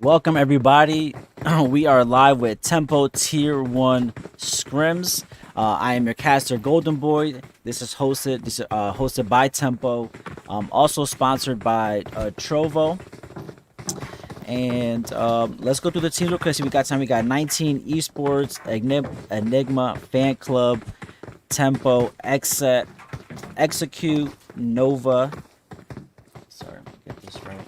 Welcome everybody. We are live with Tempo Tier 1 Scrims. I am your caster GoldenBoy. This is hosted by Tempo. Also sponsored by Trovo. And let's go through the teams real quick. So we got time. We got 19 Esports, Enigma, Fan Club, Tempo, Execute, Nova. Sorry, get this right.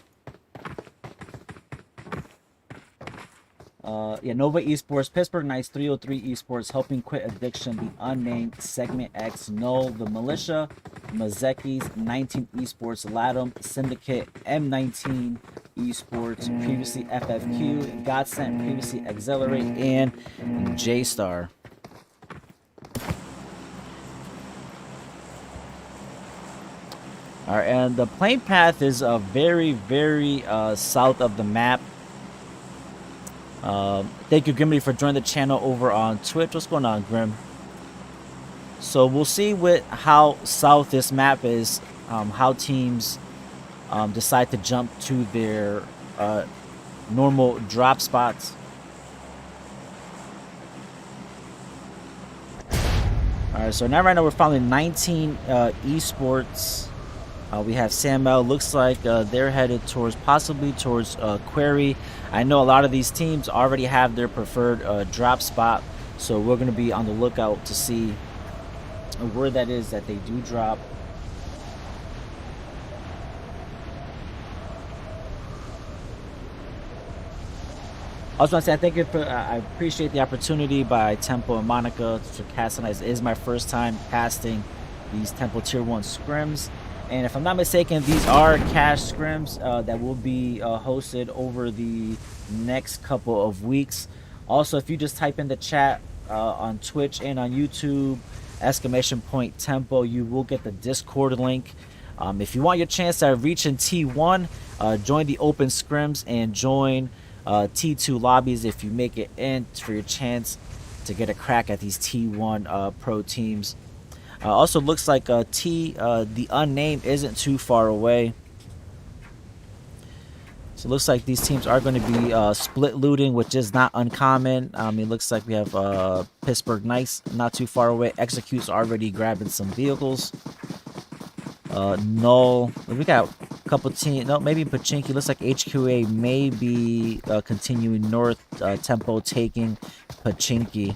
Nova Esports, Pittsburgh Knights, 303 Esports, Helping Quit Addiction, The Unnamed, Segment X, Null, The Militia, Mazekis, 19 Esports, Latham, Syndicate, M19 Esports, previously FFQ, Godsent, previously Accelerate, and J-Star. Alright, and the playing path is very, very south of the map. Thank you, Grimly, for joining the channel over on Twitch. What's going on, Grim? So we'll see how south this map is, how teams decide to jump to their normal drop spots. Alright, so right now we're following 19 esports. We have Samuel. Looks like they're headed possibly towards Query. I know a lot of these teams already have their preferred drop spot, so we're going to be on the lookout to see where that is that they do drop. I was going to say, I appreciate the opportunity by Tempo and Monica for casting. It is my first time casting these Tempo Tier 1 Scrims. And if I'm not mistaken, these are cash scrims that will be hosted over the next couple of weeks. Also, if you just type in the chat on Twitch and on YouTube, !Tempo, you will get the Discord link. If you want your chance at reaching T1, join the open scrims and join T2 lobbies if you make it in for your chance to get a crack at these T1 pro teams. Also looks like the Unnamed isn't too far away. So it looks like these teams are going to be split looting, which is not uncommon. It looks like we have Pittsburgh Knights not too far away. Execute's already grabbing some vehicles. Null. We got a couple teams. No, maybe Pachinki. Looks like HQA may be continuing north. Tempo taking Pachinki.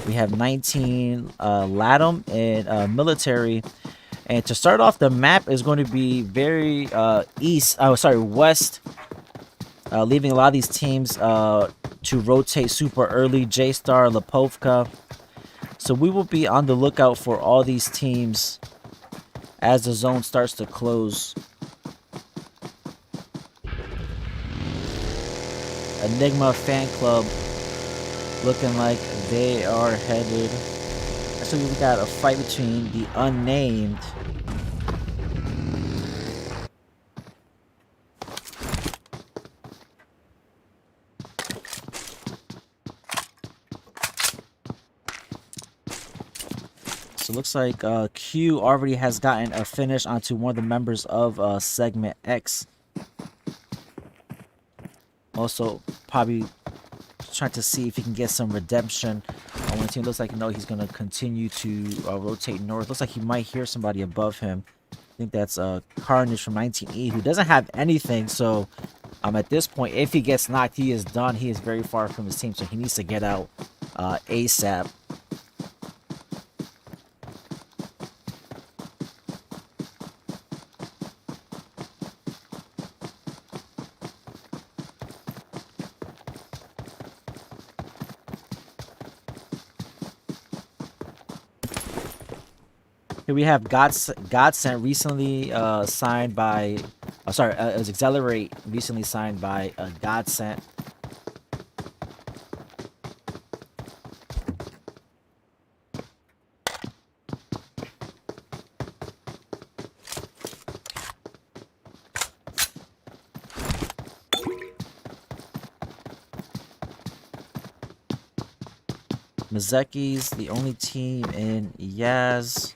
We have 19 Latham and Military. And to start off, the map is going to be very west, leaving a lot of these teams to rotate super early. J-Star, Lipovka. So we will be on the lookout for all these teams as the zone starts to close. Enigma Fan Club looking like they are headed. So we got a fight between the Unnamed so it looks like Q already has gotten a finish onto one of the members of Segment X. Also probably trying to see if he can get some redemption on one team. Looks like he's going to continue to rotate north. Looks like he might hear somebody above him. I think that's Carnage from 19E, who doesn't have anything. So at this point, if he gets knocked, he is done. He is very far from his team, so he needs to get out ASAP. Here we have Godsent recently signed by, it was Accelerate recently signed by Godsent. Mazeki's the only team in Yaz.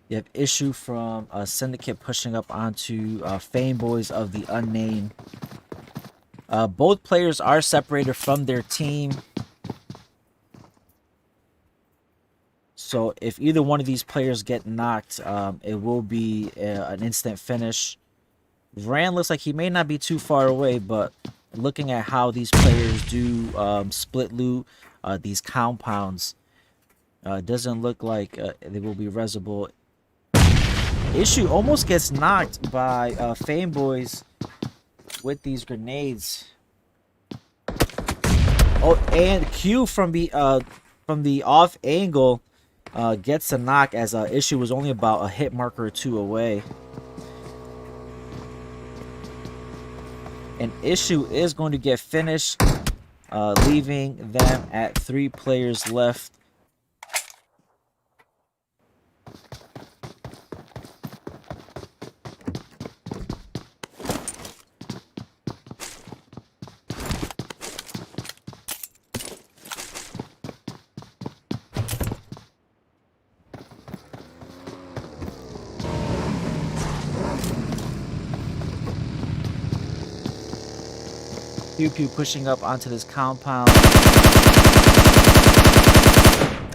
You have Issue from Syndicate pushing up onto Fanboys of the Unnamed. Both players are separated from their team. So if either one of these players get knocked, it will be an instant finish. Rand looks like he may not be too far away, but looking at how these players do split loot these compounds, doesn't look like they will be resable. Issue almost gets knocked by Fanboys with these grenades. Oh, and Q from the off angle gets a knock, as Issue was only about a hit marker or two away. And Issue is going to get finished, leaving them at 3 players left. Pew Pew pushing up onto this compound.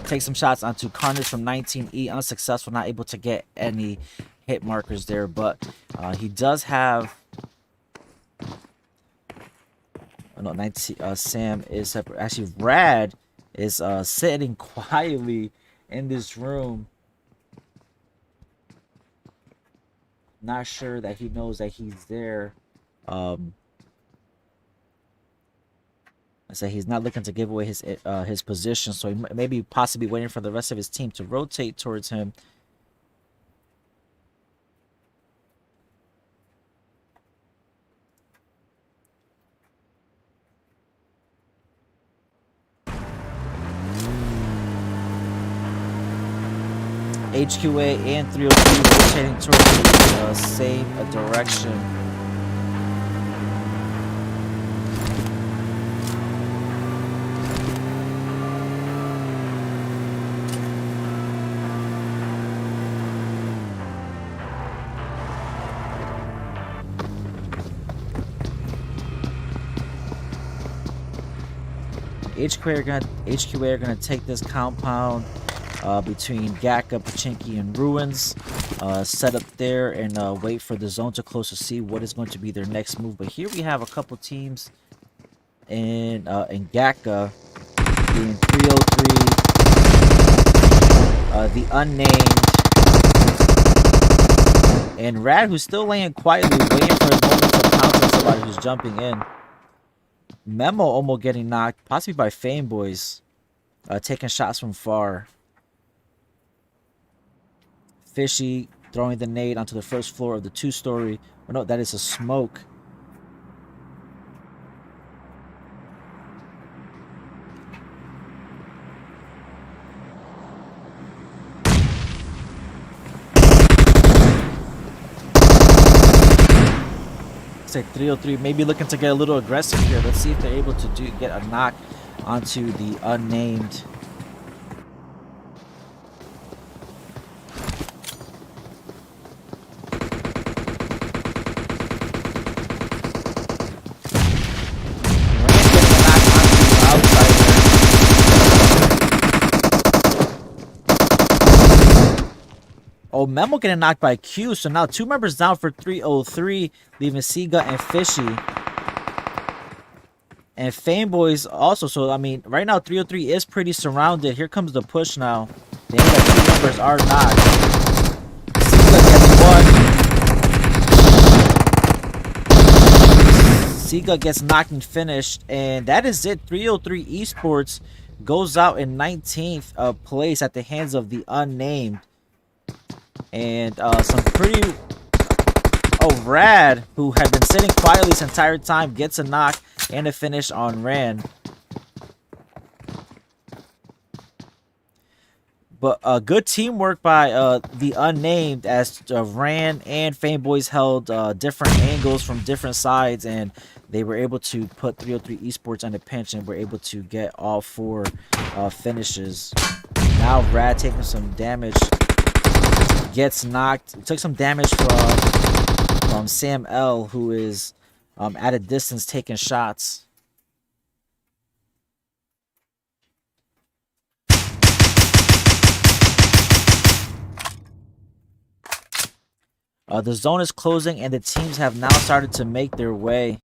Take some shots onto Carnage from 19E. Unsuccessful, not able to get any hit markers there, but he does have... Oh, no, 19, Sam is separate. Actually, Rad is sitting quietly in this room. Not sure that he knows that he's there. I say he's not looking to give away his position, so he may be possibly waiting for the rest of his team to rotate towards him. HQA and 303 rotating towards the same direction. HQA are gonna take this compound between Gaka, Pachinki, and Ruins, set up there and wait for the zone to close to see what is going to be their next move. But here we have a couple teams in Gaka, being 303, the Unnamed, and Rad, who's still laying quietly, waiting for his moment to counter somebody who's jumping in. Memo almost getting knocked, possibly by Fanboys, taking shots from far. Fishy throwing the nade onto the first floor of the 2-story. Oh no, that is a smoke. Looks like 303 maybe looking to get a little aggressive here. Let's see if they're able to get a knock onto the Unnamed. Oh, Memo getting knocked by Q, so now 2 members down for 303, leaving Sega and Fishy. And Fanboys also, so I mean, right now 303 is pretty surrounded. Here comes the push now. They know that 2 members are knocked. Sega gets knocked and finished, and that is it. 303 Esports goes out in 19th place at the hands of the Unnamed. And some pretty... Oh, Rad, who had been sitting quietly this entire time, gets a knock and a finish on Rand. But good teamwork by the Unnamed, as Rand and Fanboys held different angles from different sides, and they were able to put 303 Esports on the pinch and were able to get all 4 finishes. Now Rad taking some damage. gets knocked. Took some damage from Sam L, who is at a distance taking shots. The zone is closing, and the teams have now started to make their way.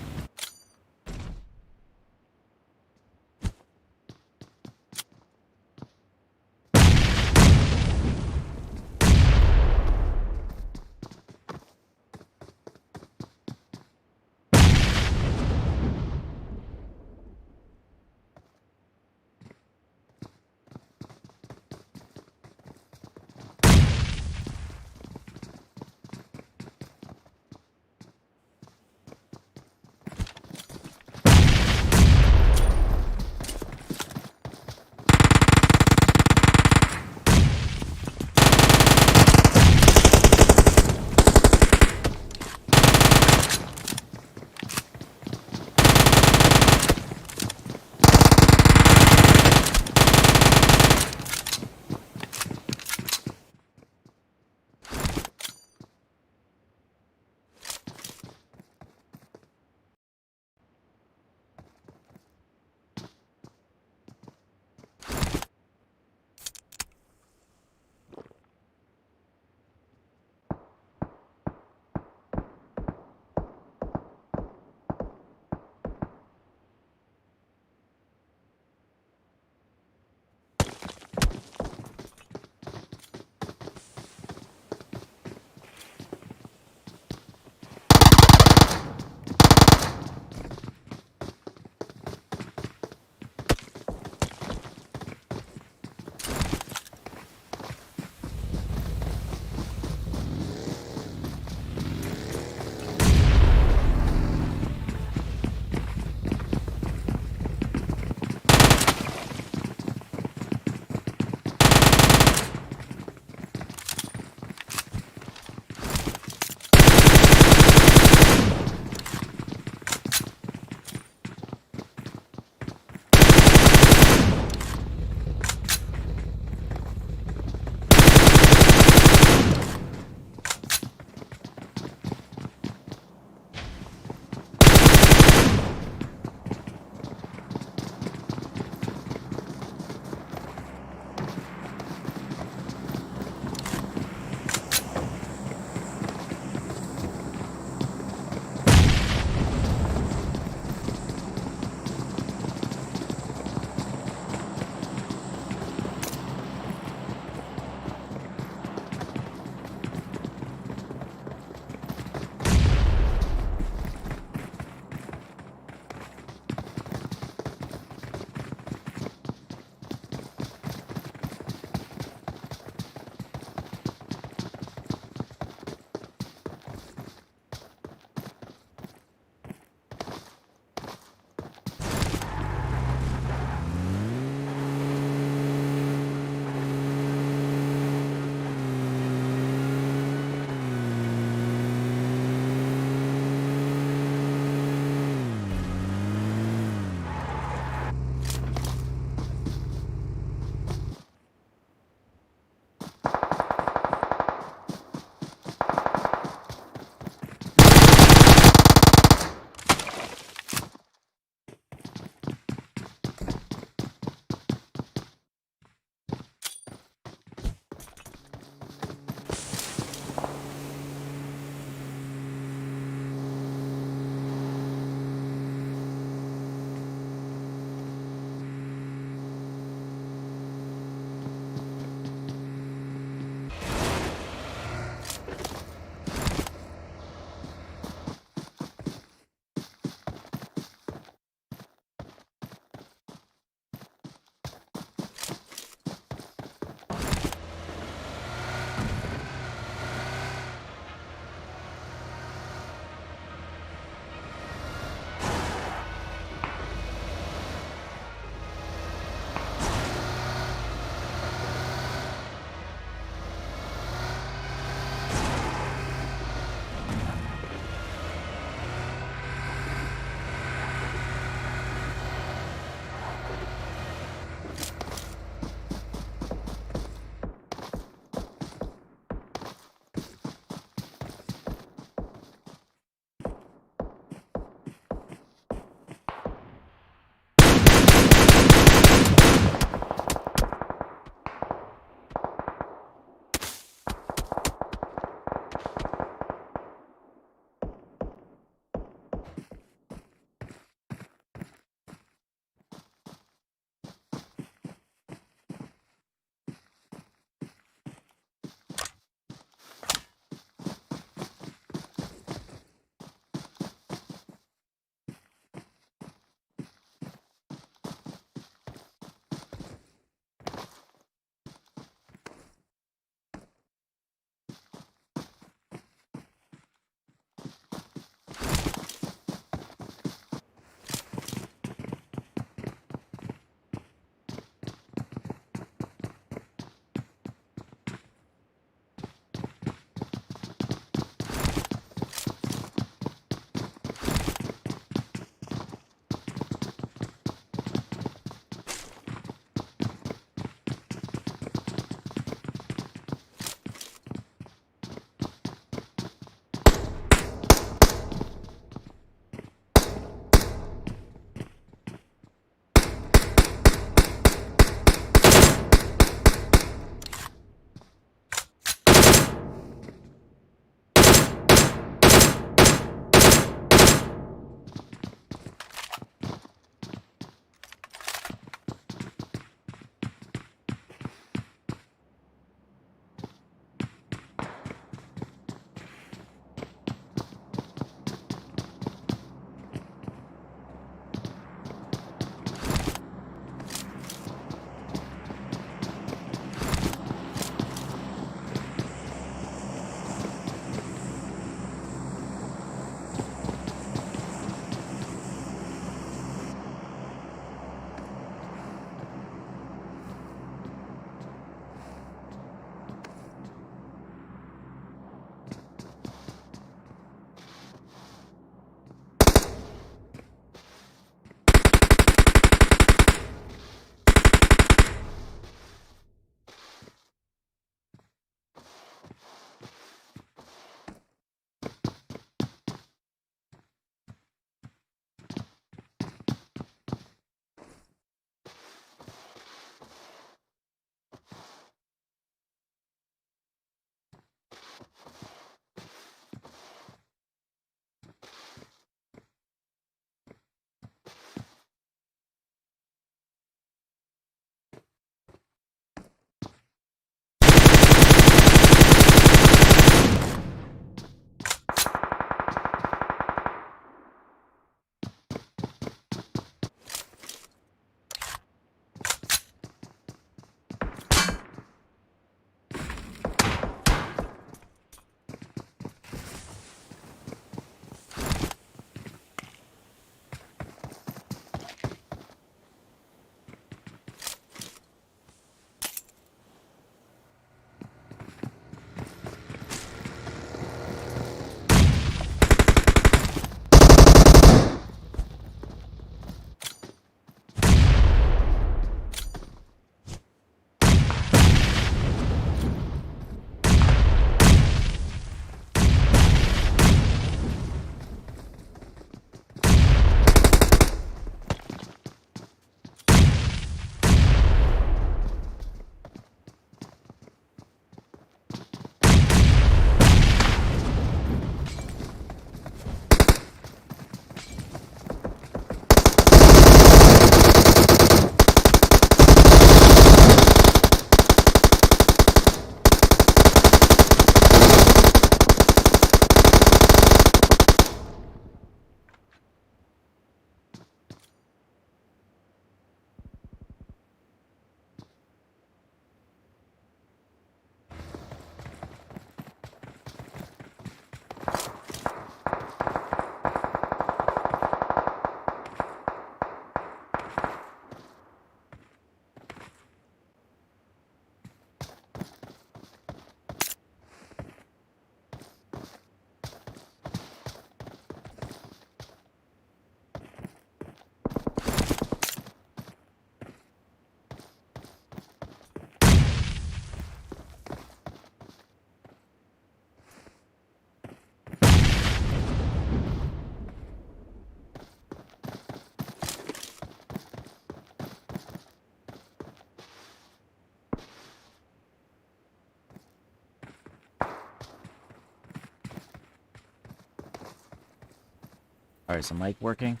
All right, so mic working.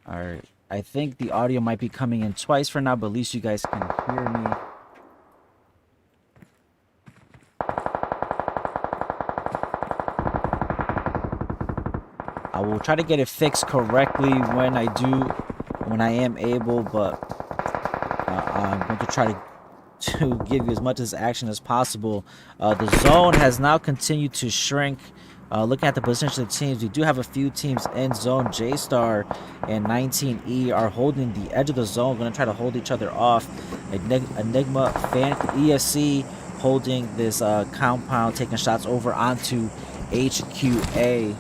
All right, I think the audio might be coming in twice for now, but at least you guys can hear me. I will try to get it fixed correctly when I am able, but I'm going to try to give you as much as action as possible. The zone has now continued to shrink. Looking at the position of the teams, we do have a few teams in zone. J-Star and 19E are holding the edge of the zone, going to try to hold each other off. Enigma, Fan, ESC holding this compound, taking shots over onto HQA.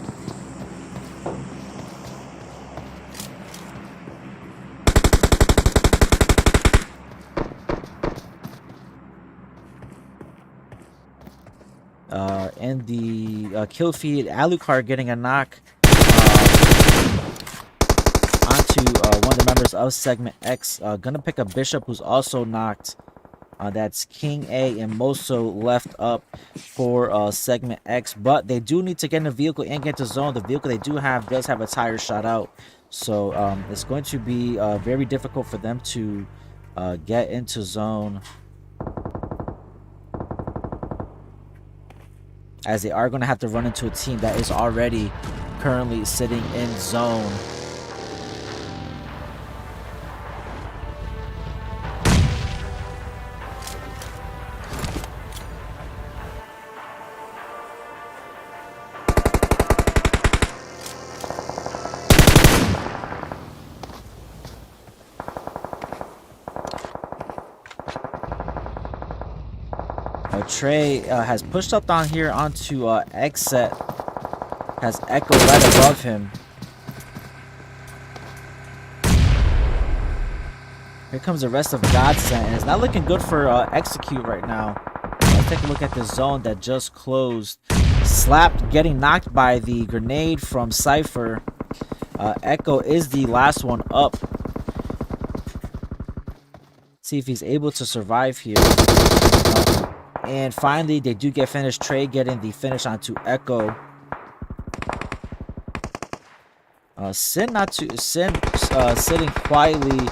And the kill feed, Alucard getting a knock onto one of the members of Segment X. Gonna pick up Bishop, who's also knocked. That's King A and Moso left up for Segment X. But they do need to get in the vehicle and get to zone. The vehicle they do have does have a tire shot out. So it's going to be very difficult for them to get into zone, as they are going to have to run into a team that is already currently sitting in zone. Trey has pushed up down here onto X set, has Echo right above him. Here comes the rest of Godsend, and it's not looking good for Execute right now. Let's take a look at the zone that just closed. Slapped, getting knocked by the grenade from Cypher. Echo is the last one up. See if he's able to survive here. And finally, they do get finished. Trey getting the finish onto Echo. Sin sitting quietly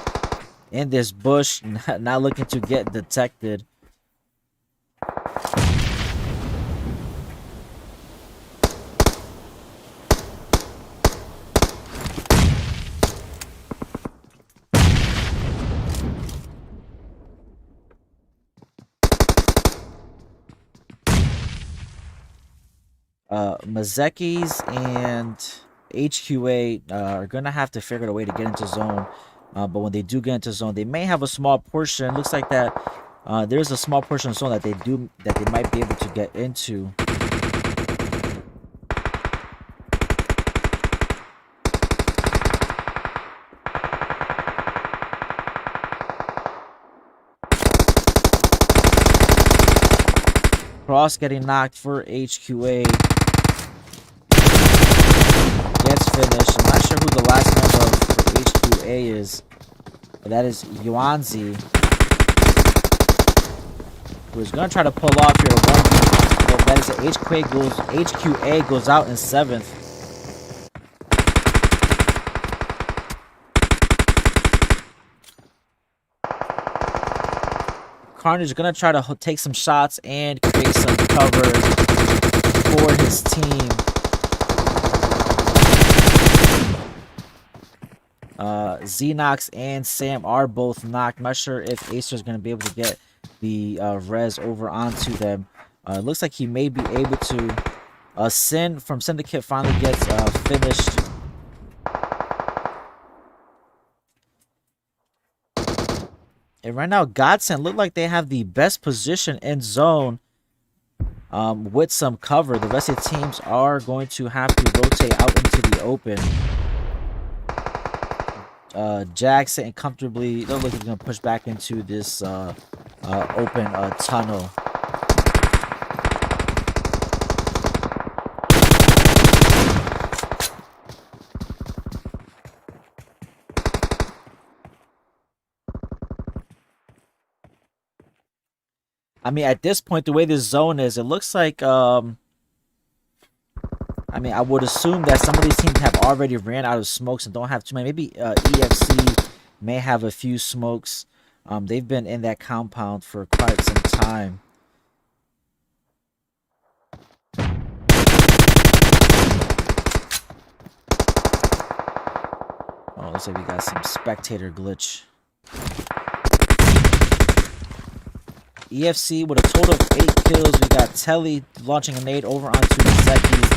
in this bush, not looking to get detected. Mazekis and HQA are gonna have to figure out a way to get into zone. But when they do get into zone, they may have a small portion. Looks like that there's a small portion of zone that they might be able to get into. Cross getting knocked for HQA. Gets finished. I'm not sure who the last member for HQA is. But that is Yuanzi, who's gonna try to pull off here. But that is HQA goes out in 7th. Carnage is gonna try to take some shots and create some cover for his team. Xenox and Sam are both knocked. I'm not sure if Acer is going to be able to get the res over onto them. Looks like he may be able to. Sin from Syndicate finally gets finished. And right now, Godsend look like they have the best position in zone with some cover. The rest of the teams are going to have to rotate out into the open. Jack sitting comfortably. They're looking to push back into this open tunnel. I mean, at this point, the way this zone is, it looks like I mean, I would assume that some of these teams have already ran out of smokes and don't have too many. Maybe EFC may have a few smokes. They've been in that compound for quite some time. Oh, looks like we got some spectator glitch. EFC with a total of 8 kills. We got Telly launching a nade over onto Zeki.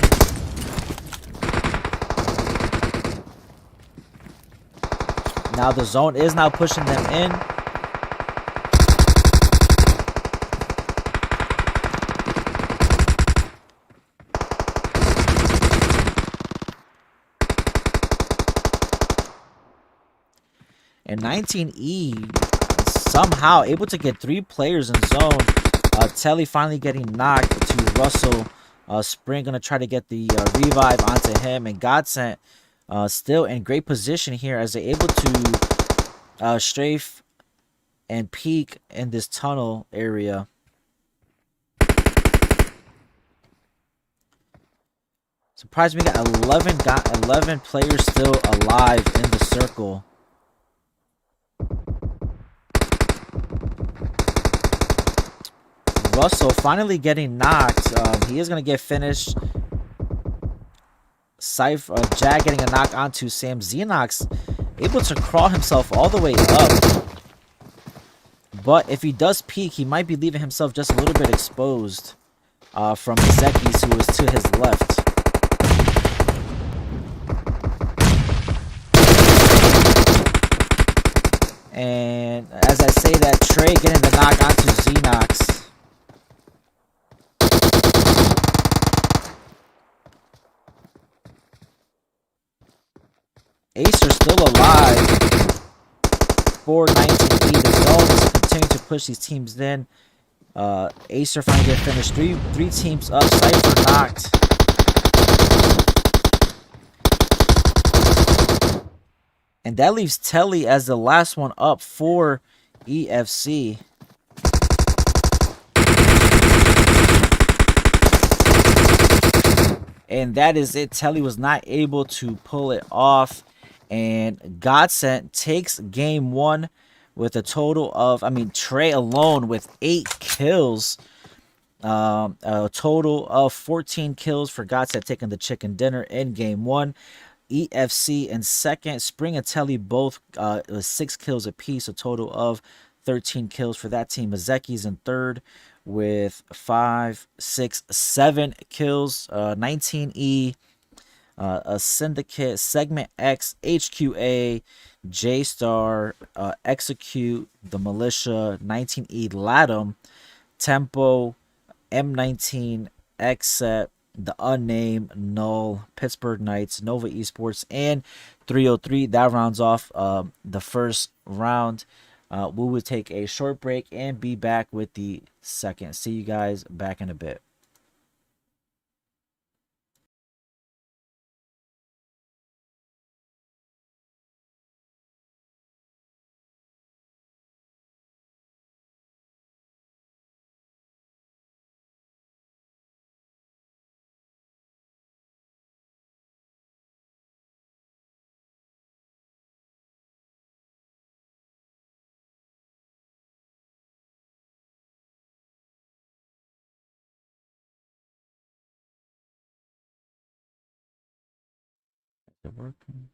Now the zone is now pushing them in. And 19E somehow able to get 3 players in zone. Telly finally getting knocked to Russell. Spring gonna try to get the revive onto him, and Godsent still in great position here as they're able to strafe and peek in this tunnel area. Surprised we got 11 players still alive in the circle. Russell finally getting knocked. He is going to get finished. Jag getting a knock onto Sam. Xenox able to crawl himself all the way up. But if he does peek, he might be leaving himself just a little bit exposed from Zekis, who is to his left. And as I say that, Trey getting the knock onto Xenox. Acer still alive for 19E. The zone is continuing to push these teams in. Acer finally get finished. Three teams up. Cypher knocked. And that leaves Telly as the last one up for EFC. And that is it. Telly was not able to pull it off. And Godsent takes game 1 with a total of, Trey alone with 8 kills. A total of 14 kills for Godsent taking the chicken dinner in game 1. EFC in second. Spring and Telly both with 6 kills apiece. A total of 13 kills for that team. Mazeki's in third with 5, 6, 7 kills. 19E, a Syndicate, Segment X, HQA, J-Star, Execute, the Militia, 19E, Latham, Tempo, M19, Xset, the Unnamed, Null, Pittsburgh Knights, Nova Esports, and 303. That rounds off the first round. We will take a short break and be back with the second. See you guys back in a bit. Is it working?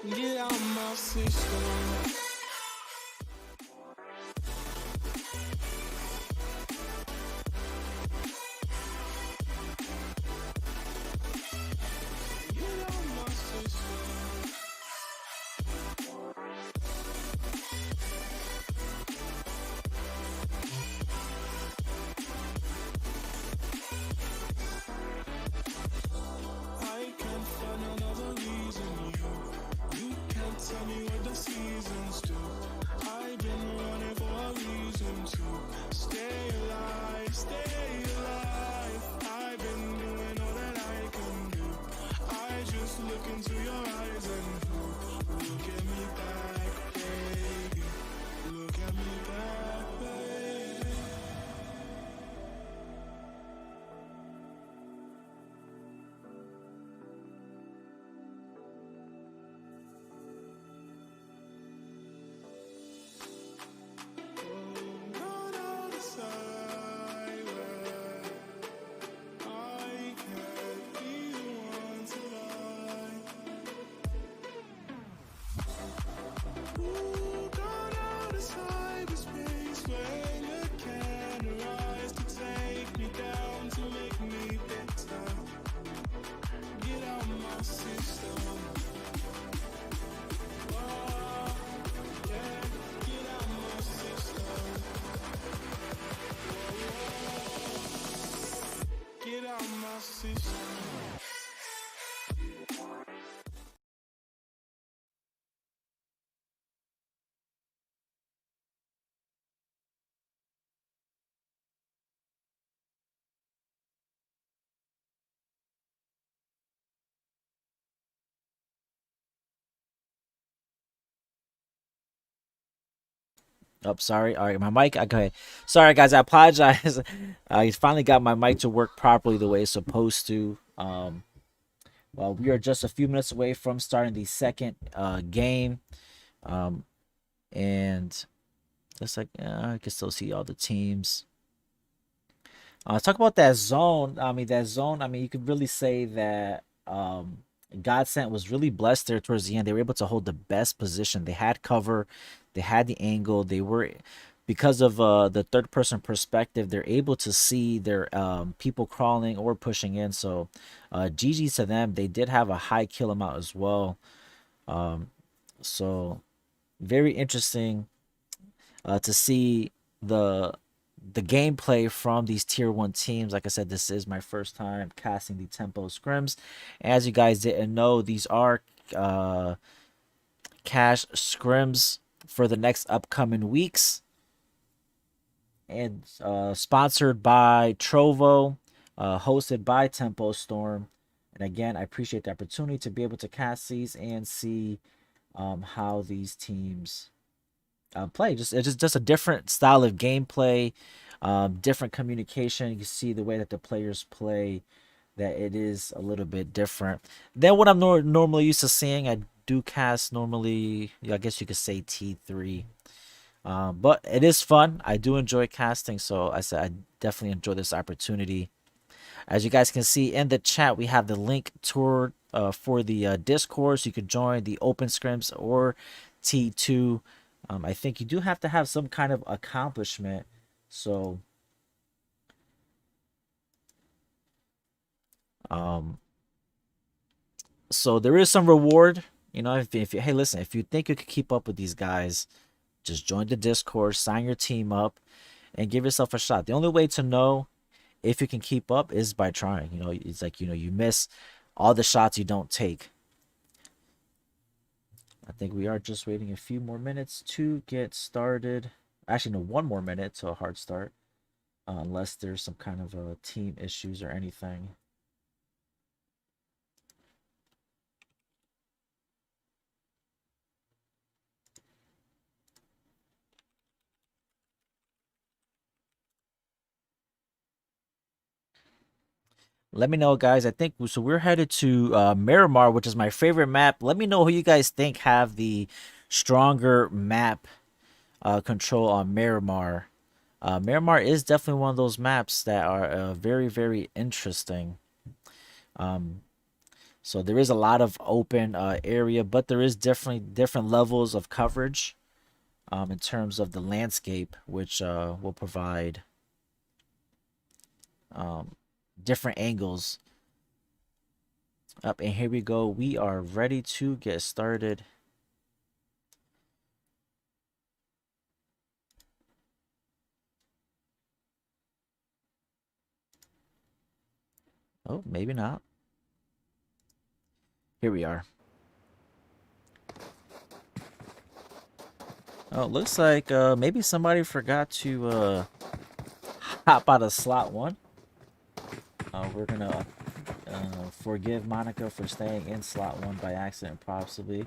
Get out my system. Get out my system. I can't find another reason. You can't tell me what the seasons do. I've been running for a reason to stay alive, stay alive. I've been doing all that I can do. I just look into your eyes and look at me back, baby. Look at me back, baby. Not outside where I can't be the one to lie. Ooh, gone out of cyberspace where you can rise to take me down to make me better. Get out my system. Oh, yeah, get out my system. Get out my system. Oh, sorry. All right, my mic. Okay. Sorry, guys. I apologize. I finally got my mic to work properly the way it's supposed to. Well, we are just a few minutes away from starting the second game. Um, and just like I can still see all the teams. Talk about that zone. I mean, that zone. I mean, you could really say that Godsent was really blessed there towards the end. They were able to hold the best position. They had cover, they had the angle. They were because of the third person perspective. They're able to see their people crawling or pushing in. So, GG's to them. They did have a high kill amount as well. So very interesting to see the the gameplay from these tier 1 teams. Like I said, this is my first time casting the tempo scrims. As you guys didn't know, these are cash scrims for the next upcoming weeks, and sponsored by Trovo, hosted by Tempo Storm. And again, I appreciate the opportunity to be able to cast these and see how these teams play. It's just a different style of gameplay, different communication. You can see the way that the players play, that it is a little bit different than what I'm normally used to seeing. I do cast normally, I guess you could say T3, but it is fun. I do enjoy casting, so I said I definitely enjoy this opportunity. As you guys can see in the chat, we have the link toward for the Discord, so you can join the Open Scrims or T2. I think you do have to have some kind of accomplishment. So, um, so there is some reward. You know, if you, hey, listen, if you think you could keep up with these guys, just join the Discord, sign your team up, and give yourself a shot. The only way to know if you can keep up is by trying. You know, it's like, you know, you miss all the shots you don't take. I think we are just waiting a few more minutes to get started. Actually, no, one more minute to a hard start, unless there's some kind of team issues or anything. Let me know, guys. I think so. We're headed to Miramar, which is my favorite map. Let me know who you guys think have the stronger map control on Miramar. Miramar is definitely one of those maps that are very, very interesting. Um, So there is a lot of open area, but there is definitely different levels of coverage in terms of the landscape, which will provide different angles. Up, and here we go. We are ready to get started. Oh, maybe not. Here we are. Oh, it looks like maybe somebody forgot to hop out of slot 1. We're gonna forgive Monica for staying in slot 1 by accident, possibly.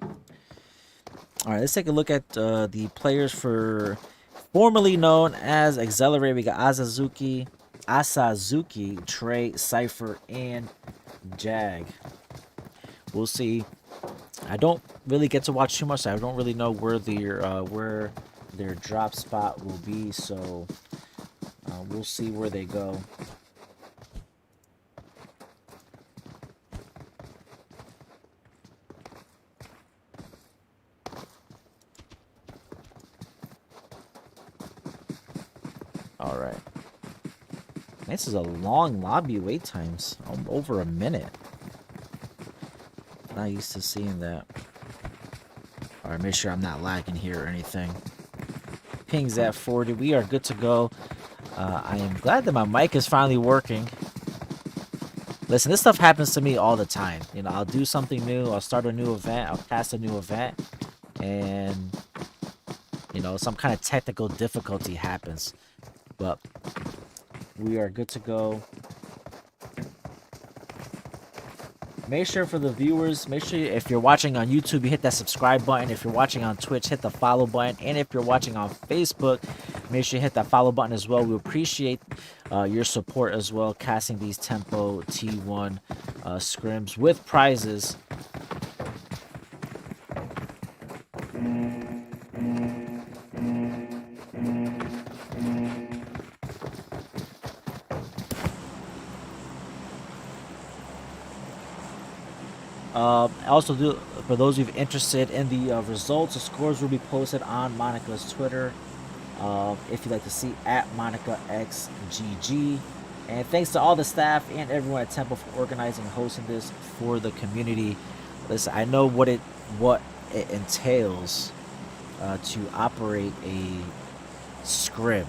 All right, let's take a look at the players for formerly known as Accelerate. We got Asazuki, Trey, Cypher, and Jag. We'll see. I don't really get to watch too much, so I don't really know where their drop spot will be, so we'll see where they go. All right. This is a long lobby wait times, over a minute. Not used to seeing that. All right, make sure I'm not lagging here or anything. Ping's at 40. We are good to go. I am glad that my mic is finally working. Listen, this stuff happens to me all the time. You know, I'll do something new. I'll start a new event. I'll cast a new event. And, you know, some kind of technical difficulty happens. But we are good to go. Make sure for the viewers, make sure if you're watching on YouTube, you hit that subscribe button. If you're watching on Twitch, hit the follow button. And if you're watching on Facebook, make sure you hit that follow button as well. We appreciate your support as well, casting these Tempo T1 scrims with prizes. Also, for those of you interested in the results, the scores will be posted on Monica's Twitter. If you'd like to see at MonicaXGG. And thanks to all the staff and everyone at Tempo for organizing and hosting this for the community. Listen, I know what it entails to operate a scrim,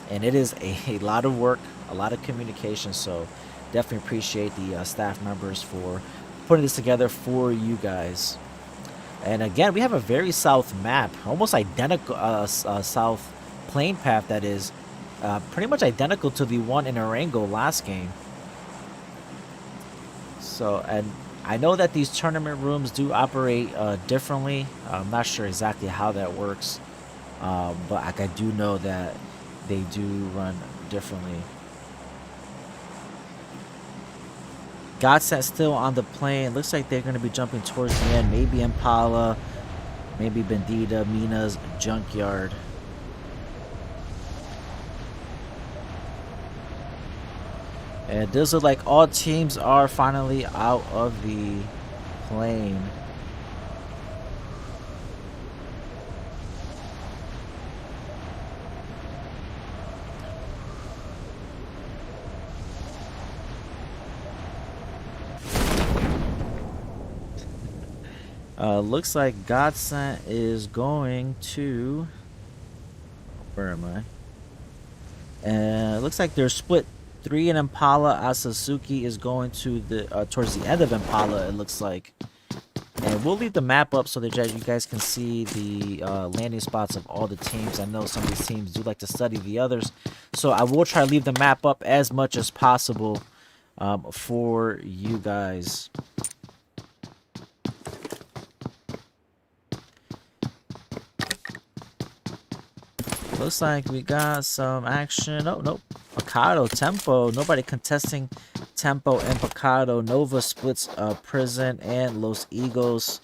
and it is a lot of work, a lot of communication. So definitely appreciate the staff members for putting this together for you guys. And again, we have a very south map, almost identical south plane path that is pretty much identical to the one in Arango last game. So, and I know that these tournament rooms do operate differently. I'm not sure exactly how that works, but I do know that they do run differently. Godsent still on the plane. Looks like they're going to be jumping towards the end. Maybe Impala, maybe Bandita, Mina's Junkyard. And it does look like all teams are finally out of the plane. Looks like Godsent is going to... Where am I? Looks like they're split 3 in Impala. Asazuki is going to the towards the end of Impala, it looks like. And we'll leave the map up so that you guys can see the landing spots of all the teams. I know some of these teams do like to study the others. So I will try to leave the map up as much as possible for you guys. Looks like we got some action. Oh, nope. Picado, Tempo. Nobody contesting Tempo and Picado. Nova splits Prison and Los Eagles.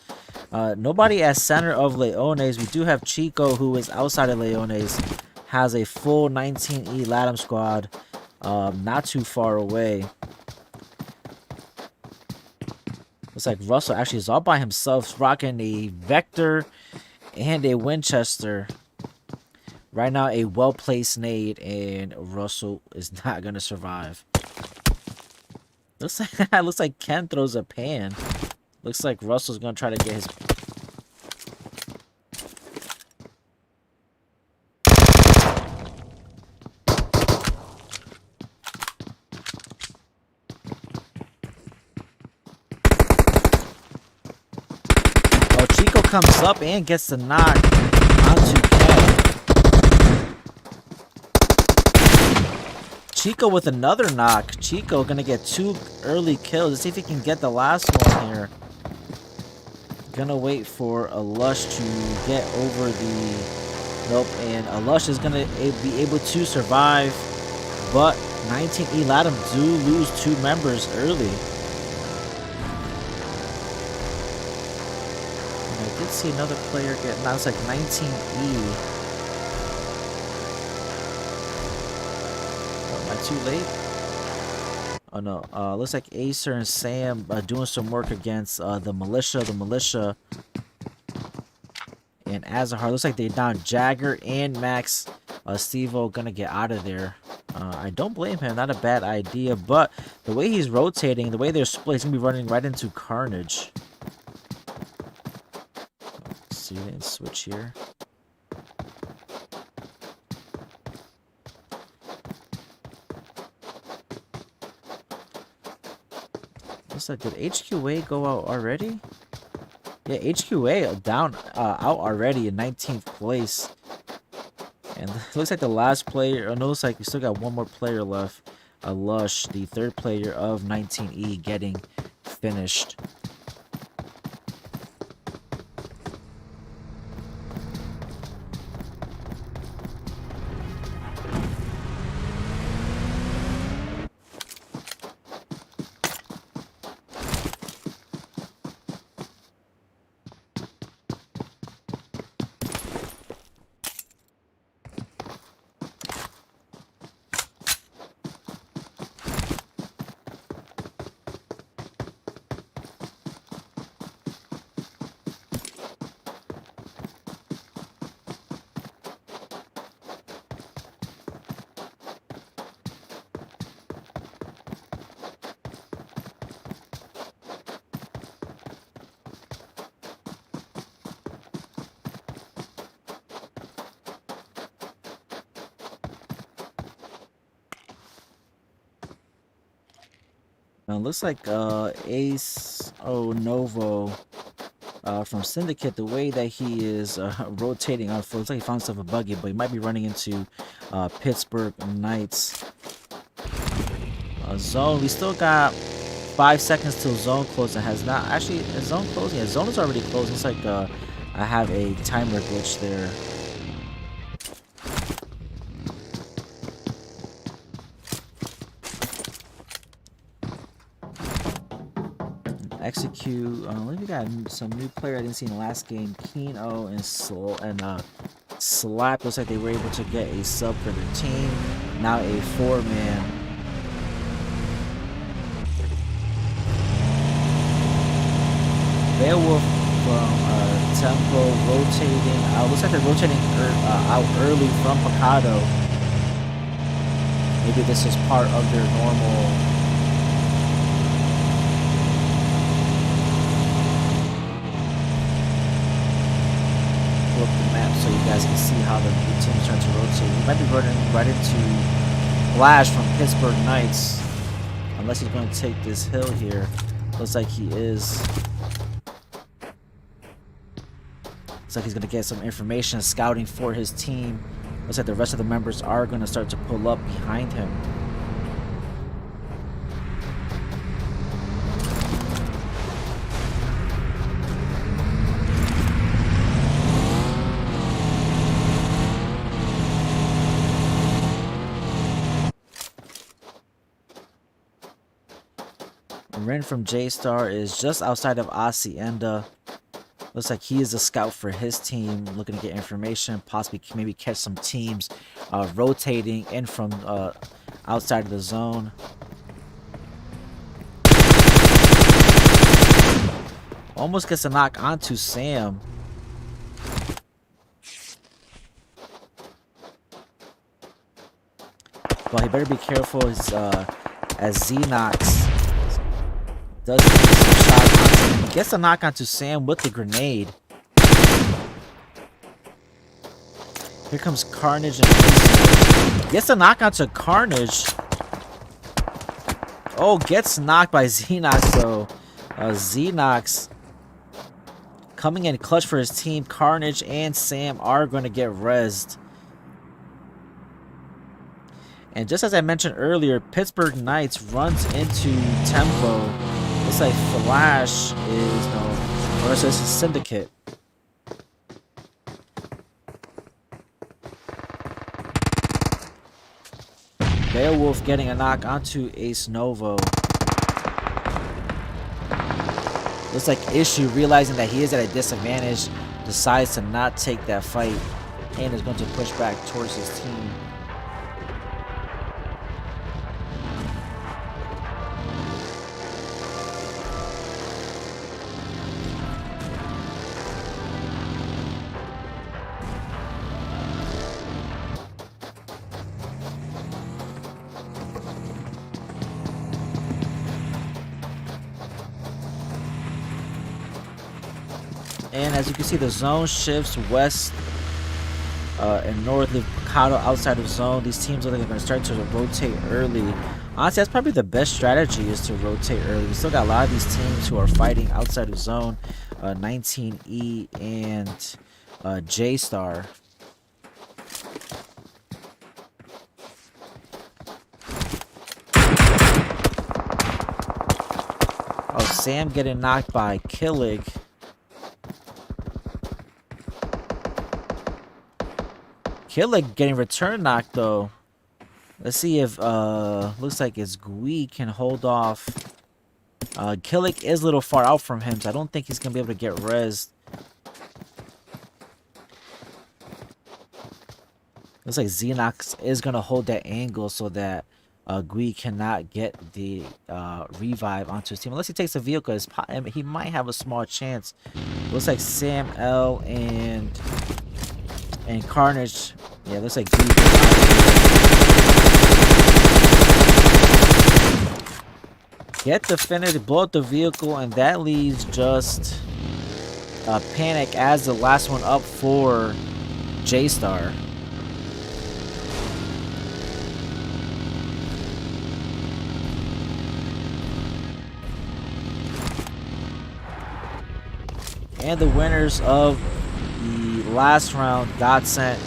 Nobody at center of Leones. We do have Chico, who is outside of Leones. Has a full 19E Latam squad. not too far away. Looks like Russell actually is all by himself, rocking a Vector and a Winchester. Right now, a well-placed nade, and Russell is not gonna survive. Looks like Ken throws a pan. Looks like Russell's gonna try to get his. Oh, Chico comes up and gets the knock onto Ken. Chico with another knock. Chico gonna get 2 early kills. Let's see if he can get the last one here. Gonna wait for a Lush to get over the... Nope, and a Lush is gonna be able to survive. But 19E Latham do lose 2 members early. And I did see another player get... Now it's like 19E. Too late. Oh no, looks like Acer and Sam doing some work against the militia and Azahar. Looks like they down Jagger and Max. Stevo gonna get out of there. I don't blame him, not a bad idea, but the way he's rotating, the way they're split, he's gonna be running right into Carnage. Let's see, they didn't switch here. Looks like, did HQA go out already? Yeah, HQA down out already in 19th place. And it looks like the last player, oh no, looks like we still got one more player left. Lush, the 3rd player of 19E, getting finished. Now, looks like Ace Novo from Syndicate, the way that he is rotating on foot, looks like he found himself a buggy, but he might be running into Pittsburgh Knights. Zone, we still got 5 seconds till zone closing. Has not actually, is zone closing? Yeah, zone is already closed. It's like I have a timer glitch there. Execute. We got some new player I didn't see in the last game. Keno and Slap. Looks like they were able to get a sub for their team. Now a 4-man. Beowulf from Tempo rotating. Looks like they're rotating out early from Picado. Maybe this is part of their normal. Up the map so you guys can see how the new teams trying to rotate. We might be running right into Flash from Pittsburgh Knights, unless he's going to take this hill here. Looks like he is. Looks like he's going to get some information, scouting for his team. Looks like the rest of the members are going to start to pull up behind him. Ren from J-Star is just outside of Hacienda. Looks like he is a scout for his team, looking to get information, possibly maybe catch some teams rotating in from outside of the zone. Almost gets a knock onto Sam. Well, he better be careful as Xenox does get some shots onto him. He gets a knock onto Sam with the grenade. Here comes Carnage and Mason. Gets a knock onto Carnage. Oh, gets knocked by Xenox though. Xenox coming in clutch for his team. Carnage and Sam are going to get rezzed. And just as I mentioned earlier, Pittsburgh Knights runs into Tempo. It's like Flash is no, or it's just a Syndicate. Beowulf getting a knock onto Ace Novo. Looks like Issue, realizing that he is at a disadvantage, decides to not take that fight and is going to push back towards his team. And as you can see, the zone shifts west and north. Leave Picado outside of zone. These teams are going to start to rotate early. Honestly, that's probably the best strategy, is to rotate early. We still got a lot of these teams who are fighting outside of zone. 19E and J-Star. Oh, Sam getting knocked by Killig. Killig getting return knocked though. Let's see if looks like it's Gui can hold off. Killig is a little far out from him, so I don't think he's gonna be able to get rezzed. Looks like Xenox is gonna hold that angle so that Gui cannot get the revive onto his team unless he takes a vehicle. He might have a small chance. Looks like Sam L and Carnage. Yeah, looks like Gui get the finish, blow up the vehicle, and that leaves just Panic as the last one up for J-Star. And the winners of the last round, Godsent,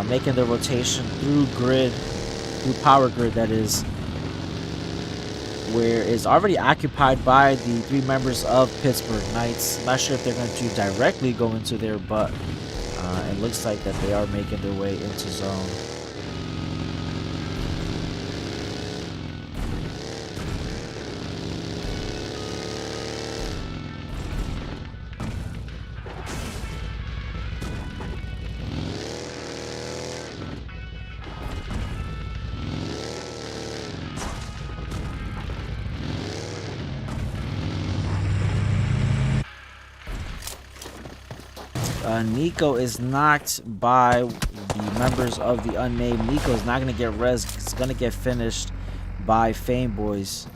making the rotation through grid, through power grid, that is, where it's already occupied by the 3 members of Pittsburgh Knights. I'm not sure if they're going to directly go into there, but it looks like that they are making their way into zone. Nico is knocked by the members of the unnamed. Nico is not going to get res. It's going to get finished by Fame Boys.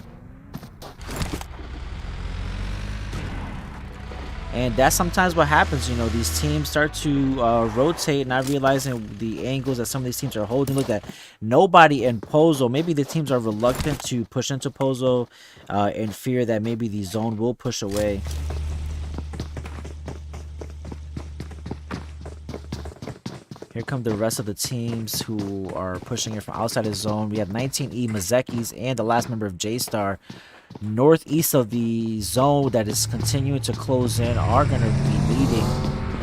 And that's sometimes what happens, you know, these teams start to rotate, not realizing the angles that some of these teams are holding. Look at nobody in Pozo. Maybe the teams are reluctant to push into Pozo in fear that maybe the zone will push away. Here come the rest of the teams who are pushing it from outside the zone. We have 19E Mazekis and the last member of J-Star. Northeast of the zone that is continuing to close in are going to be leading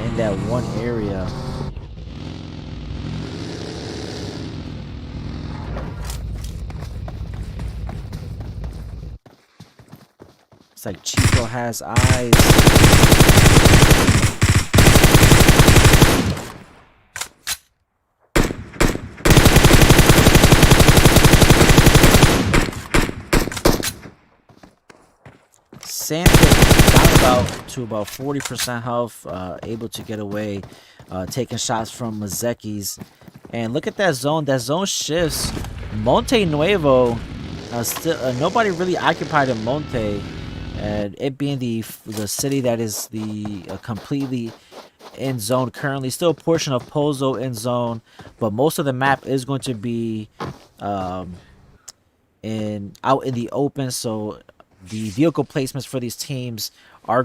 in that one area. It's like Chico has eyes. down to about 40% health, able to get away, taking shots from Mazekis. And look at that zone. That zone shifts. Monte Nuevo, still nobody really occupied in Monte, and it being the city that is the completely in zone currently. Still a portion of Pozo in zone, but most of the map is going to be out in the open. So the vehicle placements for these teams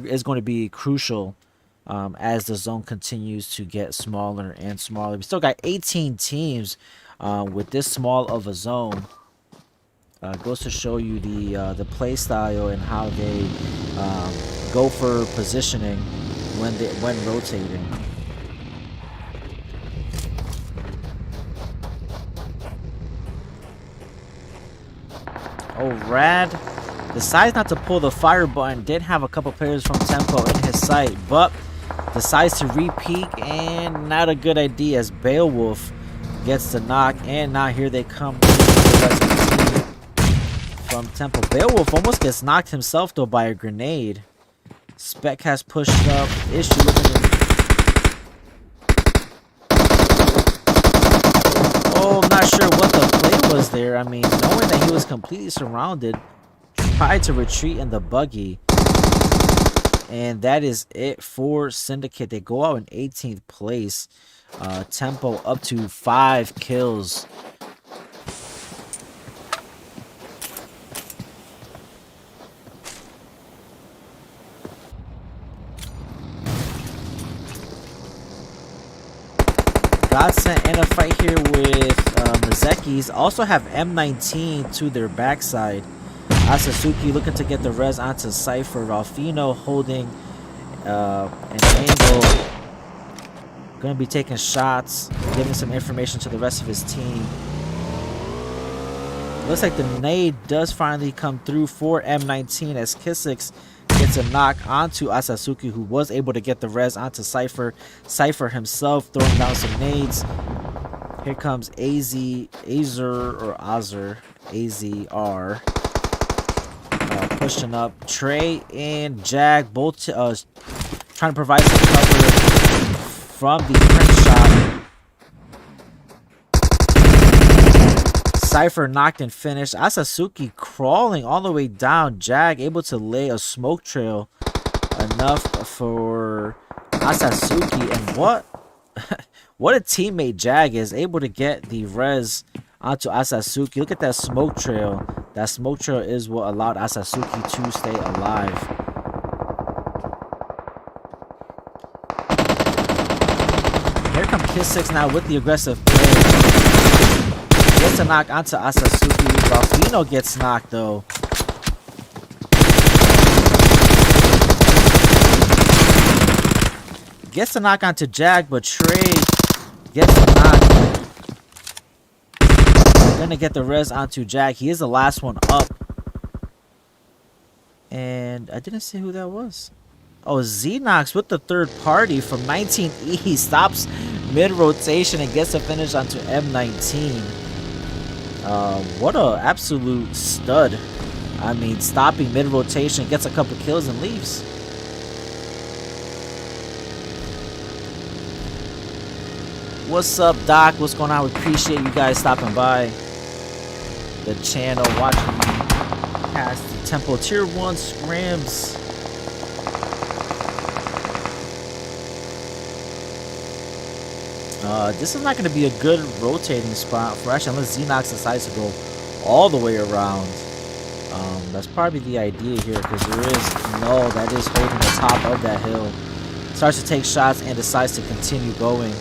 is going to be crucial as the zone continues to get smaller and smaller. We still got 18 teams with this small of a zone. Goes to show you the play style and how they go for positioning when rotating. Oh, Rad decides not to pull the fire button. Did have a couple players from Tempo in his sight, but decides to re-peek, and not a good idea as Beowulf gets the knock. And now here they come from Tempo. Beowulf almost gets knocked himself though by a grenade. Spec has pushed up. Issue looking in. Oh, I'm not sure what the play was there. I mean, knowing that he was completely surrounded, tried to retreat in the buggy. And that is it for Syndicate. They go out in 18th place. Tempo up to 5 kills. Godsend in a fight here with Mazekis. Also have M19 to their backside. Asasuki looking to get the res onto Cypher. Ralphino holding an angle. Going to be taking shots, giving some information to the rest of his team. Looks like the nade does finally come through for M19 as Kisix gets a knock onto Asasuki, who was able to get the res onto Cypher. Cypher himself throwing down some nades. Here comes AZR. Pushing up. Trey and Jag both trying to provide some cover from the Prince shot. Cypher knocked and finished. Asasuki crawling all the way down. Jag able to lay a smoke trail enough for Asasuki. And what a teammate Jag is, able to get the res onto Asasuki. Look at that smoke trail. That smoke trail is what allowed Asasuki to stay alive. Here comes Kiss6 now with the aggressive play. Gets a knock onto Asasuki. Ralphino gets knocked though. Gets a knock onto Jag, but Trey gets a knock. Gonna get the res onto Jag. He is the last one up. And I didn't see who that was. Oh, Xenox with the third party from 19E. He stops mid-rotation and gets a finish onto M19. What a absolute stud. I mean, stopping mid-rotation, gets a couple kills and leaves. What's up, Doc? What's going on? We appreciate you guys stopping by the channel, watching me past the Tempo Tier 1 scrims. This is not going to be a good rotating spot for actually, unless Xenox decides to go all the way around. That's probably the idea here, because there is Null that is holding the top of that hill. Starts to take shots and decides to continue going.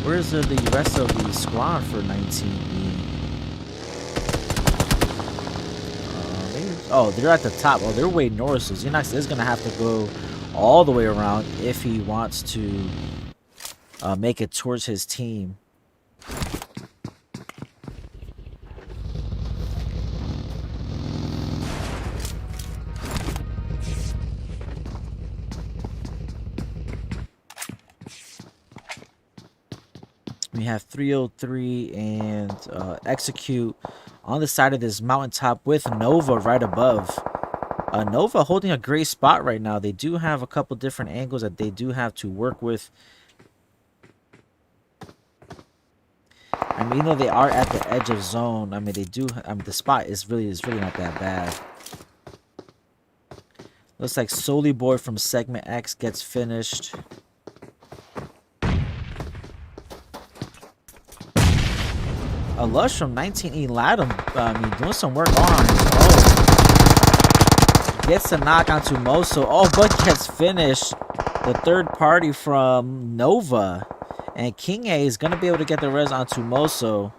Where's the rest of the squad for 19E? Oh, they're at the top. Oh, they're way north, so Xenox is going to have to go all the way around if he wants to make it towards his team. We have 303 and Execute on the side of this mountaintop with Nova right above. Nova holding a great spot right now. They do have a couple different angles that they do have to work with. I mean, they are at the edge of zone. I mean, they do. I mean, the spot is really not that bad. Looks like Solely Boy from Segment X gets finished. A Lush from 19E Latham, I mean, doing some work on his own. Gets a knock onto Moso. Oh, but gets finished. The third party from Nova. And King A is going to be able to get the res onto Moso.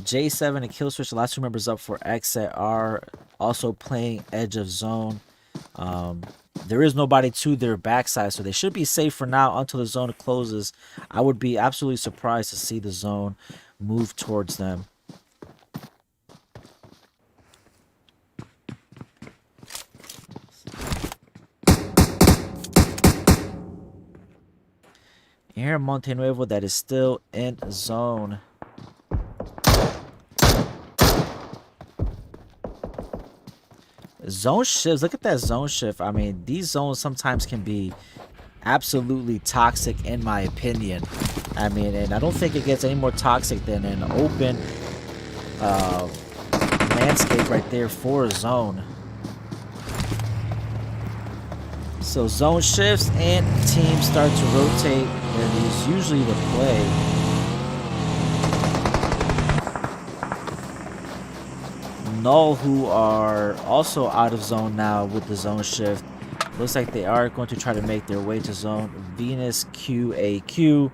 J7 and Killswitch, the last two members up for exit, are also playing edge of zone. There is nobody to their backside, so they should be safe for now until the zone closes. I would be absolutely surprised to see the zone move towards them. Here, Montenuevo, that is still in zone. Zone shifts. Look at that zone shift. I mean, these zones sometimes can be absolutely toxic, in my opinion. I mean, and I don't think it gets any more toxic than an open landscape right there for a zone. So zone shifts and teams start to rotate, and is usually the play. Null, who are also out of zone now with the zone shift. Looks like they are going to try to make their way to zone. Venus QAQ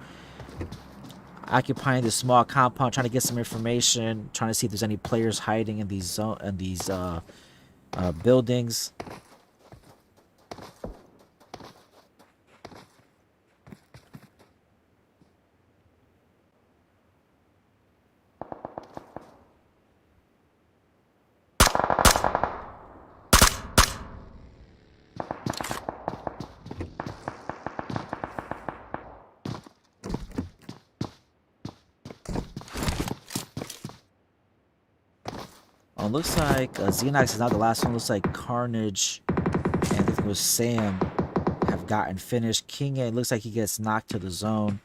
occupying the small compound, trying to get some information, trying to see if there's any players hiding in these buildings. Looks like Xenox is not the last one. Looks like Carnage and I think it was Sam have gotten finished. King A looks like he gets knocked to the zone.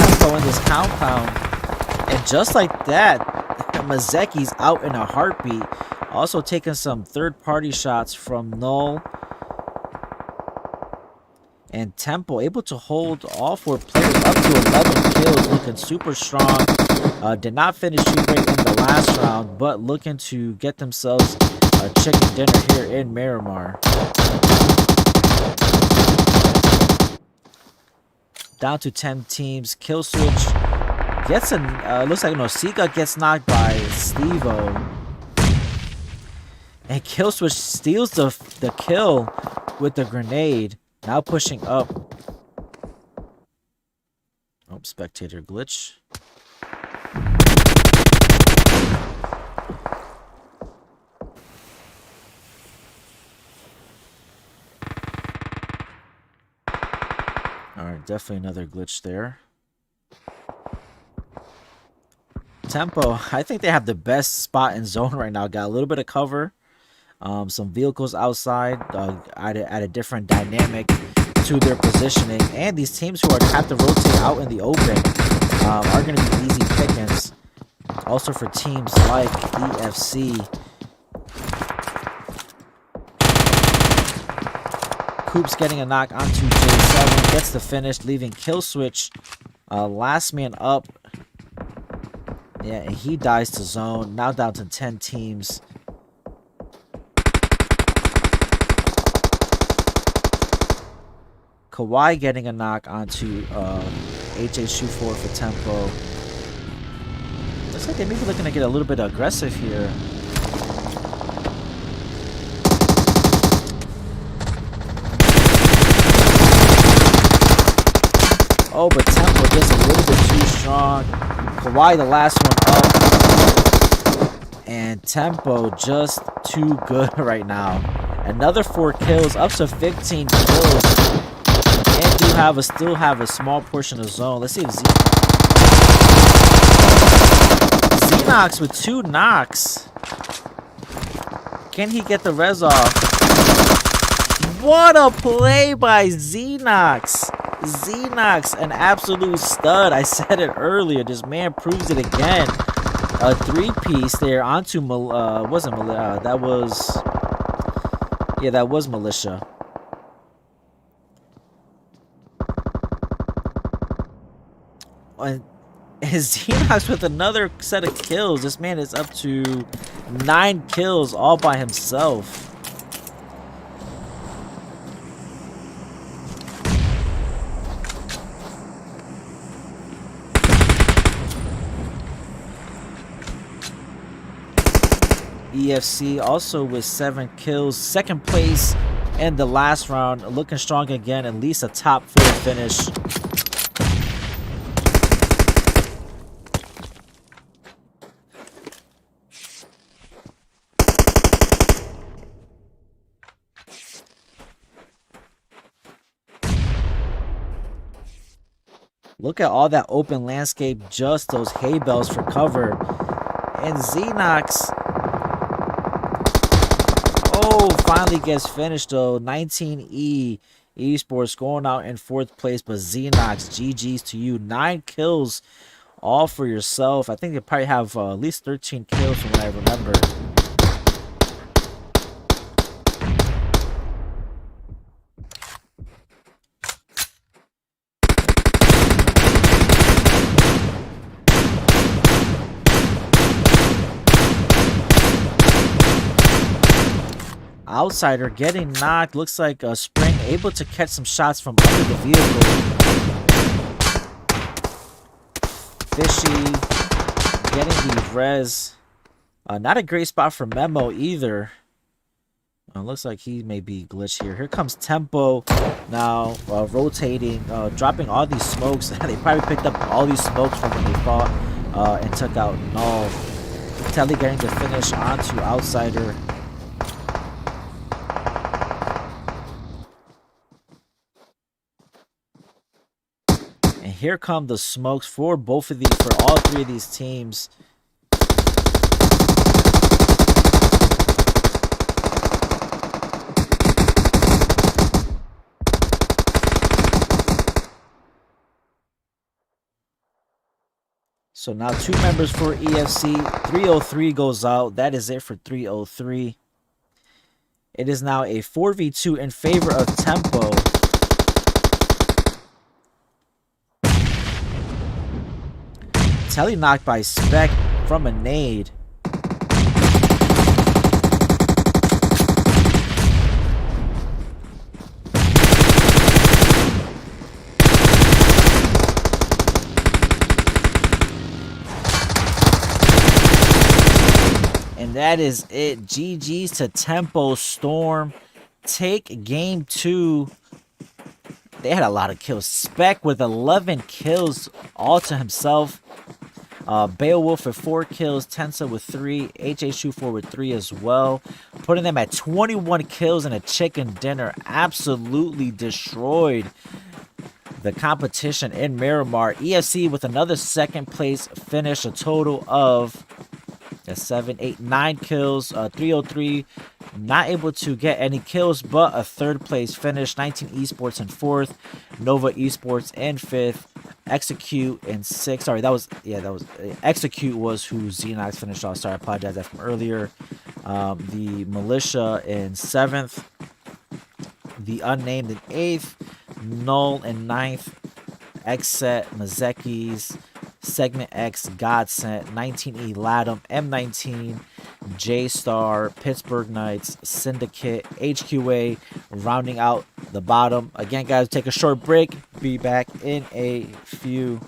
Tempo in this compound, and just like that, Mazeki's out in a heartbeat. Also taking some third-party shots from Null. And Tempo able to hold all four players up to 11 kills, looking super strong. Did not finish too great in the last round, but looking to get themselves a chicken dinner here in Miramar. Down to 10 teams. Killswitch gets a looks like Nosika gets knocked by Stevo. And Killswitch steals the kill with the grenade. Now pushing up. Oh, spectator glitch. Alright, definitely another glitch there. Tempo, I think they have the best spot in zone right now. Got a little bit of cover. Some vehicles outside at a different dynamic to their positioning, and these teams who have to rotate out in the open are going to be easy pickings. Also for teams like EFC. Coops getting a knock onto J7, gets the finish, leaving Killswitch last man up. Yeah, and he dies to zone. Now down to 10 teams. Kawhi getting a knock onto HH24 for Tempo. Looks like they may be looking to get a little bit aggressive here. Oh, but Tempo just a little bit too strong. Kawhi the last one up. And Tempo just too good right now. Another 4 kills, up to 15 kills. And do still have a small portion of zone. Let's see if Xenox with 2 knocks. Can he get the res off? What a play by Xenox. Xenox, an absolute stud. I said it earlier. This man proves it again. A 3-piece there onto that was Militia. And Xenox with another set of kills. This man is up to 9 kills all by himself. EFC also with 7 kills, second place in the last round, looking strong again, at least a top 4 finish. Look at all that open landscape, just those hay bales for cover. And Xenox, finally gets finished though. 19E Esports going out in 4th place, but Xenox, GG's to you. 9 kills all for yourself. I think you probably have at least 13 kills from what I remember. Outsider getting knocked. Looks like Spring able to catch some shots from under the vehicle. Fishy getting the res. Not a great spot for Memo either. Looks like he may be glitched here. Here comes Tempo now, rotating, dropping all these smokes. They probably picked up all these smokes from when they fought and took out Null. Telly getting the finish onto Outsider. And here come the smokes for all 3 of these teams. So now 2 members for EFC. 303 goes out. That is it for 303. It is now a 4v2 in favor of Tempo. Telly knocked by Spec from a nade. And that is it. GG's to Tempo Storm. Take game 2. They had a lot of kills. Spec with 11 kills all to himself. Beowulf with 4 kills. Tensa with 3. HH24 with 3 as well. Putting them at 21 kills and a chicken dinner. Absolutely destroyed the competition in Miramar. EFC with another 2nd place finish. A total of 7, 8, 9 kills. 303 not able to get any kills, but a 3rd place finish. 19 Esports in 4th. Nova Esports in 5th. Execute in 6th. Sorry, that was Execute was who Xenox finished off. Sorry, I apologize that from earlier. The Militia in 7th. The Unnamed in 8th. Null in 9th. Xset, Mazekis, Segment X, Godsent, 19E Latham, M19, J-Star, Pittsburgh Knights, Syndicate, HQA, rounding out the bottom. Again, guys, take a short break. Be back in a few.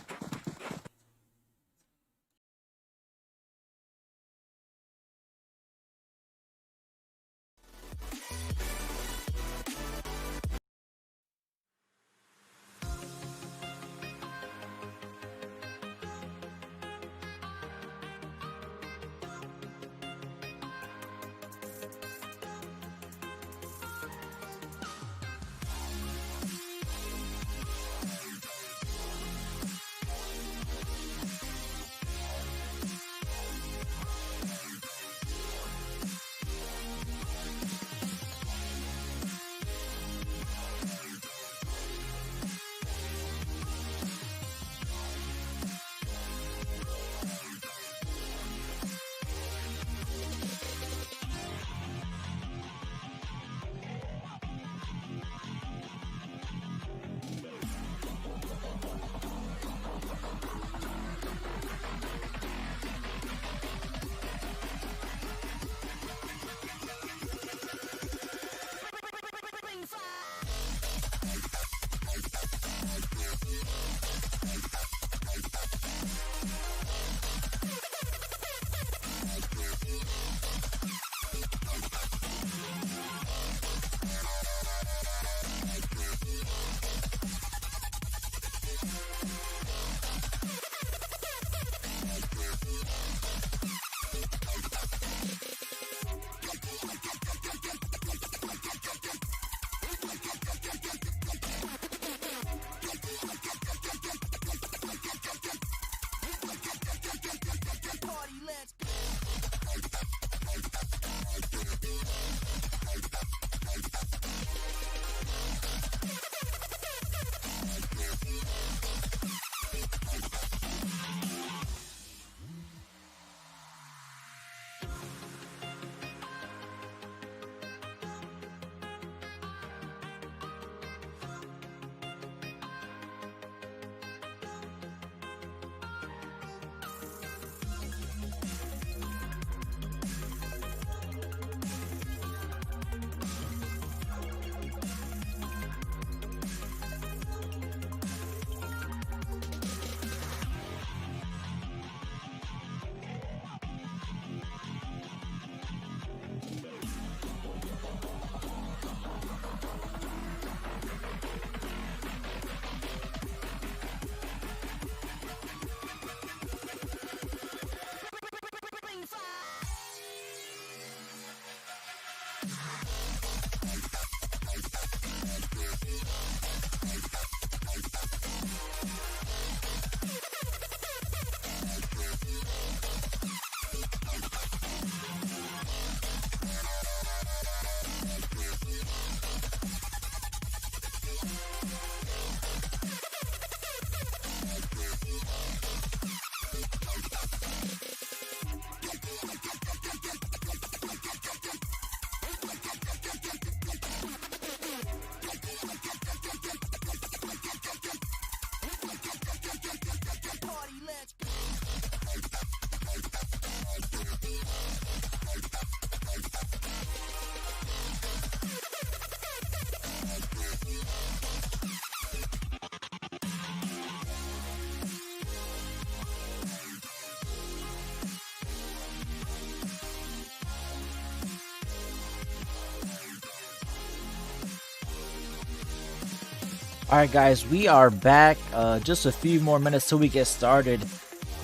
All right, guys, we are back. Just a few more minutes till we get started.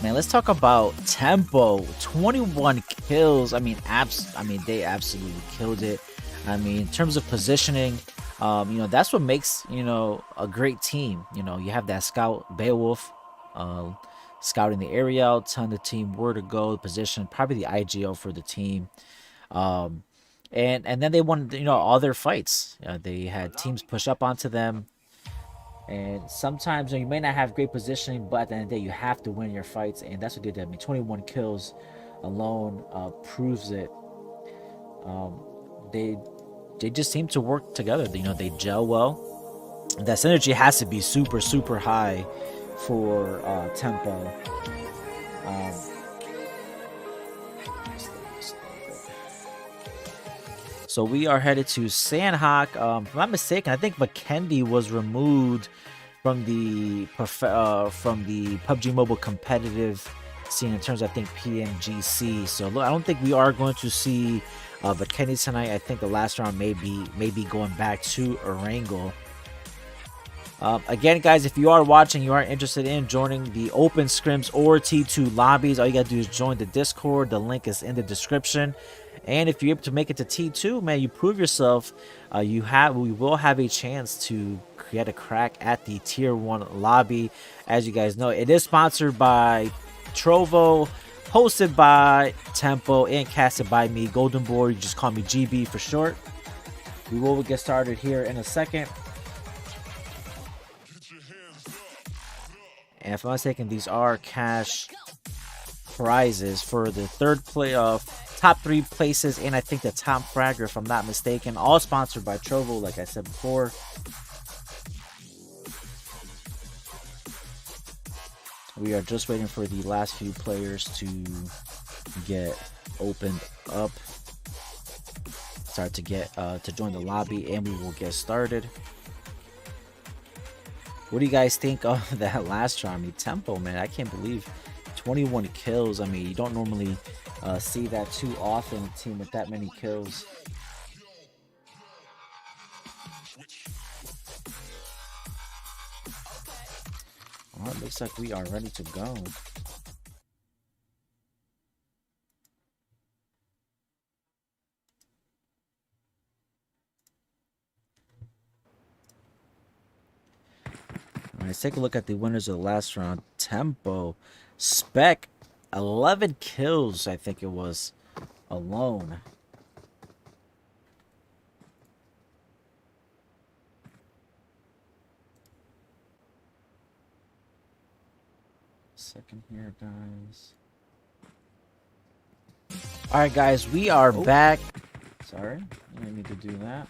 Man, let's talk about tempo. 21 kills. I mean, they absolutely killed it. I mean, in terms of positioning, that's what makes, a great team. You have that scout, Beowulf, scouting the area out, telling the team where to go, the position, probably the IGO for the team. And then they won, all their fights. They had teams push up onto them. And sometimes you may not have great positioning, but at the end of the day, you have to win your fights, and that's what they did. I mean, 21 kills alone proves it. They just seem to work together. They gel well. That synergy has to be super, super high for tempo. So we are headed to Sandhawk. If I'm not mistaken, I think McKendy was removed from the PUBG Mobile competitive scene in terms of, I think, PMGC. So look, I don't think we are going to see McKendy tonight. I think the last round may be going back to Erangel. Again, guys, if you are watching, you are interested in joining the open scrims or T2 lobbies, all you gotta do is join the Discord. The link is in the description. And if you're able to make it to T2, man, you prove yourself. We will have a chance to get a crack at the Tier 1 lobby. As you guys know, it is sponsored by Trovo, hosted by Tempo, and casted by me, GoldenBoy. You just call me GB for short. We will get started here in a second. And if I'm not mistaken, these are cash prizes for the top 3 places, and I think the top fragger, if I'm not mistaken. All sponsored by Trovo, like I said before. We are just waiting for the last few players to get opened up, start to get to join the lobby, and we will get started. What do you guys think of that last round? I mean, tempo, man, I can't believe 21 kills. I mean, you don't normally see that too often, a team with that many kills. Well, it looks like we are ready to go. All right, let's take a look at the winners of the last round. Tempo, Spec, 11 kills, I think it was, alone. Second here, guys. All right, guys, we are back. Sorry, I need to do that.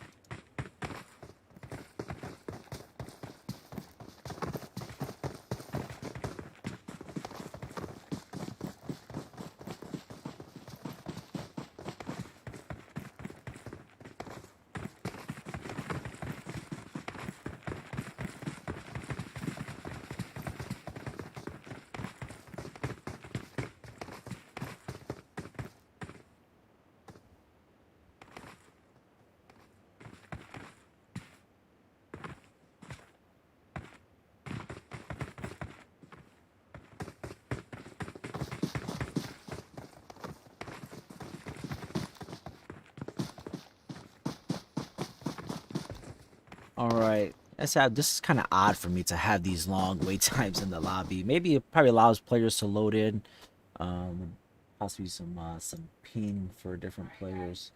All right, I said this is kind of odd for me to have these long wait times in the lobby. Maybe it probably allows players to load in, possibly some ping for different players.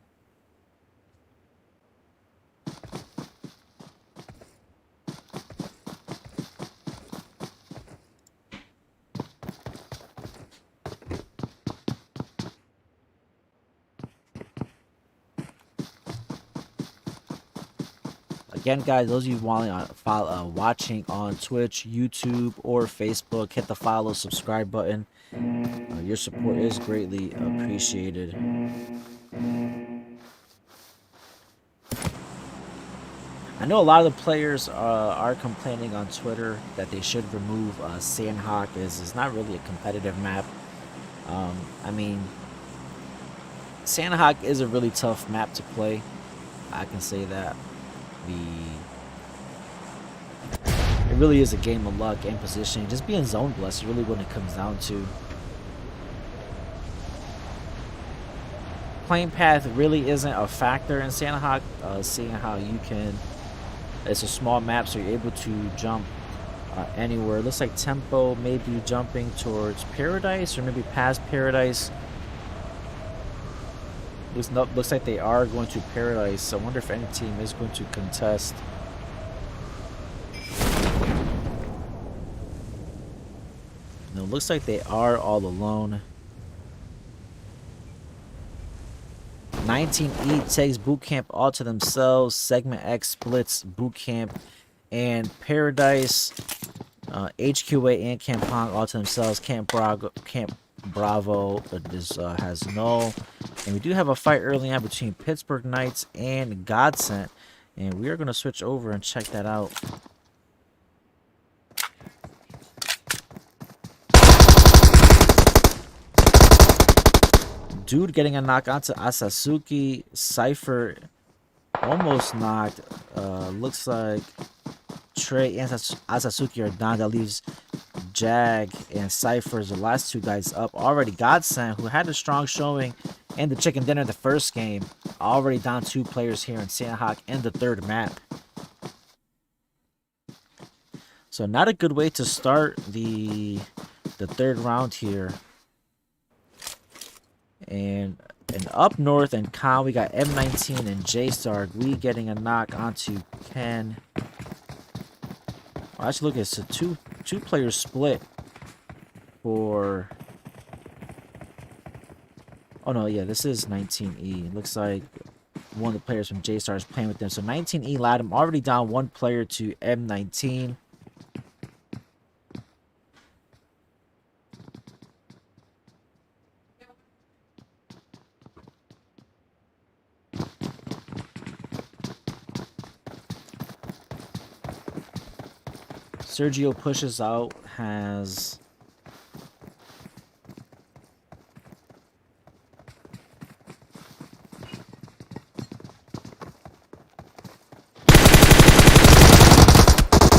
Again, guys, those of you watching on Twitch, YouTube, or Facebook, hit the follow, subscribe button. Your support is greatly appreciated. I know a lot of the players are complaining on Twitter that they should remove Sandhawk, as it's not really a competitive map. I mean, Sandhawk is a really tough map to play. I can say that. It really is a game of luck and positioning. Just being zone blessed is really what it comes down to. Plane path really isn't a factor in Sandhawk, seeing how you can. It's a small map, so you're able to jump anywhere. It looks like Tempo may be jumping towards Paradise, or maybe past Paradise. Looks like they are going to Paradise. I wonder if any team is going to contest. No, looks like they are all alone. 19E takes boot camp all to themselves. Segment X splits boot camp and Paradise. HQA and Camp Pong all to themselves. Camp Bravo has no. And we do have a fight early on between Pittsburgh Knights and Godsent. And we are going to switch over and check that out. Dude getting a knock onto Asasuki. Cypher almost knocked. Looks like Trey and Asasuki are down. That leaves Jag and Cypher as the last two guys up. Already Godsent, who had a strong showing in the chicken dinner the first game, already down 2 players here in Sandhawk in the third map. So not a good way to start the third round here. And up north in Con, we got M19 and J-Star. We getting a knock onto Ken. Well, actually, look, it's a two player split for. Oh no, yeah, this is 19E. Looks like one of the players from J-Star is playing with them. So 19E Latham already down 1 player to M19. Sergio pushes out, has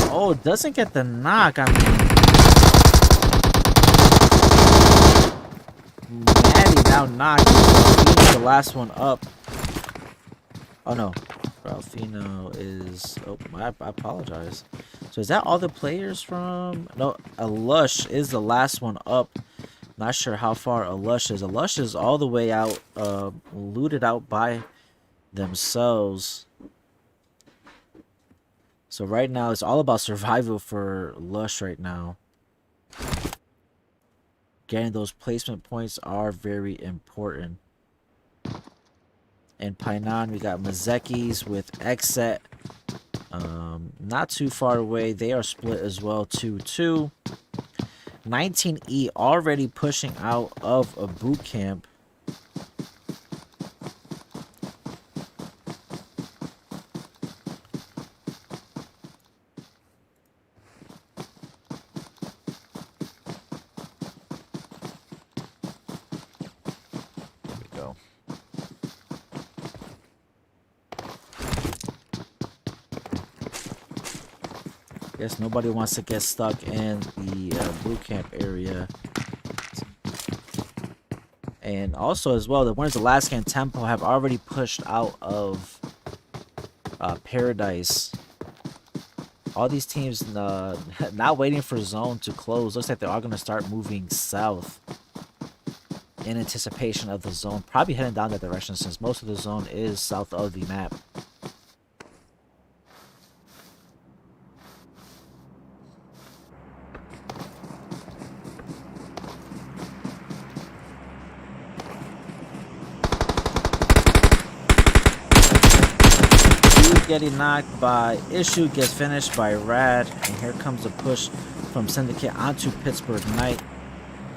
oh, doesn't get the knock. I mean, Maddie now knocked. He's the last one up. Oh no, Ralphino is. Oh, I apologize. So is that all the players from? No, Alush is the last one up. Not sure how far Alush is. Alush is all the way out, looted out by themselves. So right now it's all about survival for Lush right now. Getting those placement points are very important. And Painan, we got Mazekis with Exet. Not too far away. They are split as well, 2-2. 19E already pushing out of a boot camp. There we go. Guess nobody wants to get stuck in the boot camp area. And also as well, the winners of last game Tempo have already pushed out of Paradise. All these teams not waiting for zone to close. Looks like they're all going to start moving south in anticipation of the zone. Probably heading down that direction since most of the zone is south of the map. Getting knocked by Issue, gets finished by Rad, and here comes a push from Syndicate onto Pittsburgh Knight.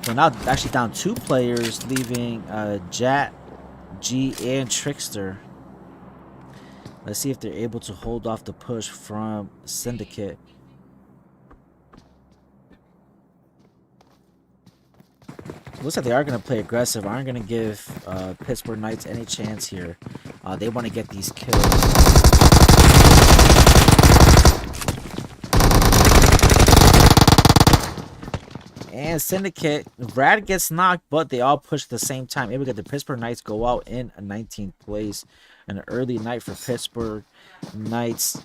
So now actually down 2 players, leaving Jat, G, and Trickster. Let's see if they're able to hold off the push from Syndicate. Looks like they are going to play aggressive. Aren't going to give Pittsburgh Knights any chance here. They want to get these kills. And Syndicate, Brad gets knocked, but they all push at the same time. Able to get the Pittsburgh Knights go out in a 19th place. An early night for Pittsburgh Knights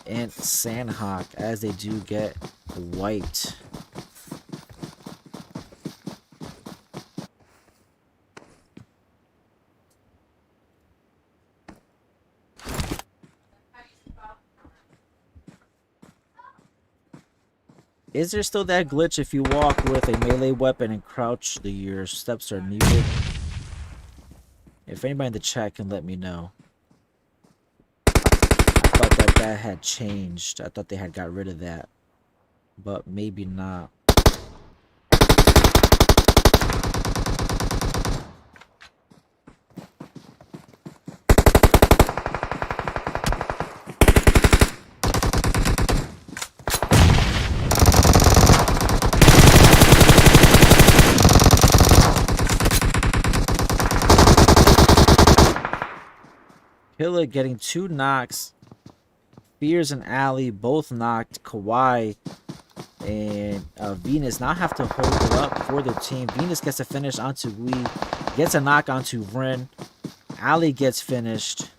and Sandhawk as they do get wiped. Is there still that glitch if you walk with a melee weapon and crouch, your steps are muted? If anybody in the chat can let me know. I thought that had changed. I thought they had got rid of that. But maybe not. Killer getting 2 knocks. Fears and Ali both knocked. Kawhi and Venus now have to hold it up for the team. Venus gets a finish onto Lee. Gets a knock onto Ren. Ali gets finished.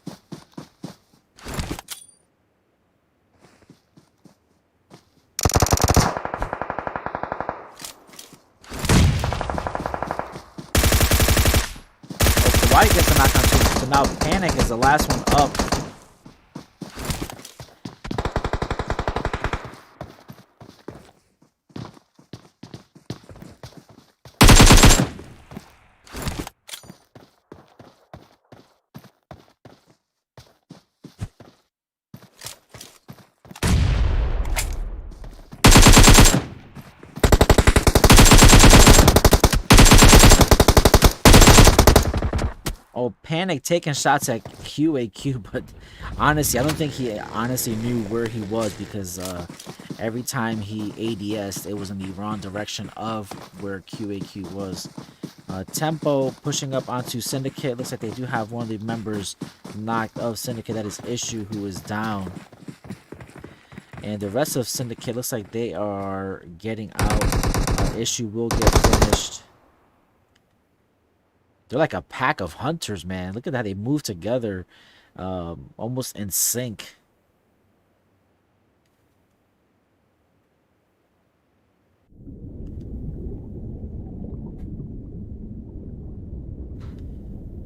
Kawhi gets a knock onto him. So now Panic is the last one up. Oh, Panic taking shots at QAQ, but honestly, I don't think he honestly knew where he was because every time he ADS'd, it was in the wrong direction of where QAQ was. Tempo pushing up onto Syndicate. Looks like they do have one of the members knocked of Syndicate. That is Issue, who is down. And the rest of Syndicate looks like they are getting out. Issue will get finished. They're like a pack of hunters, man. Look at that. They move together almost in sync.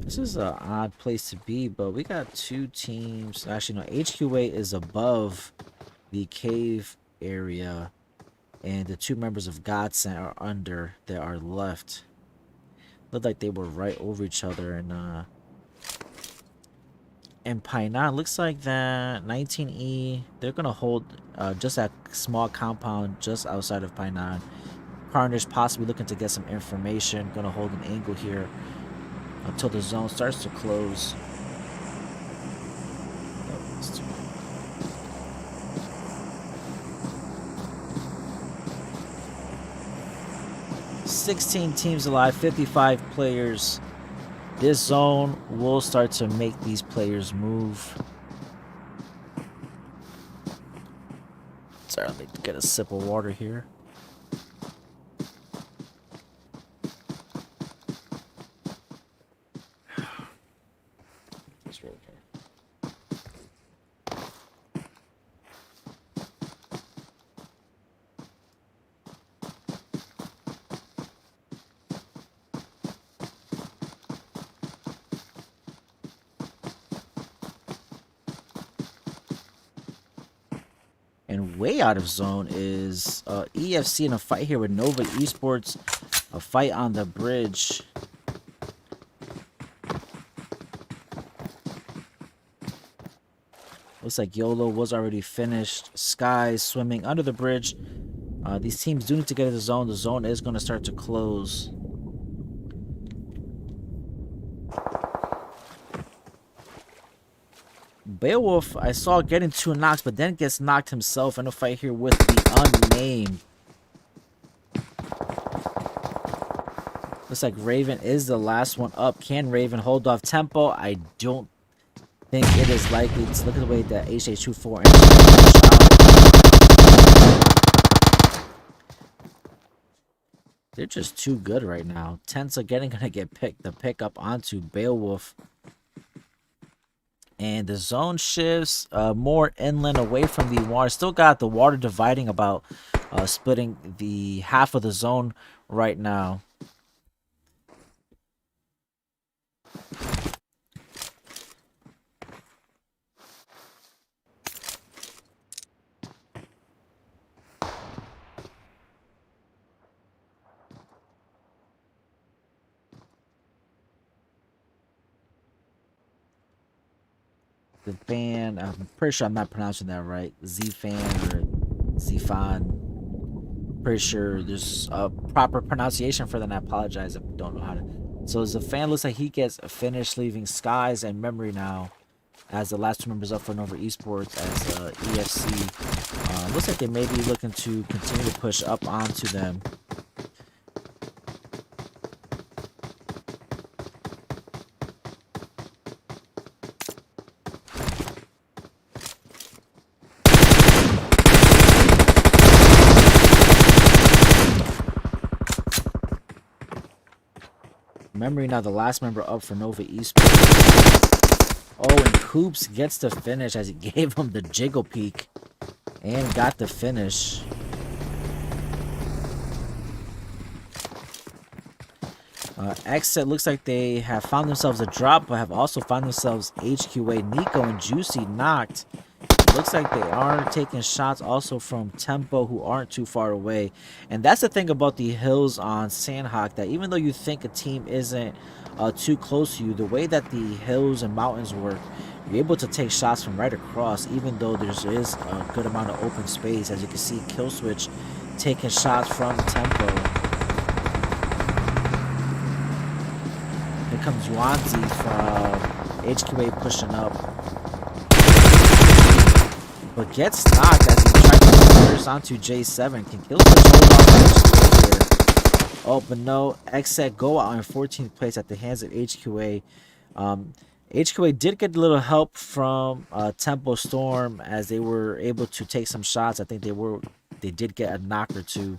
This is an odd place to be, but we got 2 teams. Actually, no, HQ8 is above the cave area, and the 2 members of Godsend are under that are left. Looked like they were right over each other, and Painan looks like that 19E. They're gonna hold just that small compound just outside of Painan. Carnage possibly looking to get some information. Gonna hold an angle here until the zone starts to close. 16 teams alive, 55 players. This zone will start to make these players move. Sorry, let me get a sip of water here. And way out of zone is EFC in a fight here with Nova Esports. A fight on the bridge. Looks like YOLO was already finished. Sky swimming under the bridge. These teams do need to get in the zone. The zone is going to start to close. Beowulf, I saw getting 2 knocks, but then gets knocked himself in a fight here with the unnamed. Looks like Raven is the last one up. Can Raven hold off Tempo? I don't think it is likely. Just look at the way that HH24 they're just too good right now. Tensa gonna get the pick up onto Beowulf. And the zone shifts more inland away from the water. Still got the water dividing about splitting the half of the zone right now. The fan, I'm pretty sure I'm not pronouncing that right. Z-fan or Z-fan. Pretty sure there's a proper pronunciation for that. And I apologize if I don't know how to. So the fan looks like he gets finished, leaving Skies and Memory now as the last 2 members up for Nova Esports as EFC. Looks like they may be looking to continue to push up onto them. Memory now the last member up for Nova Esports. Oh, and Coops gets the finish as he gave him the jiggle peek and got the finish. Exit looks like they have found themselves a drop, but have also found themselves HQA. Nico and Juicy knocked. Looks like they are taking shots also from Tempo, who aren't too far away. And that's the thing about the hills on Sandhawk, that even though you think a team isn't too close to you, the way that the hills and mountains work, you're able to take shots from right across, even though there is a good amount of open space. As you can see, Killswitch taking shots from Tempo. Here comes Wanzi from HQA pushing up. But gets knocked as he tries to burst onto J7. Can Killswitch hold off HQA here? Oh, but no. Exec go out in 14th place at the hands of HQA. HQA did get a little help from Tempo Storm as they were able to take some shots. I think they did get a knock or two.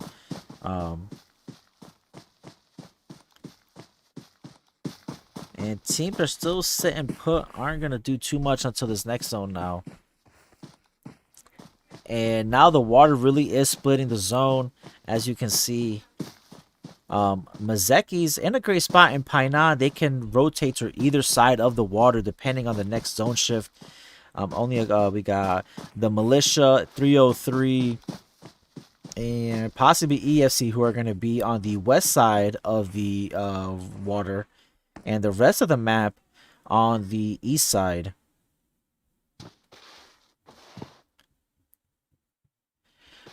And teams are still sitting put. Aren't going to do too much until this next zone now. And now the water really is splitting the zone, as you can see. Mazeki's in a great spot in Painan. They can rotate to either side of the water depending on the next zone shift. We got the Militia 303 and possibly EFC, who are going to be on the west side of the water, and the rest of the map on the east side.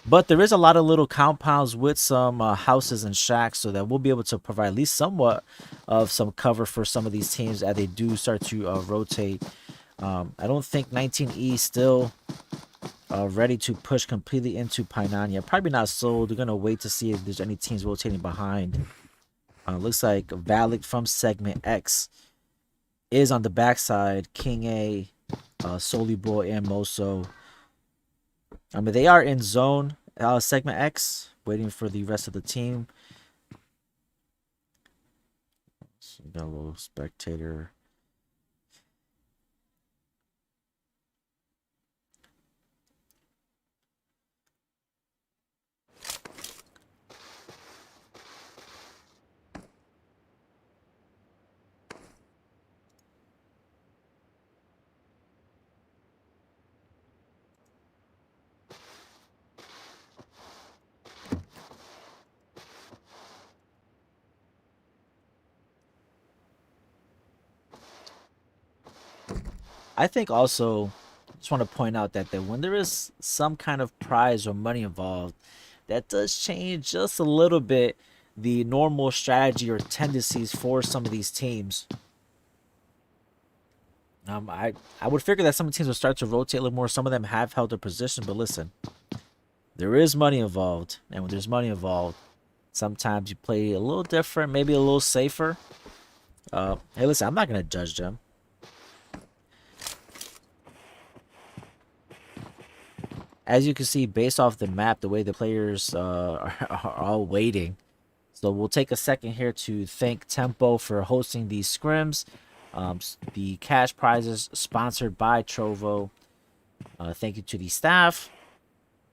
But there is a lot of little compounds with some houses and shacks, so that we'll be able to provide at least somewhat of some cover for some of these teams as they do start to rotate. I don't think 19E is still ready to push completely into Painan yet. Probably not sold. They're going to wait to see if there's any teams rotating behind. Looks like Valak from Segment X is on the backside. King A, Soli Boy, and Moso. They are in zone Segment X, waiting for the rest of the team. So we got a little spectator. I think also, just want to point out that when there is some kind of prize or money involved, that does change just a little bit the normal strategy or tendencies for some of these teams. I would figure that some teams will start to rotate a little more. Some of them have held their position, but listen, there is money involved, and when there's money involved, sometimes you play a little different, maybe a little safer. Hey, listen, I'm not gonna judge them. As you can see, based off the map, the way the players are all waiting. So we'll take a second here to thank Tempo for hosting these scrims. The cash prizes sponsored by Trovo. Thank you to the staff.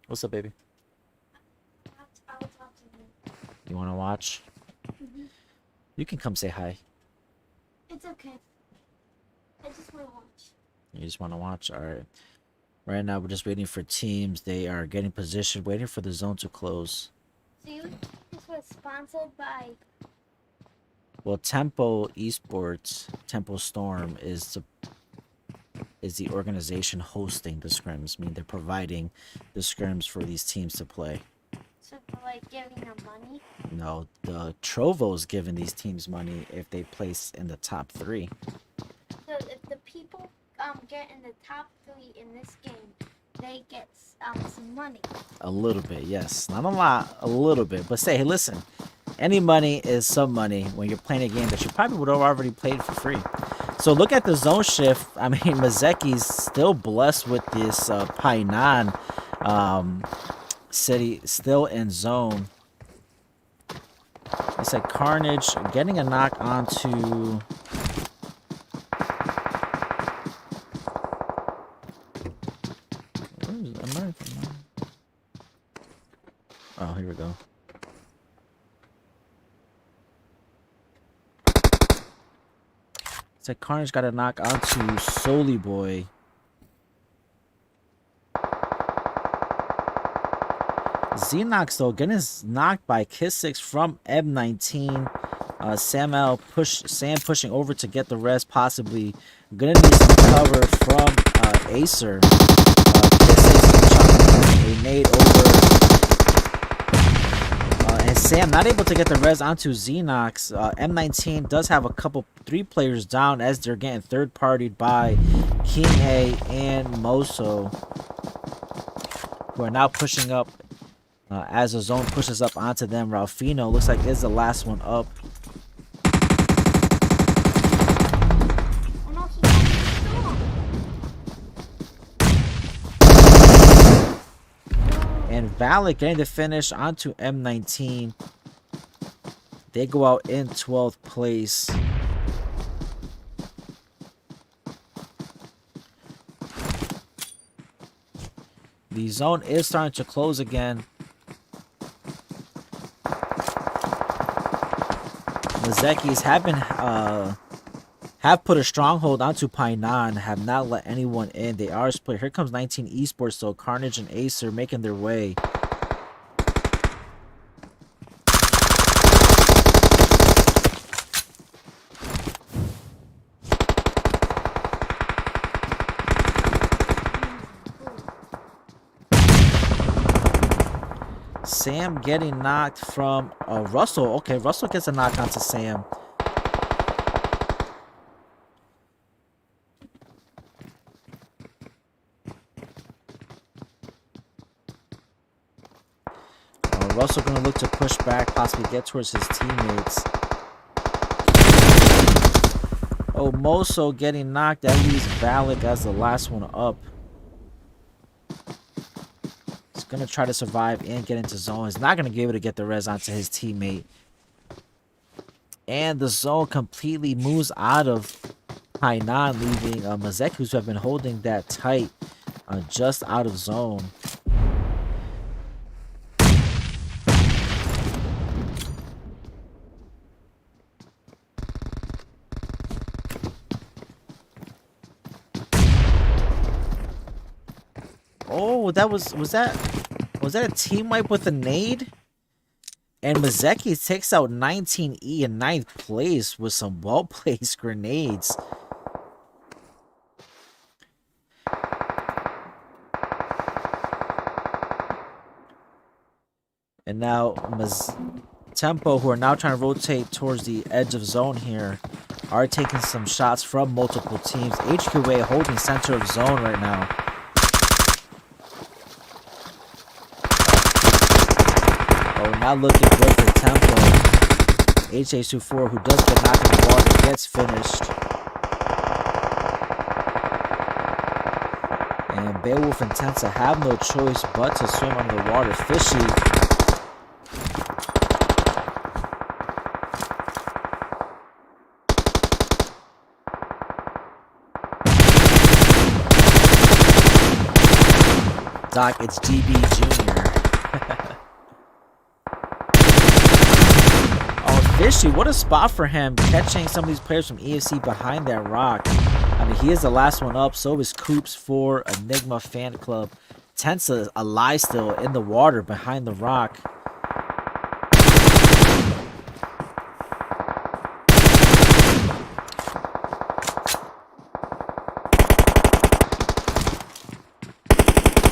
What's up, baby? You want to watch? You can come say hi. It's okay. I just want to watch. You just want to watch? All right. Right now, we're just waiting for teams. They are getting positioned, waiting for the zone to close. So this was sponsored by... Well, Tempo Esports, Tempo Storm is the organization hosting the scrims. I mean, they're providing the scrims for these teams to play. So for like giving them money? No, the Trovo's giving these teams money if they place in the top 3. So if the people get in the top 3 in this game, they get some money. A little bit, yes. Not a lot, a little bit. But say, hey, listen, any money is some money when you're playing a game that you probably would have already played for free. So look at the zone shift. I mean, Mazeki's still blessed with this Painan city still in zone. It's like Carnage getting a knock onto... Oh, here we go. It's like Carnage got a knock onto GoldenBoy. Xenox though getting knocked by Kiss6 from M19. Sam pushing over to get the rest, possibly gonna need some cover from Acer. Kiss6 chucking a nade over. And Sam not able to get the res onto Xenox. M19 does have a couple 3 players down as they're getting third partied by King A and Moso, who are now pushing up as the zone pushes up onto them. Ralphino looks like is the last one up. And Valak getting the finish onto M19. They go out in 12th place. The zone is starting to close again. Mazekis have put a stronghold onto Painan, have not let anyone in. They are split. Here comes 19 Esports, so Carnage and Acer making their way. Sam getting knocked from Russell. Okay, Russell gets a knock onto Sam. Russell going to look to push back, possibly get towards his teammates. Oh, Moso getting knocked. That leaves Valak as the last one up. He's going to try to survive and get into zone. He's not going to be able to get the res onto his teammate. And the zone completely moves out of Hainan, leaving Mazekus, who have been holding that tight, just out of zone. Oh, was that a team wipe with a nade? And Mazeki takes out 19E in 9th place with some well-placed grenades. And now Tempo, who are now trying to rotate towards the edge of zone here, are taking some shots from multiple teams. HQA holding center of zone right now. Oh, not looking good for Tempo. HA24, who does get knocked in the water, gets finished. And Beowulf and Tensa have no choice but to swim under the water. Fishy. Doc, it's DB Jr. Oh, Fishy, what a spot for him, catching some of these players from EFC behind that rock. I mean, he is the last one up. So is Coops for Enigma Fan Club. Tensa alive still in the water behind the rock.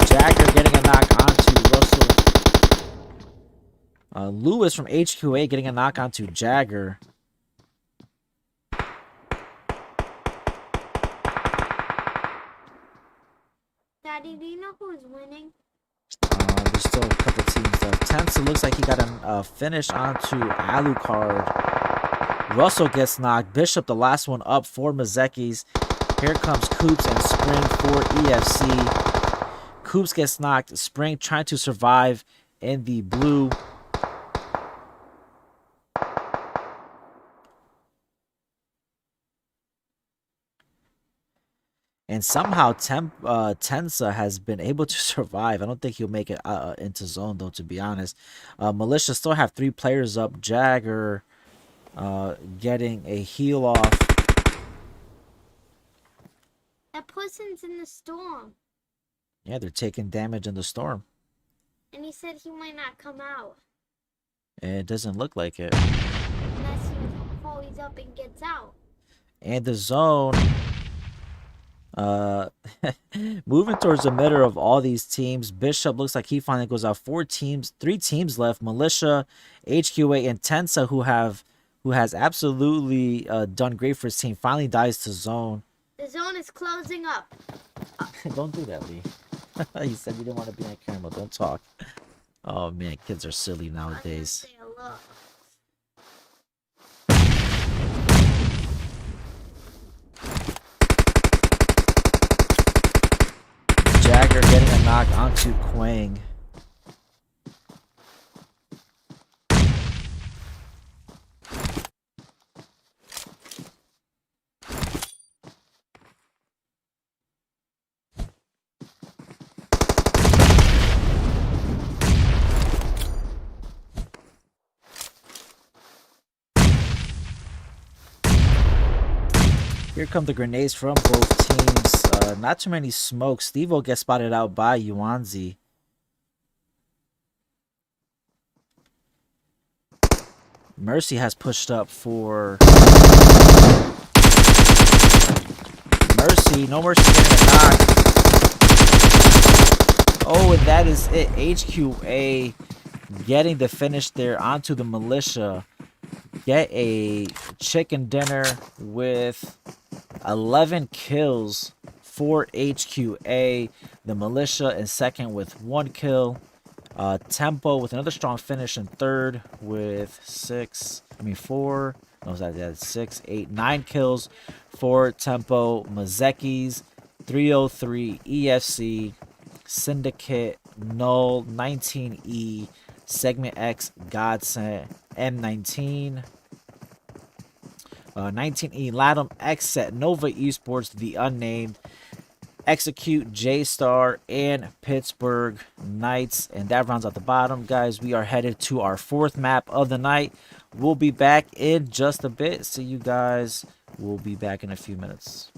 Jagger getting a knock onto Russell. Lewis from HQA getting a knock onto Jagger. Daddy, do you know who's winning? There's still a couple teams left. Tensa looks like he got a finish onto Alucard. Russell gets knocked. Bishop, the last one up for Mazekis. Here comes Coops and Spring for EFC. Coops gets knocked. Spring trying to survive in the blue. And somehow Tensa has been able to survive. I don't think he'll make it into zone, though, to be honest. Militia still have 3 players up. Jagger getting a heal off. That person's in the storm. Yeah, they're taking damage in the storm. And he said he might not come out. It doesn't look like it. Unless he follows up and gets out. And the zone... moving towards the middle of all these teams. Bishop looks like he finally goes out. 3 teams left. Militia, HQA, and Tensa, who has absolutely done great for his team, finally dies to zone. The zone is closing up. Don't do that, Lee. You said you didn't want to be on camera. Don't talk. Oh man, kids are silly nowadays. I'm gonna say hello. Jagger getting a knock onto Quang. Here come the grenades from both teams. Not too many smokes. Steve-O gets spotted out by Yuanzi. Mercy has pushed up for... Mercy. No Mercy getting a knock. Oh, and that is it. HQA getting the finish there onto the Militia. Get a chicken dinner with 11 kills for HQA. The Militia in second with 1 kill. Tempo with another strong finish in third with 4. No, that's 6, 8, 9 kills for Tempo. Mazekis, 303, EFC, Syndicate, Null, 19E, Segment X, Godsend, M19, 19E, Latham, X-Set, Nova Esports, The Unnamed, Execute, J-Star, and Pittsburgh Knights. And that rounds out the bottom, guys. We are headed to our 4th map of the night. We'll be back in just a bit. See you guys. We'll be back in a few minutes.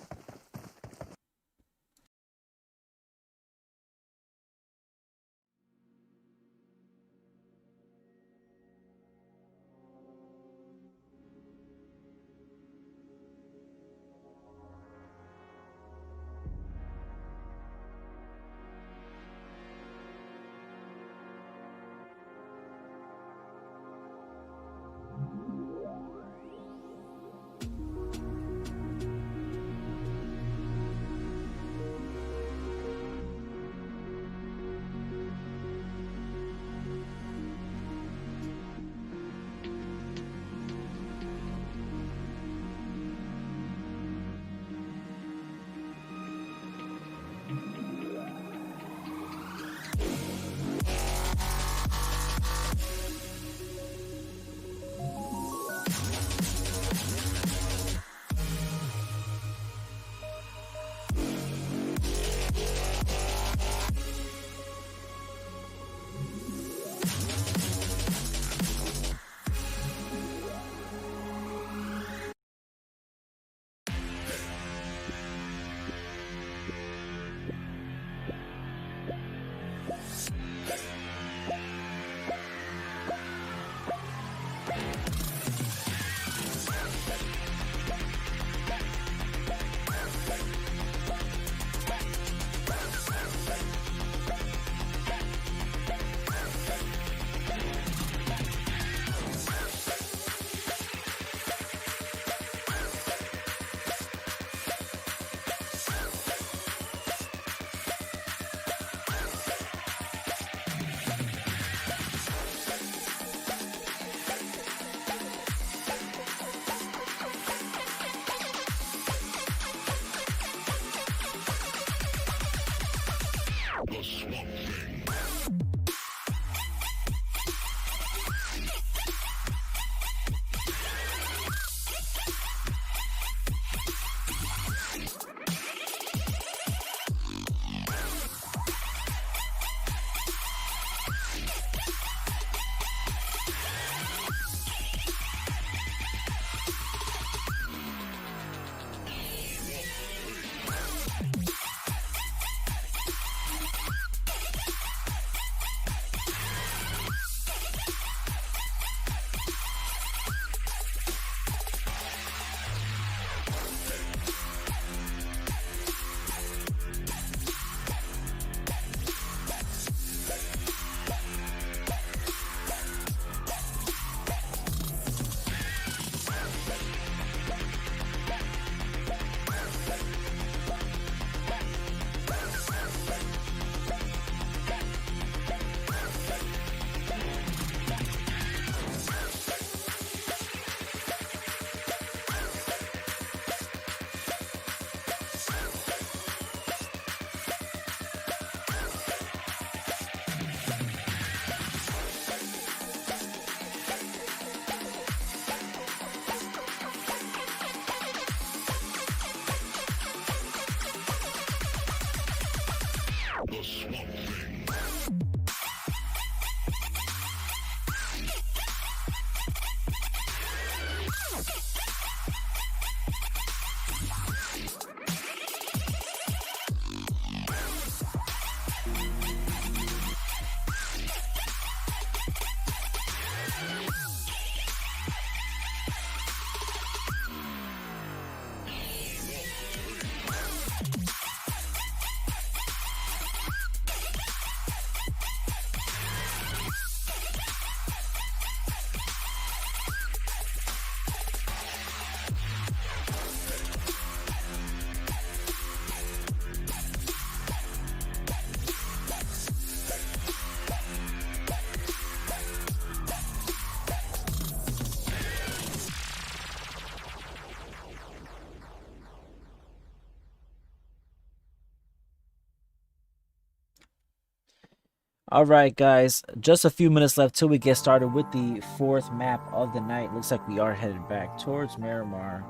All right, guys, just a few minutes left till we get started with the fourth map of the night. Looks like we are headed back towards Miramar.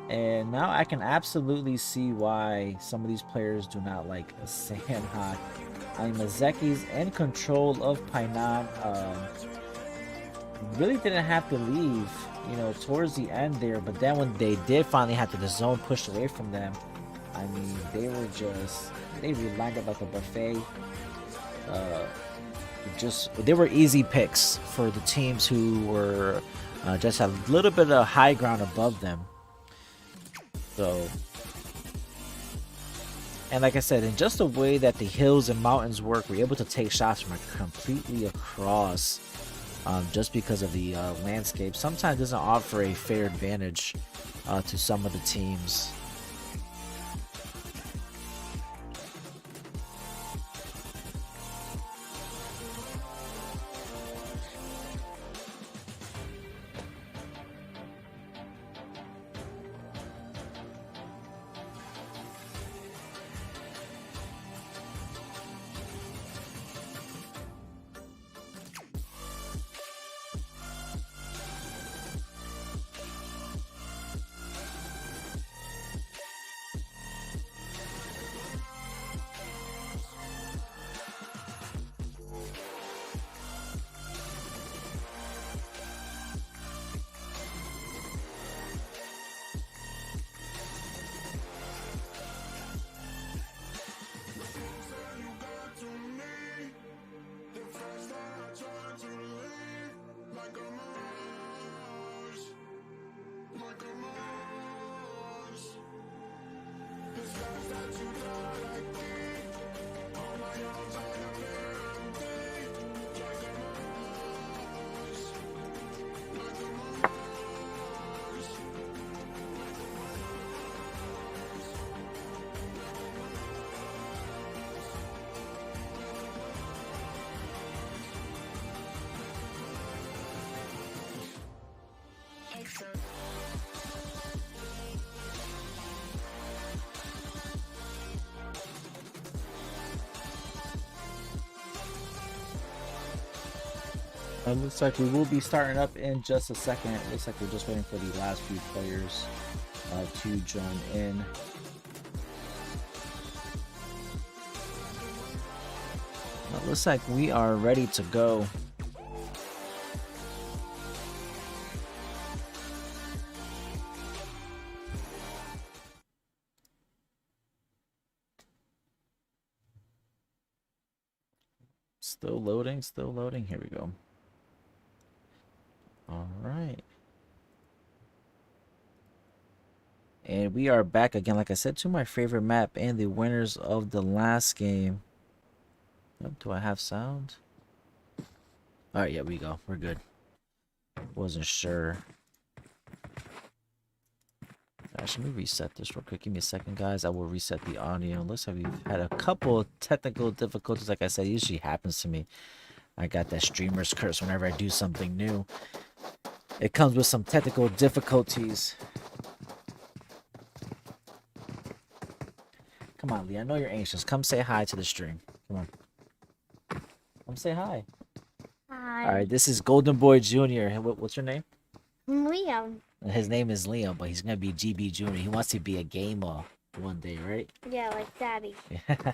And now I can absolutely see why some of these players do not like a Sandhawk. I mean, Mazeki's in control of Painan. Really didn't have to leave, you know, towards the end there. But then when they did finally have the zone pushed away from them, I mean, they lined up like a buffet. They were easy picks for the teams who were just a little bit of high ground above them. So, and like I said, in just the way that the hills and mountains work, we're able to take shots from completely across, just because of the landscape. Sometimes doesn't offer a fair advantage to some of the teams. Looks like we will be starting up in just a second. Looks like we're just waiting for the last few players to join in. Looks like we are ready to go. Still loading, still loading. Here we go. All right. And we are back again, like I said, to my favorite map and the winners of the last game. Oh, do I have sound? All right, yeah, we go. We're good. Wasn't sure. Actually, let me reset this real quick. Give me a second, guys. I will reset the audio. Looks like we've had a couple technical difficulties. Like I said, it usually happens to me. I got that streamer's curse whenever I do something new. It comes with some technical difficulties. Come on, Lee. I know you're anxious. Come say hi to the stream. Come on. Come say hi. Hi. All right, this is GoldenBoy Jr. What's your name? Liam. His name is Liam, but he's gonna be GB Jr. He wants to be a gamer one day, right? Yeah, like Daddy. All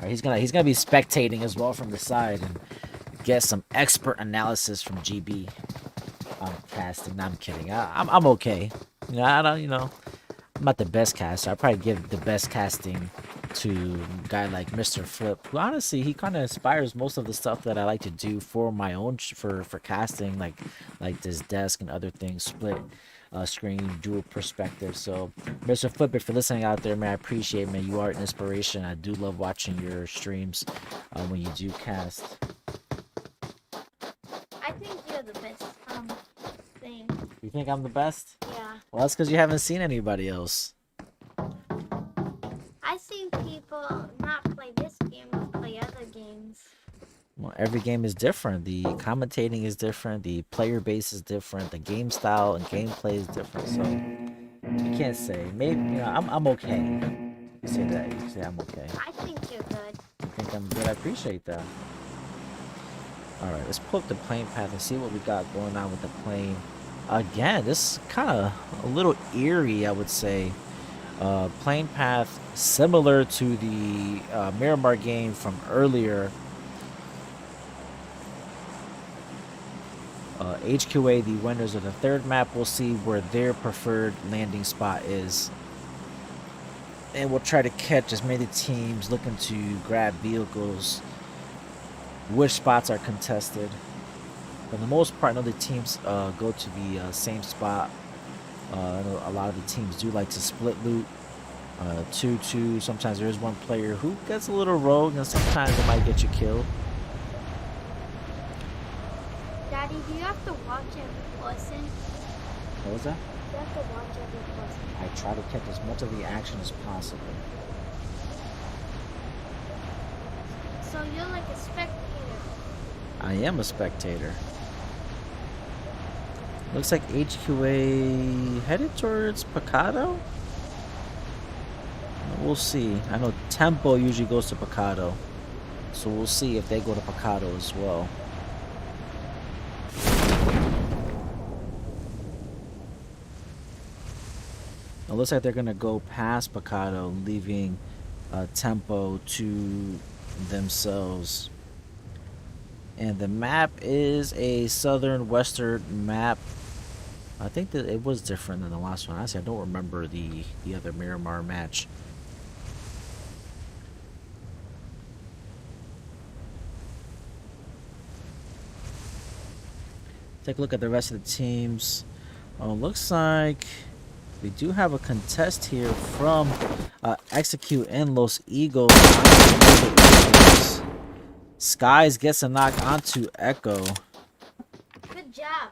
right, he's gonna be spectating as well from the side and get some expert analysis from GB on casting. No, I'm kidding. I'm okay. You know, I don't. You know, I'm not the best caster. I probably give the best casting to a guy like Mr. Flip, who honestly he kind of inspires most of the stuff that I like to do for my own for casting, like this desk and other things, split screen, dual perspective. So Mr. Flip, if you're listening out there, man, I appreciate, man. You are an inspiration. I do love watching your streams when you do cast. I think you're the best thing. You think I'm the best? Yeah. Well, that's because you haven't seen anybody else. I've seen people not play this game but play other games. Well, every game is different. The commentating is different. The player base is different. The game style and gameplay is different. So you can't say. Maybe, you know, I'm okay. You say that. You say I'm okay. I think you're good. You think I'm good? I appreciate that. All right, let's pull up the plane path and see what we got going on with the plane. Again, this is kind of a little eerie, I would say. Plane path similar to the Miramar game from earlier. HQA, the winners of the third map, will see where their preferred landing spot is. And we'll try to catch as many teams looking to grab vehicles. Which spots are contested. For the most part, I know the teams go to the same spot. I know a lot of the teams do like to split loot. 2-2. Sometimes there is one player who gets a little rogue, and sometimes it might get you killed. Daddy, do you have to watch every person? What was that? You have to watch every person. I try to catch as much of the action as possible. So you're like a spectator. I am a spectator. Looks like HQA headed towards Picado? We'll see. I know Tempo usually goes to Picado. So we'll see if they go to Picado as well. It looks like they're going to go past Picado, leaving Tempo to themselves. And the map is a southern western map. I think that it was different than the last one. Honestly, I don't remember the other Miramar match. Take a look at the rest of the teams. Looks like we do have a contest here from Execute and Los Eagles. Skies gets a knock onto Echo. Good job.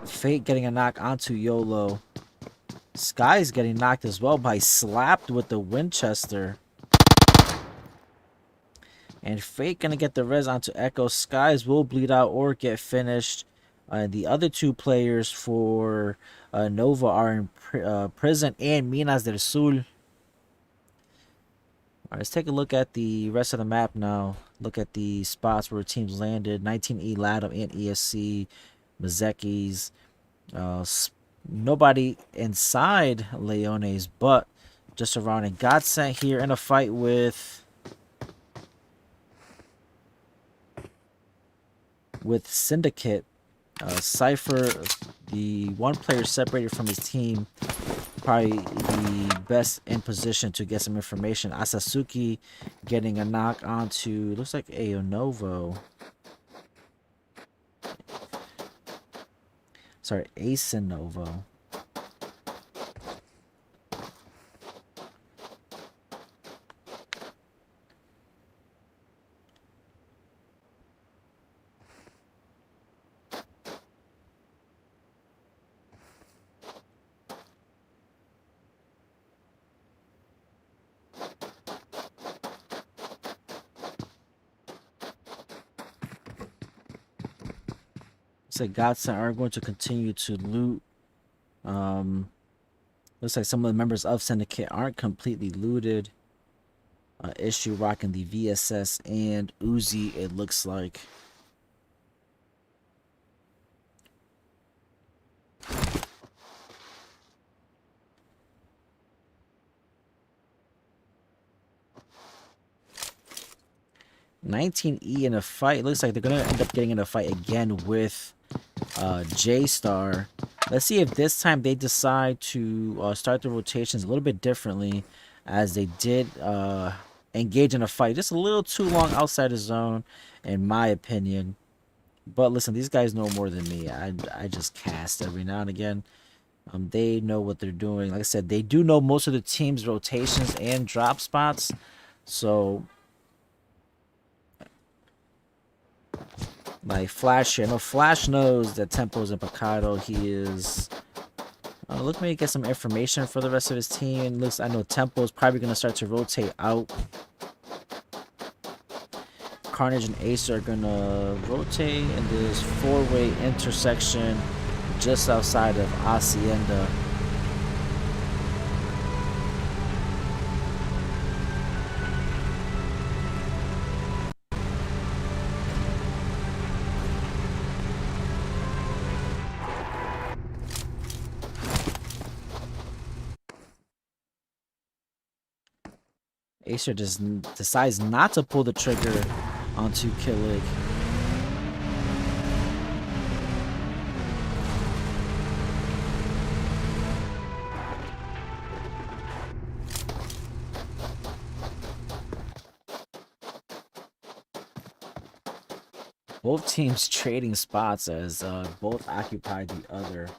Fate getting a knock onto YOLO. Skies getting knocked as well by Slapped with the Winchester. And Fate gonna get the res onto Echo. Skies will bleed out or get finished. The other two players for Nova are in prison and Minas del Sul. All right, let's take a look at the rest of the map now. Look at the spots where teams landed. 19E, Latham, and ESC, Mazekis. Nobody inside Leones, but just around. And got sent here in a fight with Syndicate. Cypher, the one player separated from his team, probably the best in position to get some information. Asasuki getting a knock onto, looks like Aonovo. Sorry, Asinovo. Looks like Godson are going to continue to loot. Looks like some of the members of Syndicate aren't completely looted. Issue rocking the VSS and Uzi, it looks like. (19E) in a fight. Looks like they're gonna end up getting in a fight again with J-Star. Let's see if this time they decide to start the rotations a little bit differently, as they did engage in a fight just a little too long outside the zone, in my opinion. But listen, these guys know more than me. I just cast every now and again. They know what they're doing. Like I said, they do know most of the team's rotations and drop spots. So, like Flash here. I know Flash knows that Tempo's in Picado. He is... look, maybe get some information for the rest of his team. Looks, I know Tempo's probably going to start to rotate out. Carnage and Ace are going to rotate in this four-way intersection just outside of Hacienda. Acer just decides not to pull the trigger onto Killig. Both teams trading spots as both occupy the other.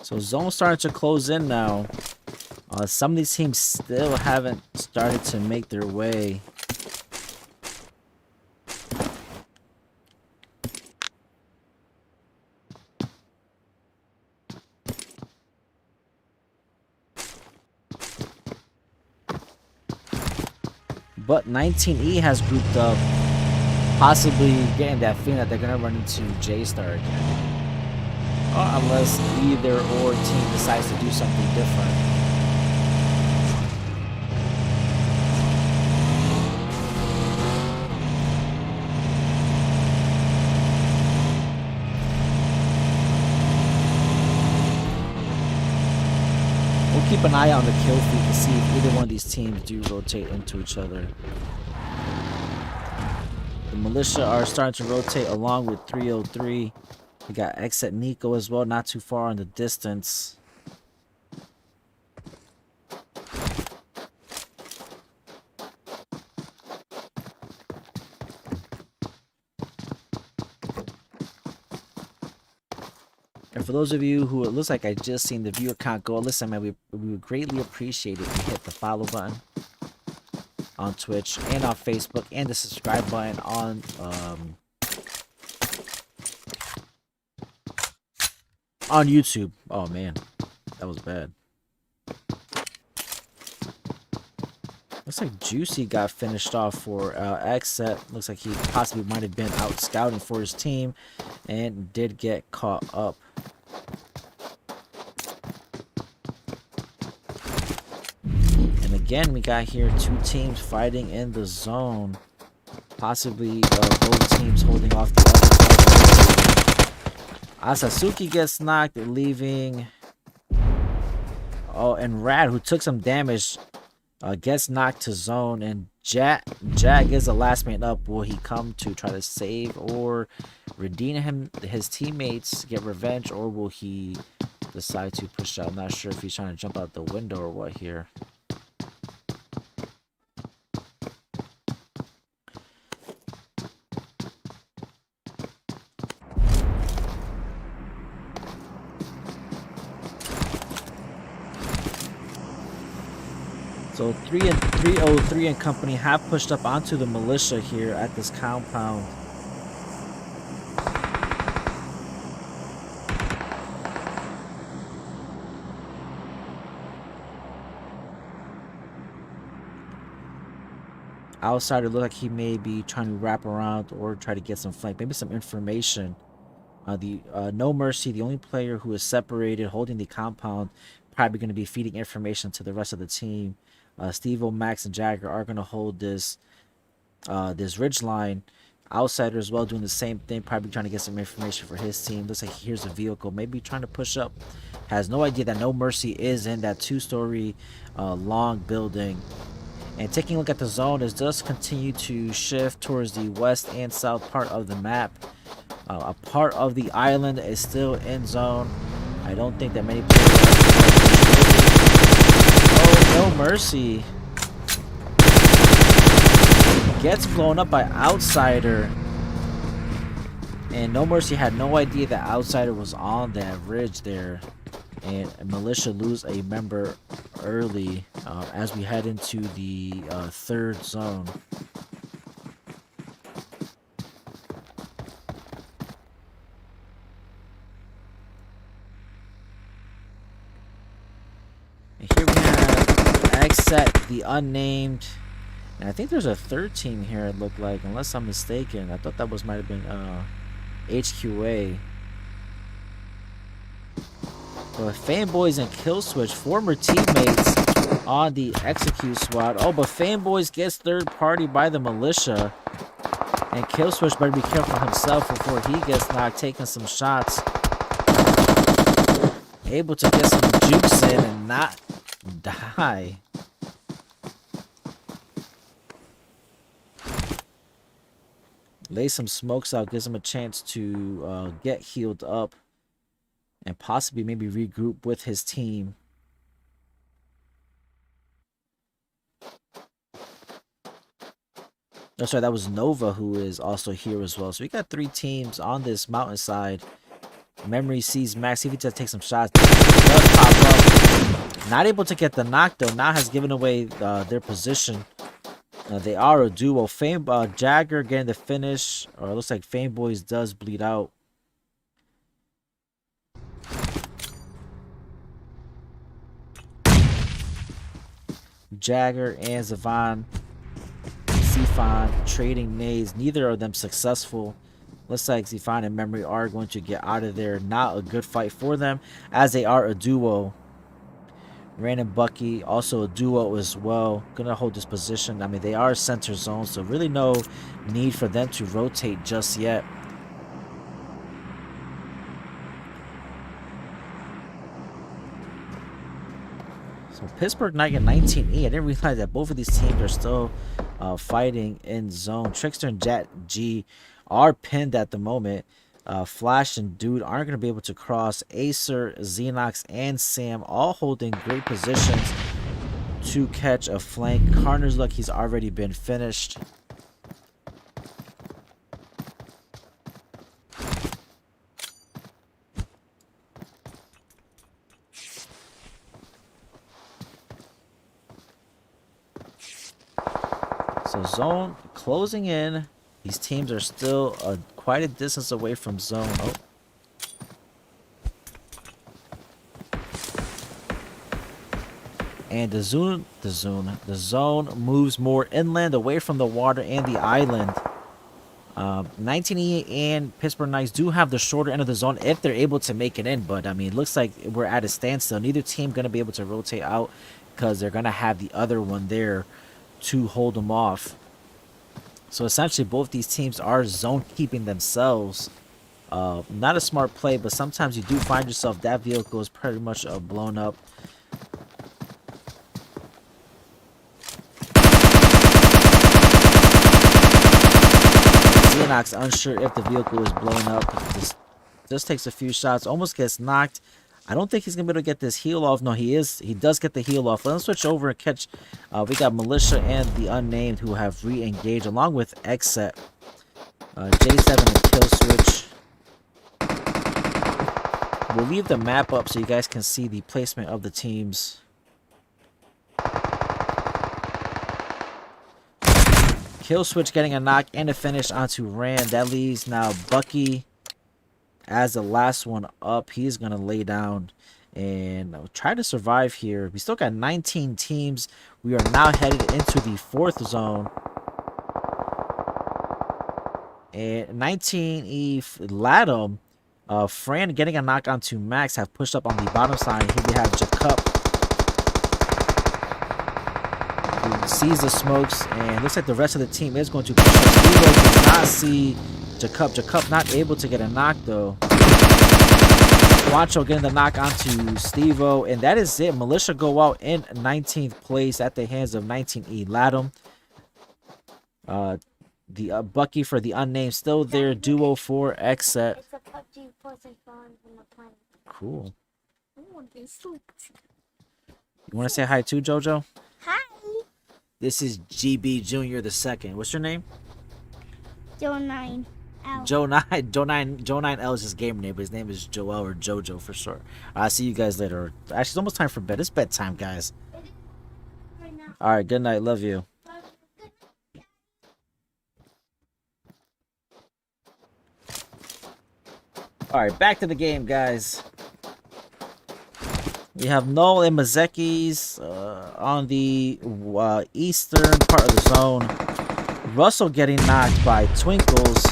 So zone's starting to close in now. Some of these teams still haven't started to make their way. But 19E has grouped up, possibly getting that feeling that they're going to run into J-Star again. Unless either or team decides to do something different. We'll keep an eye on the kill feed to see if either one of these teams do rotate into each other. The militia are starting to rotate along with 303. We got Exit Nico as well, not too far in the distance. And for those of you who it looks like I just seen the viewer count go, listen, man, we would greatly appreciate it if you hit the follow button on Twitch and on Facebook, and the subscribe button on on YouTube. Oh man, that was bad. Looks like Juicy got finished off for X set. Looks like he possibly might have been out scouting for his team and did get caught up. And again, we got here 2 teams fighting in the zone. Possibly both teams holding off the other. Asasuki gets knocked, leaving. Oh, and Rad, who took some damage, gets knocked to zone, and Jag is the last man up. Will he come to try to save or redeem his teammates, get revenge, or will he decide to push out? I'm not sure if he's trying to jump out the window or what here. So 303 and company have pushed up onto the militia here at this compound. Outsider look like he may be trying to wrap around or try to get some flank, maybe some information. No Mercy, the only player who is separated, holding the compound, probably going to be feeding information to the rest of the team. Steve-O, Max, and Jagger are going to hold this ridge line. Outsider as well doing the same thing, probably trying to get some information for his team. Looks like here's a vehicle, maybe trying to push up. Has no idea that No Mercy is in that 2-story long building. And taking a look at the zone, it does continue to shift towards the west and south part of the map. A part of the island is still in zone. I don't think that many players are. Oh, No Mercy gets blown up by Outsider. And No Mercy had no idea that Outsider was on that ridge there. And Militia lose a member early as we head into the 3rd zone. And here we have X-Set, the unnamed. And I think there's a 3rd team here, it looked like, unless I'm mistaken. I thought that might have been HQA. But Fanboys and Killswitch, former teammates on the Execute squad. Oh, but Fanboys gets 3rd party by the militia. And Killswitch better be careful himself before he gets knocked, taking some shots. Able to get some jukes in and not die. Lay some smokes out, gives him a chance to get healed up. And possibly maybe regroup with his team. Oh, sorry, that was Nova who is also here as well. So we got 3 teams on this mountainside. Memory sees Max. See if he just takes some shots. Does pop up. Not able to get the knock though. Now has given away their position. They are a duo. Jagger getting the finish. Or it looks like Faneboys does bleed out. Jagger and Zavon Zifan trading nades. Neither of them successful. Looks like Zifan and Memory are going to get out of there. Not a good fight for them, as they are a duo. Rain and Bucky also a duo as well. Gonna hold this position. I mean, they are center zone, so really no need for them to rotate just yet. Pittsburgh Knight at 19E. I didn't realize that both of these teams are still fighting in zone. Trickster and Jet G are pinned at the moment. Flash and Dude aren't going to be able to cross. Acer, Xenox, and Sam all holding great positions to catch a flank. Carter's luck, he's already been finished. So zone closing in. These teams are still quite a distance away from zone. Oh. And the zone moves more inland, away from the water and the island. 19E and Pittsburgh Knights do have the shorter end of the zone if they're able to make it in. But, I mean, it looks like we're at a standstill. Neither team going to be able to rotate out because they're going to have the other one there to hold them off. So, essentially, both these teams are zone keeping themselves. Not a smart play, but sometimes you do find yourself that vehicle is pretty much blown up. Xenox unsure if the vehicle is blown up. Just takes a few shots, almost gets knocked. I don't think he's gonna be able to get this heal off. No, he is. He does get the heal off. Let's switch over and catch. We got Militia and the Unnamed who have re-engaged along with Exet. J7 and Kill Switch. We'll leave the map up so you guys can see the placement of the teams. Kill Switch getting a knock and a finish onto Rand. That leaves now Bucky as the last one up. He's going to lay down and try to survive here. We still got 19 teams. We are now headed into the 4th zone. And 19E Latham, Fran getting a knock onto Max, have pushed up on the bottom side. Here we have Jacob, who sees the smokes, and looks like the rest of the team is going to push up. Stevo does not see Jacob. Jacob not able to get a knock, though. Juancho getting the knock onto Stevo, and that is it. Militia go out in 19th place at the hands of 19E Latham. The Bucky for the Unnamed still there. Duo for Exet. It's a PUBG person from the planet. Cool. Oh, they spooked. You want to say hi too, Jojo? Hi. This is GB Junior the second. What's your name? Joe 9. L. Joe 9L is his gamer name, but his name is Joel or Jojo for short. I'll see you guys later. Actually, it's almost time for bed. It's bedtime, guys. Right now. All right, good night. Love you. All right, back to the game, guys. We have Null and Mazekis on the eastern part of the zone. Russell getting knocked by Twinkles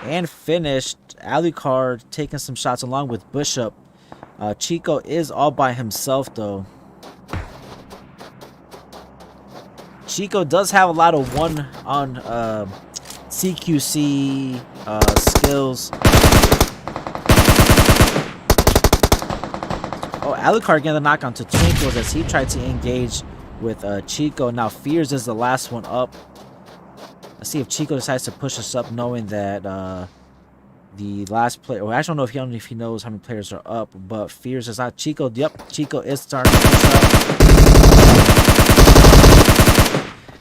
and finished. Alucard taking some shots along with Bishop. Chico is all by himself, though. Chico does have a lot of one on CQC skills. Oh, Alucard getting the knock onto Twinkles as he tried to engage with Chico. Now Fears is the last one up. Let's see if Chico decides to push us up, knowing that the last player. Well, I don't know if he knows how many players are up, but Fears is out. Chico, yep, Chico is starting to push up.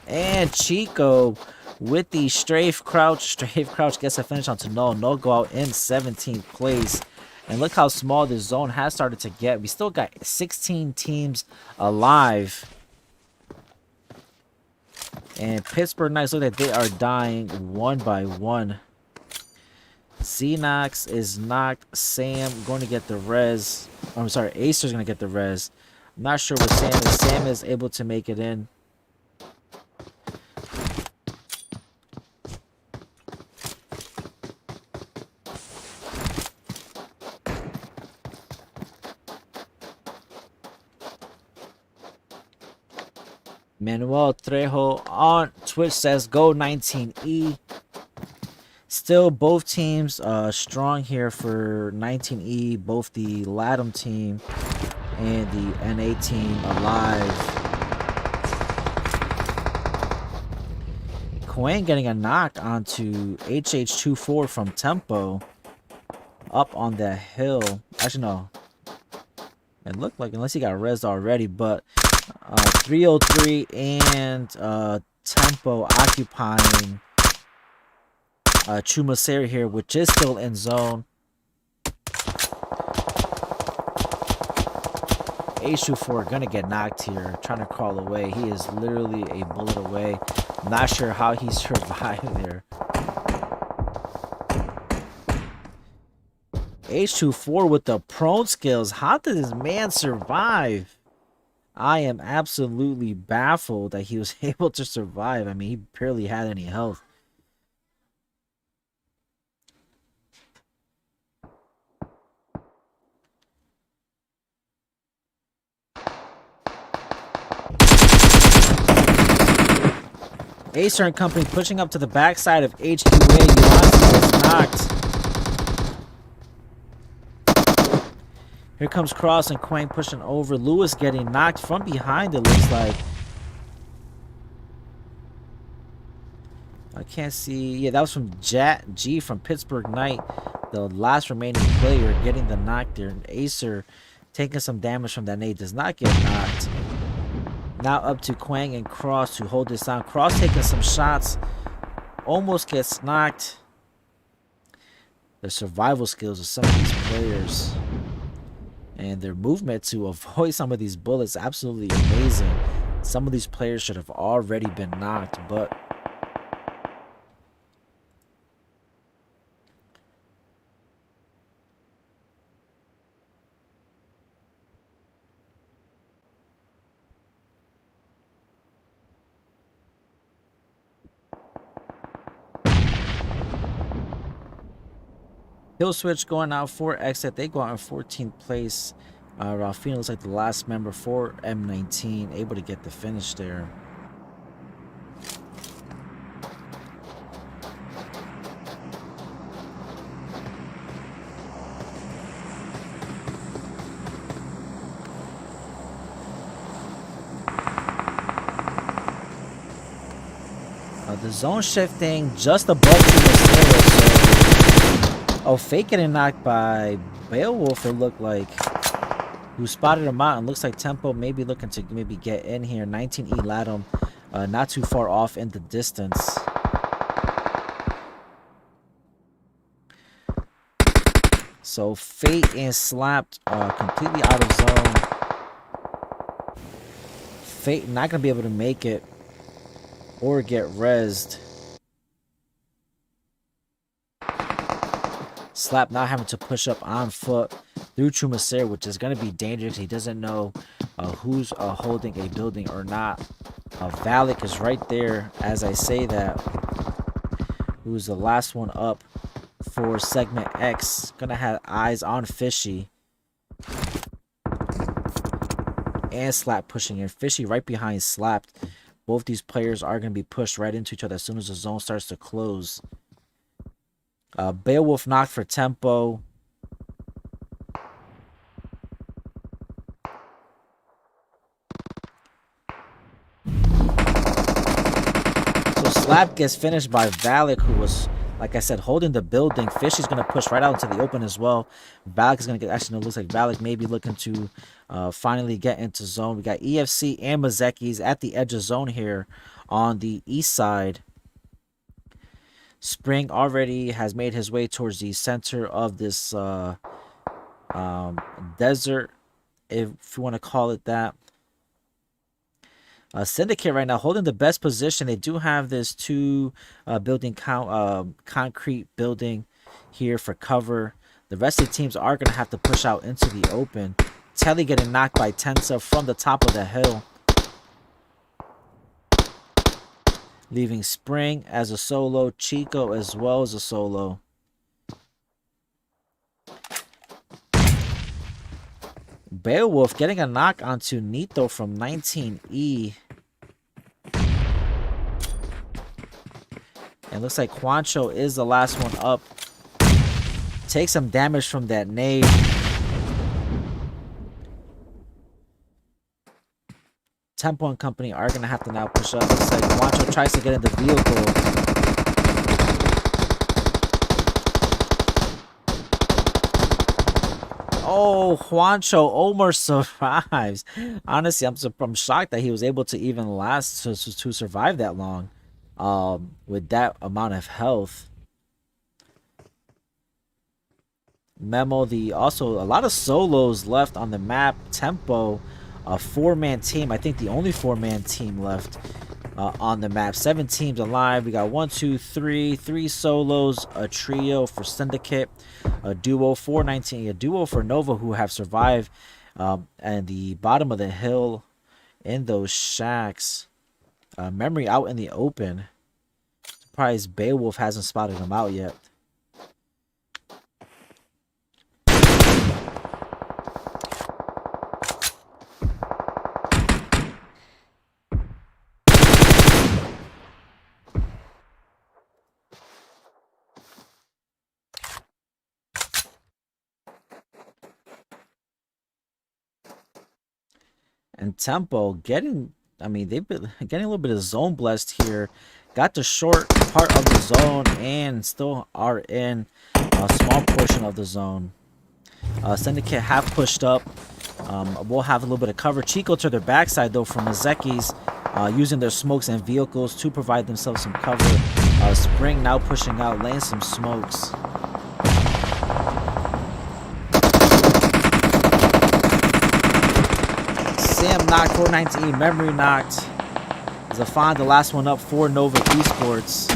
And Chico with the strafe crouch gets a finish onto Null. Null go out in 17th place. And look how small this zone has started to get. We still got 16 teams alive. And Pittsburgh Knights look like they are dying one by one. Xenox is knocked. Sam going to get the res. Oh, I'm sorry, Acer's going to get the res. I'm not sure what Sam is. Sam is able to make it in. Manuel Trejo on Twitch says go 19E. Still both teams strong here for 19E. Both the Latham team and the NA team alive. Quang getting a knock onto HH24 from Tempo. Up on that hill. Actually, no. It looked like, unless he got rezzed already, but 303 and Tempo occupying Chumaseri here, which is still in zone. H24 gonna get knocked here, trying to crawl away. He is literally a bullet away. Not sure how he survived there. H24 with the prone skills. How did this man survive? I am absolutely baffled that he was able to survive. I mean, he barely had any health. Acer and company pushing up to the backside of HQA. Yuanzi is knocked. Here comes Cross and Quang pushing over. Lewis getting knocked from behind, it looks like. I can't see. Yeah, that was from G from Pittsburgh Knight, the last remaining player getting the knock there. And Acer taking some damage from that nade, does not get knocked. Now up to Quang and Cross to hold this down. Cross taking some shots, almost gets knocked. The survival skills of some of these players and their movement to avoid some of these bullets, absolutely amazing. Some of these players should have already been knocked, but Hill switch going out for exit. They go out in 14th place. Ralphino looks like the last member for M19, able to get the finish there. The zone shifting just above the so oh, Fake getting knocked by Beowulf, it looked like, who spotted him out, and looks like Tempo maybe looking to maybe get in here. 19E Latum, not too far off in the distance. So Fate and Slapped completely out of zone. Fate not going to be able to make it or get rezzed. Slap not having to push up on foot through Trumacer, which is going to be dangerous. He doesn't know who's holding a building or not. Valak is right there as I say that. Who's the last one up for segment X. Gonna have eyes on Fishy. And Slap pushing in. Fishy right behind Slapped. Both these players are going to be pushed right into each other as soon as the zone starts to close. Beowulf knocked for Tempo. So Slap gets finished by Valak, who was, like I said, holding the building. Fish is going to push right out into the open as well. Valak is going to get, actually, no, it looks like Valak may be looking to finally get into zone. We got EFC and Mazekis at the edge of zone here on the east side. Spring already has made his way towards the center of this desert, if you want to call it that. Syndicate right now holding the best position. They do have this building concrete building here for cover. The rest of the teams are going to have to push out into the open. Telly getting knocked by Tensa from the top of the hill, leaving Spring as a solo, Chico as well as a solo. Beowulf getting a knock onto Nito from 19E. And looks like Juancho is the last one up. Take some damage from that nade. Tempo and company are going to have to now push up. Looks like Juancho tries to get in the vehicle. Oh, Juancho almost survives. Honestly, I'm shocked that he was able to even last to survive that long with that amount of health. Memo, also a lot of solos left on the map. Tempo, a 4-man team. I think the only 4-man team left on the map. 7 teams alive. We got 3 solos, a trio for Syndicate, a duo for 19, a duo for Nova, who have survived and the bottom of the hill in those shacks. Memory out in the open. Surprised Beowulf hasn't spotted him out yet. And Tempo getting, I mean, they've been getting a little bit of zone blessed here. Got the short part of the zone and still are in a small portion of the zone. Syndicate have pushed up. We'll have a little bit of cover. Chico to their backside, though, from Mazeki's, using their smokes and vehicles to provide themselves some cover. Spring now pushing out, laying some smokes. Sam knocked 419, Memory knocked. Zafan, the last one up for Nova Esports.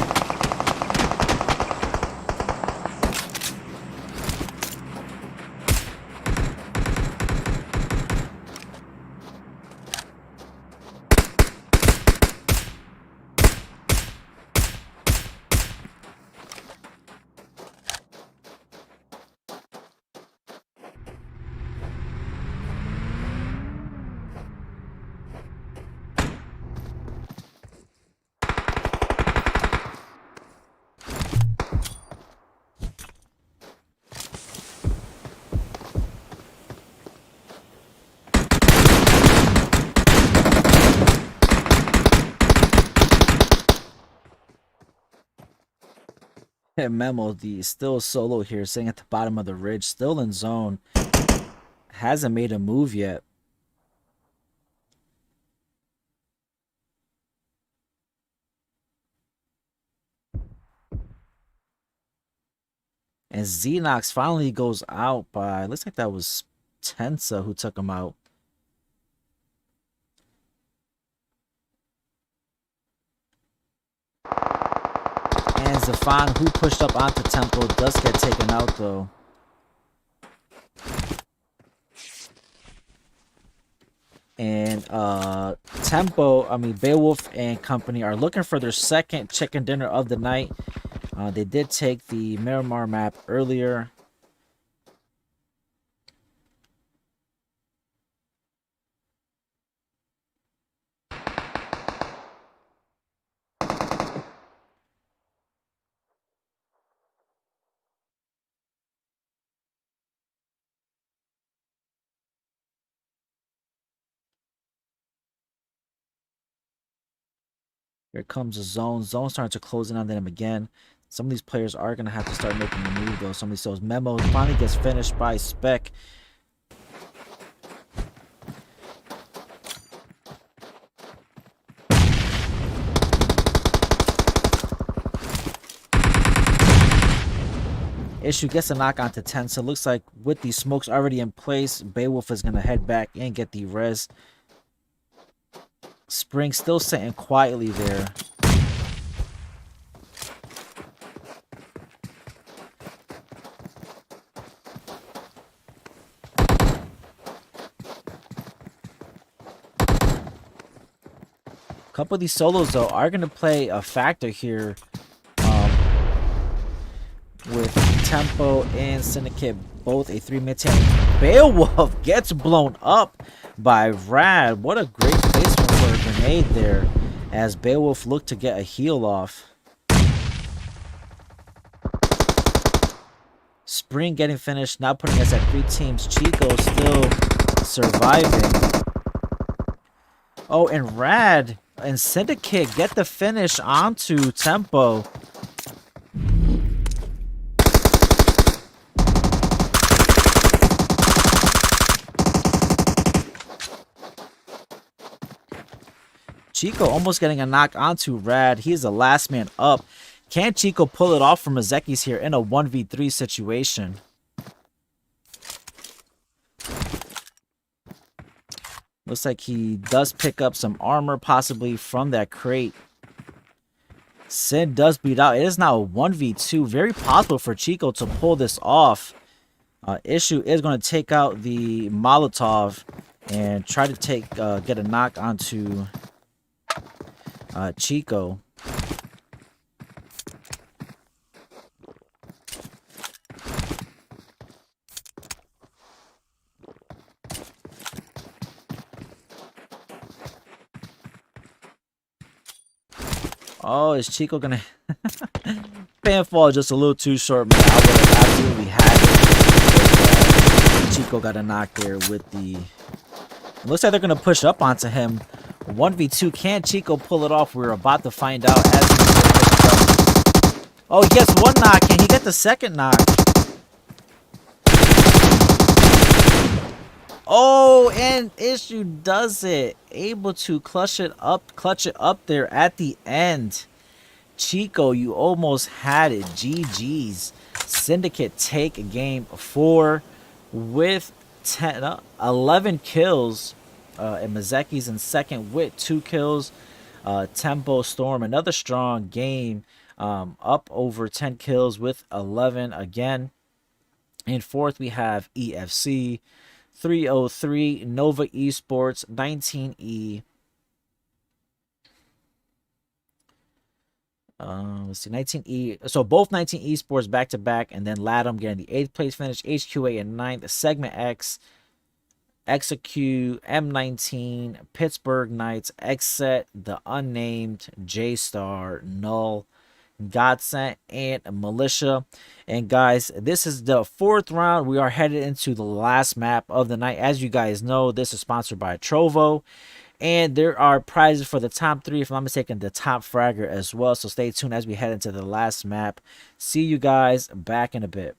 Memo, the still solo here, sitting at the bottom of the ridge, still in zone. Hasn't made a move yet. And Xenox finally goes out by, looks like that was Tensa who took him out. And Zafan, who pushed up onto Tempo, does get taken out though. And Beowulf and company are looking for their second chicken dinner of the night. They did take the Miramar map earlier. Here comes the zone. Zone starting to close in on them again. Some of these players are going to have to start making a move, though. Some of these those memos finally gets finished by Spec. Issue gets a knock onto 10. So it looks like with these smokes already in place, Beowulf is going to head back and get the res. Spring still sitting quietly there. A couple of these solos, though, are going to play a factor here with Tempo and Syndicate, both a 3-mid tank. Beowulf gets blown up by Rad. What a great placement for a grenade there as Beowulf looked to get a heal off. Spring getting finished, now putting us at 3 teams. Chico still surviving. Oh, and Rad and Syndicate get the finish onto Tempo. Chico almost getting a knock onto Rad. He's the last man up. Can Chico pull it off from Mazeki's here in a 1v3 situation? Looks like he does pick up some armor, possibly from that crate. Sin does beat out. It is now a 1v2. Very possible for Chico to pull this off. Issue is going to take out the Molotov and try to get a knock onto Chico. Oh, is Chico gonna Pinfall just a little too short, man. I would have absolutely had it. Chico got a knock there with the... It looks like they're gonna push up onto him. 1v2. Can Chico pull it off? We're about to find out as he pushes up. Oh, he gets one knock. Can he get the second knock? Oh, and Issue does it. Able to clutch it up there at the end. Chico, you almost had it. GG's. Syndicate take game 4 with 11 kills. And Mazeki's in second with 2 kills. Tempo Storm, another strong game. Up over 10 kills with 11 again. In fourth, we have EFC. 303, Nova Esports, 19E. Let's see, 19E. So both 19 Esports back to back, and then Latham getting the 8th place finish, HQA in 9th, Segment X, Execute, M19, Pittsburgh Knights, Xset, The Unnamed, J Star, Null, Godsent, and Militia. And guys, this is the 4th round. We are headed into the last map of the night. As you guys know, this is sponsored by Trovo, and there are prizes for the top 3, if I'm not mistaken, the top fragger as well. So stay tuned as we head into the last map. See you guys back in a bit.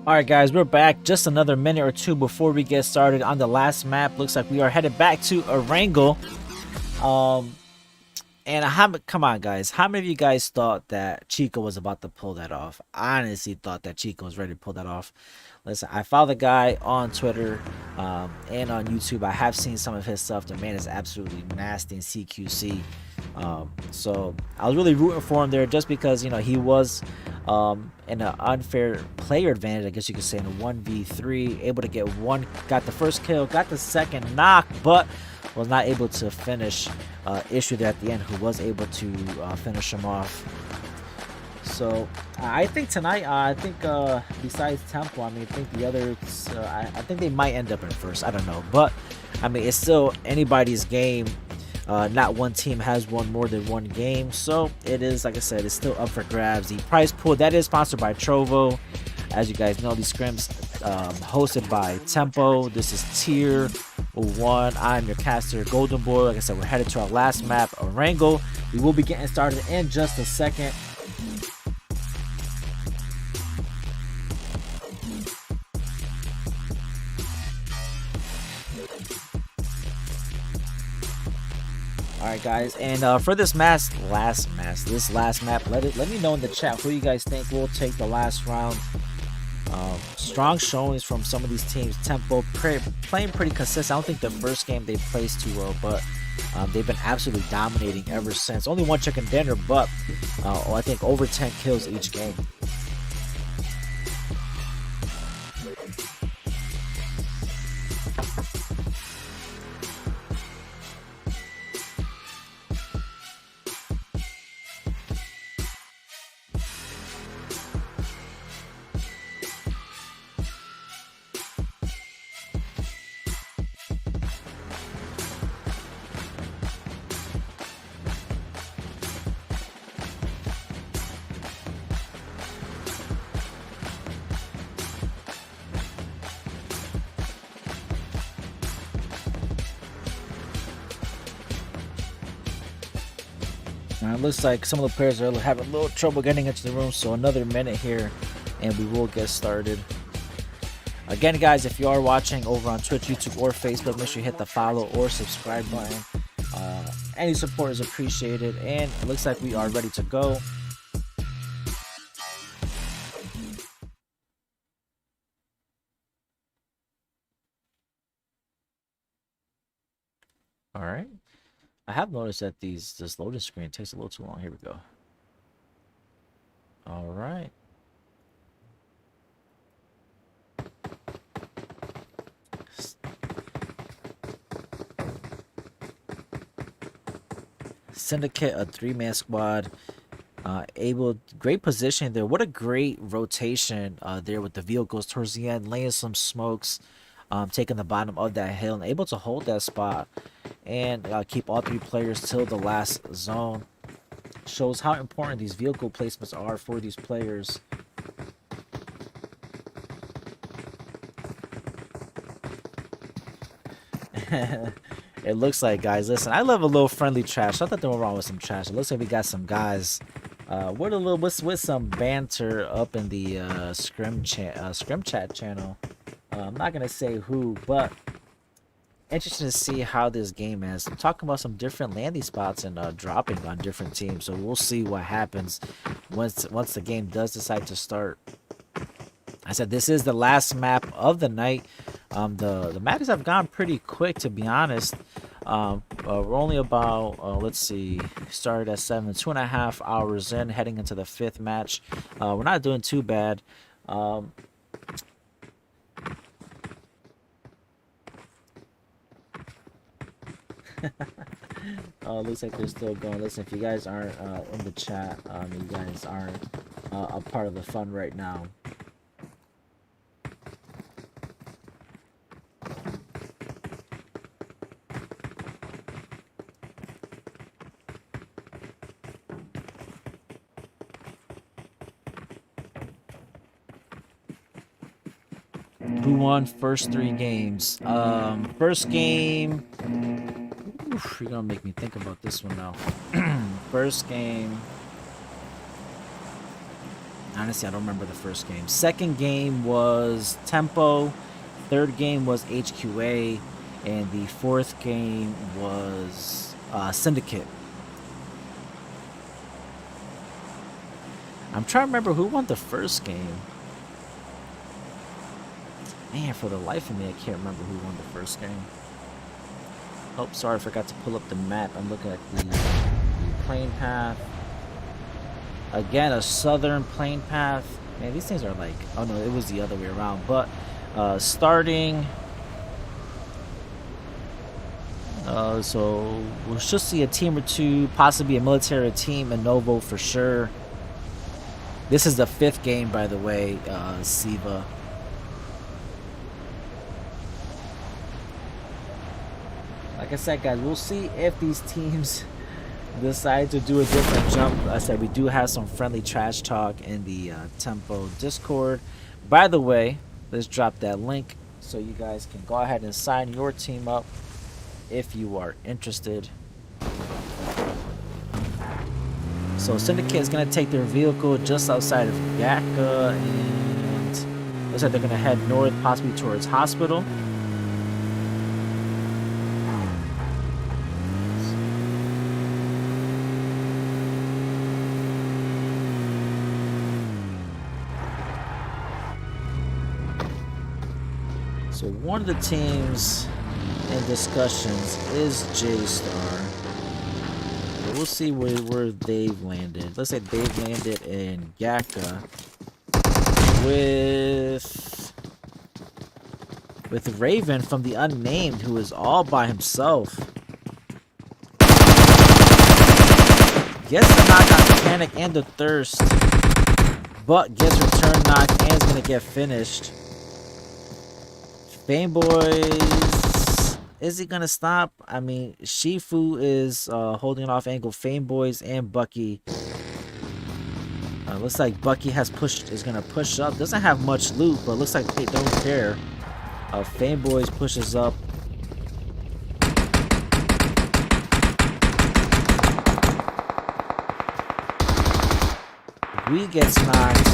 All right, guys, we're back. Just another minute or two before we get started on the last map. Looks like we are headed back to Erangel. And come on, guys. How many of you guys thought that Chico was about to pull that off? I honestly thought that Chico was ready to pull that off. Listen, I follow the guy on Twitter and on YouTube. I have seen some of his stuff. The man is absolutely nasty in CQC. So I was really rooting for him there just because, you know, he was in an unfair player advantage, I guess you could say, in a 1v3, able to got the first kill, got the second knock, but was not able to finish. Issue there at the end, who was able to finish him off. So I think tonight, besides Temple, I mean, I think the others, I think they might end up in first. I don't know, but I mean, it's still anybody's game. Not one team has won more than one game, so it is, like I said, it's still up for grabs. The prize pool that is sponsored by Trovo. As you guys know, these scrims hosted by Tempo. This is tier 1. I'm your caster, GoldenBoy. Like I said, we're headed to our last map, Erangel. We will be getting started in just a second. Alright, guys, and for this last map, let me know in the chat who you guys think will take the last round. Strong showings from some of these teams. Tempo playing pretty consistent. I don't think the first game they placed too well, but they've been absolutely dominating ever since. Only one chicken dinner, but I think over 10 kills each game. It looks like some of the players are having a little trouble getting into the room, so another minute here and we will get started. Again, guys, if you are watching over on Twitch, YouTube, or Facebook, make sure you hit the follow or subscribe button. Any support is appreciated, and it looks like we are ready to go. All right. I have noticed that this loading screen takes a little too long. Here we go. All right. Syndicate, a 3-man squad. Great position there. What a great rotation there with the vehicles towards the end, laying some smokes, taking the bottom of that hill, and able to hold that spot and keep all 3 players till the last zone. Shows how important these vehicle placements are for these players. It looks like, guys, listen, I love a little friendly trash. I thought they were wrong with some trash. It looks like we got some guys with some banter up in the scrim chat channel. I'm not gonna say who, but interesting to see how this game is. I'm talking about some different landing spots and dropping on different teams, so we'll see what happens once the game does decide to start. I said this is the last map of the night. The matches have gone pretty quick, to be honest. We're only about let's see, started at 7, 2.5 hours in, heading into the 5th match. We're not doing too bad. Looks like they're still going. Listen, if you guys aren't in the chat, you guys aren't a part of the fun right now. Who won first 3 games? First game. Oof, you're gonna make me think about this one now. First game. Honestly, I don't remember the first game. Second game was Tempo. Third game was HQA. And the 4th game was Syndicate. I'm trying to remember who won the first game. Man, for the life of me, I can't remember who won the first game. Oh, sorry, I forgot to pull up the map. I'm looking at the plane path. Again, a southern plane path. Man, these things are like... Oh, no, it was the other way around. But starting... so we'll just see a team or two, possibly a military team, and Novo for sure. This is the 5th game, by the way, Siva. Like I said, guys, we'll see if these teams decide to do a different jump. Like I said, we do have some friendly trash talk in the Tempo Discord. By the way, let's drop that link so you guys can go ahead and sign your team up if you are interested. So Syndicate is going to take their vehicle just outside of Gaka, and looks like they're going to head north, possibly towards Hospital. So one of the teams in discussions is J-Star. But we'll see where they've landed. Looks like they've landed in Gaka with Raven from the Unnamed, who is all by himself. Gets the knock on the Panic and the Thirst, but gets return knock and is gonna get finished. Fameboys, is he gonna stop? I mean, Shifu is holding off angle. Fameboys and Bucky. Looks like Bucky is gonna push up. Doesn't have much loot, but looks like they don't care. Fameboys pushes up. We gets knocked.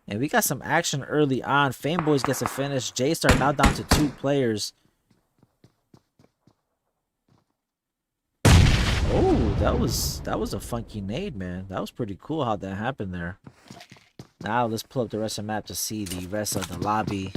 And we got some action early on. Fameboys gets a finish. J-Star now down to 2 players. Oh, that was a funky nade, man. That was pretty cool how that happened there. Now let's pull up the rest of the map to see the rest of the lobby.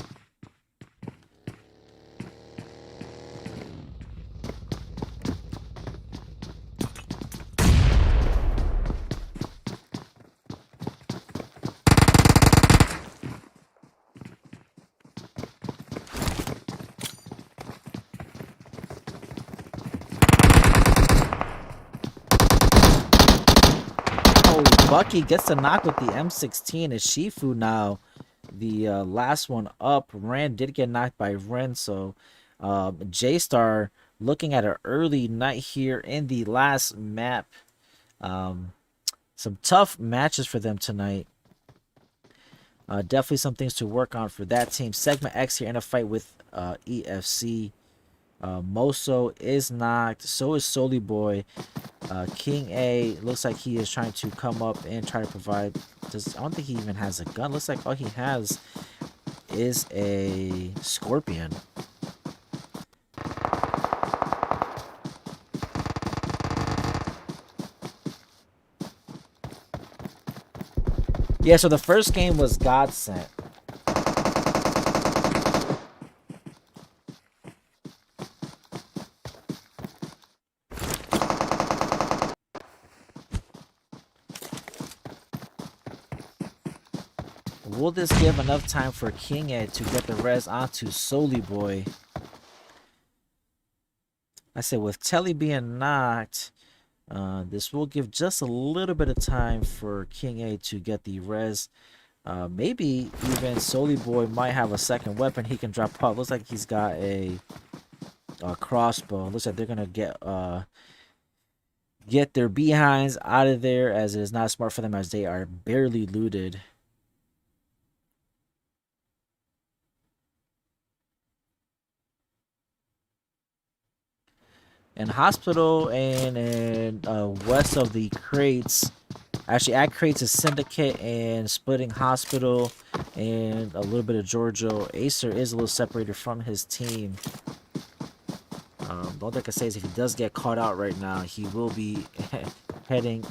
Bucky gets a knock with the M16. Is Shifu now the last one up? Ren did get knocked by Ren, so J-Star looking at an early night here in the last map. Some tough matches for them tonight. Definitely some things to work on for that team. Segment X here in a fight with EFC. Moso is knocked. So is Soli Boy. King A looks like he is trying to come up and try to provide. I don't think he even has a gun. Looks like all he has is a Scorpion. Yeah, so the first game was God Sent. Will this give enough time for King Ed to get the res onto GoldenBoy? I said with Telly being knocked, this will give just a little bit of time for King A to get the res. Maybe even GoldenBoy might have a second weapon he can drop off. Looks like he's got a crossbow. Looks like they're gonna get their behinds out of there, as it is not smart for them as they are barely looted. And hospital and west of the crates, actually at crates is Syndicate and splitting hospital and a little bit of Giorgio. Acer is a little separated from his team. The only thing I can say is if he does get caught out right now, he will be heading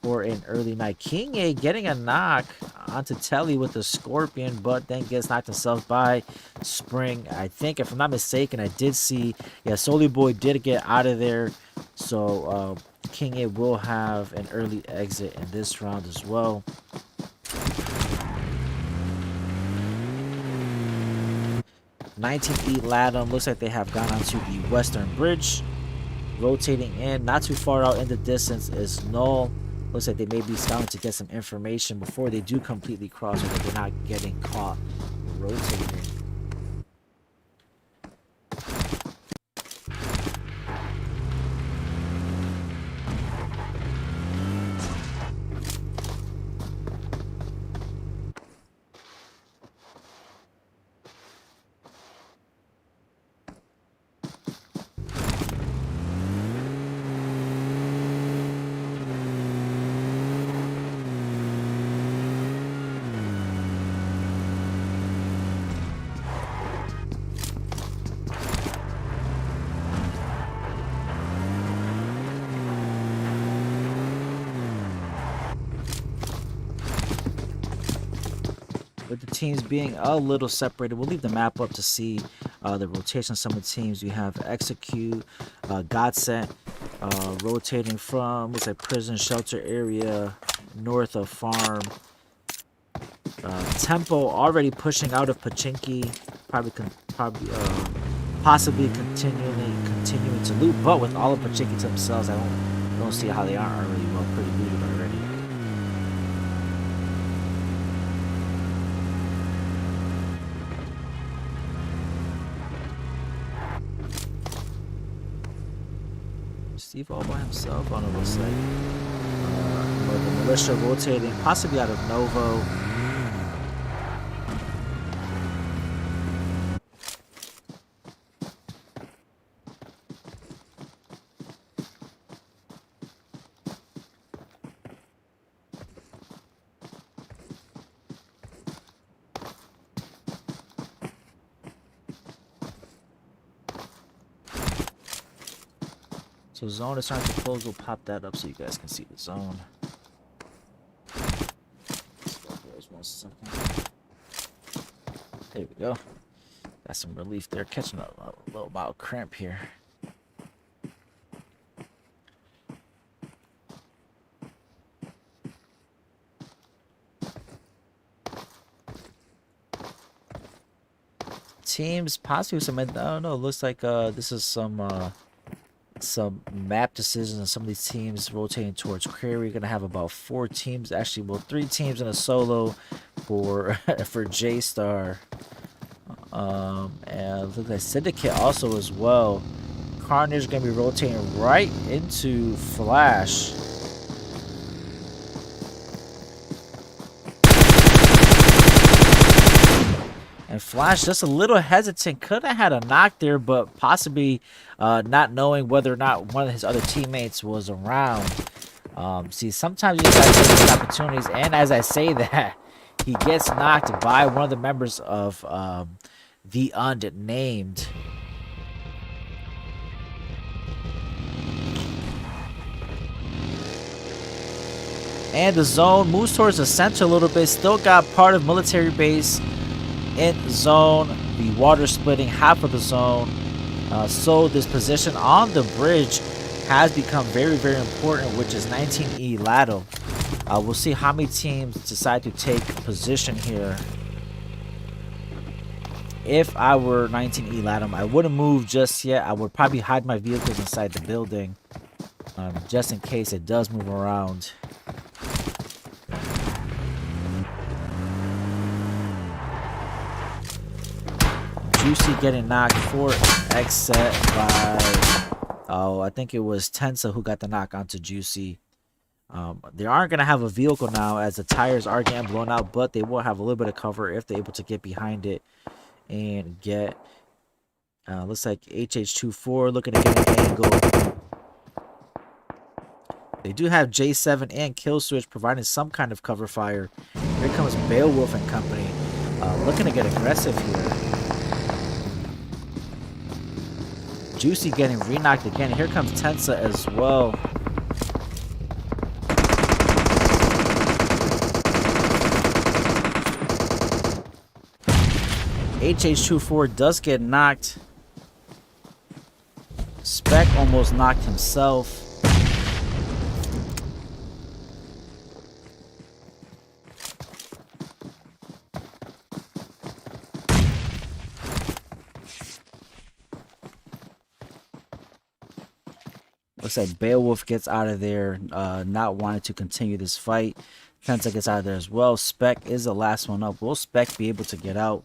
for an early night. King A getting a knock onto Telly with the Scorpion, but then gets knocked himself by Spring. I think, if I'm not mistaken, I did see, yeah, GoldenBoy did get out of there. So King A will have an early exit in this round as well. "19 Eat Latham" looks like they have gone onto the Western Bridge. Rotating in, not too far out in the distance, is Null. Looks like they may be scouting to get some information before they do completely cross, so that they're not getting caught rotating. With the teams being a little separated, we'll leave the map up to see the rotation of some of the teams. We have Execute, Godsent, rotating from, looks like prison shelter area north of farm. Tempo already pushing out of Pachinki, possibly continuing to loot, but with all of Pachinki to themselves, I don't see how they aren't already pretty looted already. Steve all by himself on it, looks like. But the militia rotating, possibly out of Novo. So zone is starting to close. We'll pop that up so you guys can see the zone. There's 1 second. There we go. Got some relief there. Catching a little mild cramp here. Teams possibly some, I don't know, looks like this is some map decisions, and some of these teams rotating towards Query. Gonna have about 4 teams, actually, well, 3 teams in a solo for for J-Star. And look like Syndicate also as well. Carnage gonna be rotating right into Flash. And Flash just a little hesitant, could have had a knock there, but possibly not knowing whether or not one of his other teammates was around. See, sometimes you just gotta take these opportunities, and as I say that, he gets knocked by one of the members of the Unnamed. And the zone moves towards the center a little bit. Still got part of military base in zone. The water splitting half of the zone. So this position on the bridge has become very, very important, which is 19E Lato. We'll see how many teams decide to take position here. If I were 19E Lato, I wouldn't move just yet. I would probably hide my vehicles inside the building, just in case it does move around. Juicy getting knocked for X set by, I think it was Tensa who got the knock onto Juicy. They aren't going to have a vehicle now as the tires are getting blown out, but they will have a little bit of cover if they're able to get behind it and get, looks like HH24 looking to get an angle. They do have J7 and Killswitch providing some kind of cover fire. Here comes Beowulf and company, looking to get aggressive here. Juicy getting re-knocked again. Here comes Tensa as well. HH24 does get knocked. Spec almost knocked himself. Looks like Beowulf gets out of there, not wanting to continue this fight. Tensa gets out of there as well. Spec is the last one up. Will Spec be able to get out?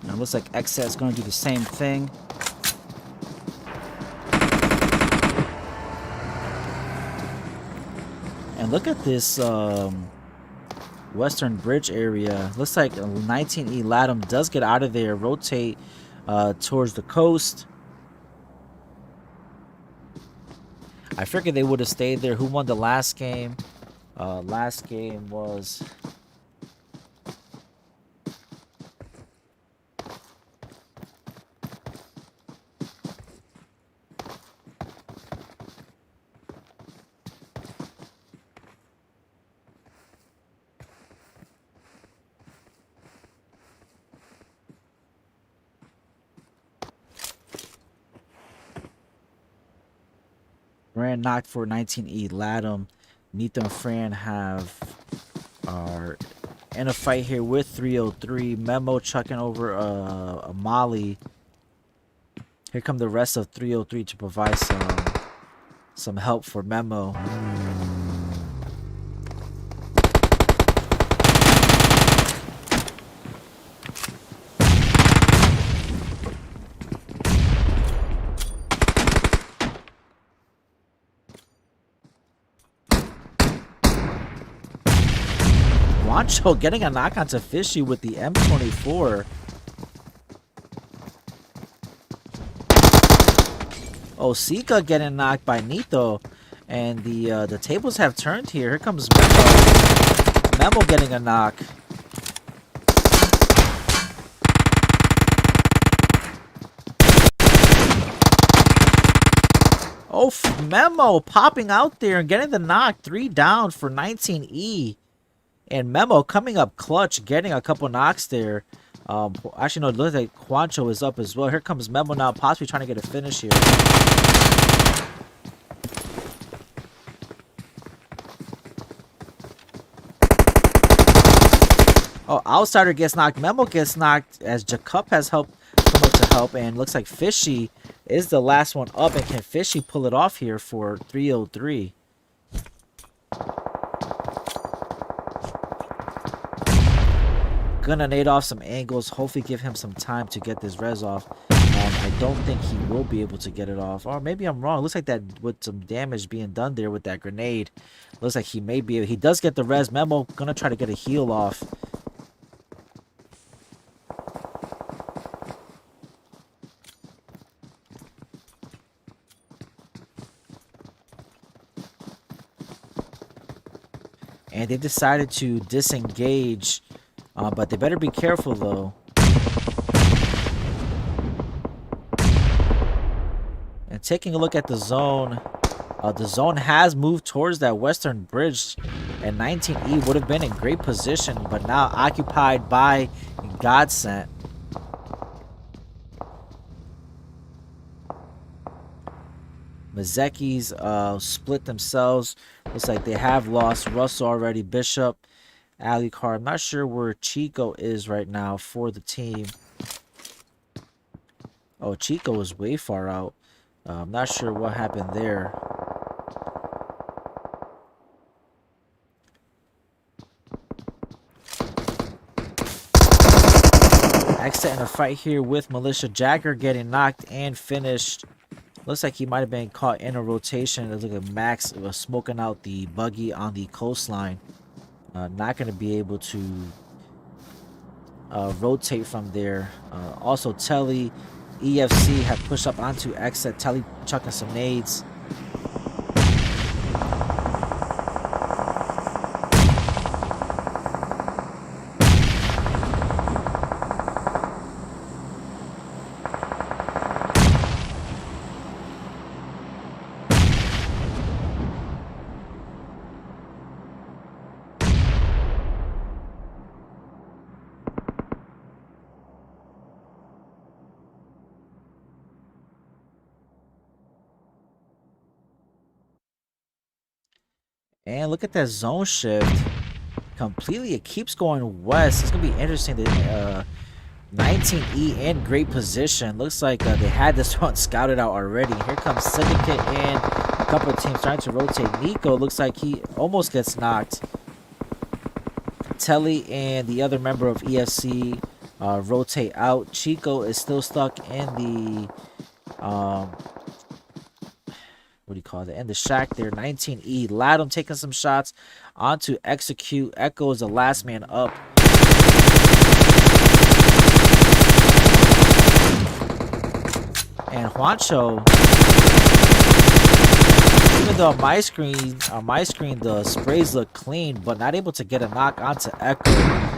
Now it looks like XS is going to do the same thing. And look at this Western Bridge area. Looks like 19E Latum does get out of there, rotate towards the coast. I figured they would have stayed there. Who won the last game? Last game was... Fran knocked for 19E Latum. Nito and Fran are in a fight here with 303. Memo chucking over a Molly. Here come the rest of 303 to provide some help for Memo. Wancho getting a knock onto Fishy with the M24. Osika getting knocked by Nito. And the tables have turned here. Here comes Memo. Memo getting a knock. Oh, Memo popping out there and getting the knock. 3 down for 19E. And Memo coming up clutch, getting a couple knocks there. Actually, no, it looks like Quancho is up as well. Here comes Memo now, possibly trying to get a finish here. Oh, Outsider gets knocked. Memo gets knocked as Jacob has come up to help. And looks like Fishy is the last one up. And can Fishy pull it off here for 303? Gonna nade off some angles, hopefully give him some time to get this res off. I don't think he will be able to get it off, or maybe I'm wrong. Looks like that with some damage being done there with that grenade. Looks like he may be able, he does get the res. Memo gonna try to get a heal off. And they decided to disengage. But they better be careful, though. taking a look at the zone, the zone has moved towards that western bridge, and 19E would have been in great position, but now occupied by Godsent. Mazecki's split themselves. Looks like they have lost Russell already, Bishop, Alucard. I'm not sure where Chico is right now for the team. Oh, Chico is way far out. I'm not sure what happened there. Exit in a fight here with Militia. Jagger getting knocked and finished. Looks like he might have been caught in a rotation. It looks like Max was smoking out the buggy on the coastline. Not going to be able to rotate from there. Also, Telly, EFC have pushed up onto exit. Telly chucking some nades. And look at that zone shift. Completely, it keeps going west. It's going to be interesting. That 19E in great position. Looks like they had this one scouted out already. Here comes Syndicate and a couple of teams trying to rotate. Nico looks like he almost gets knocked. Telly and the other member of EFC rotate out. Chico is still stuck in the what do you call it? In the shack there. 19E. Latham taking some shots onto Execute. Echo is the last man up. And Juancho, even though on my screen the sprays look clean, but not able to get a knock onto Echo,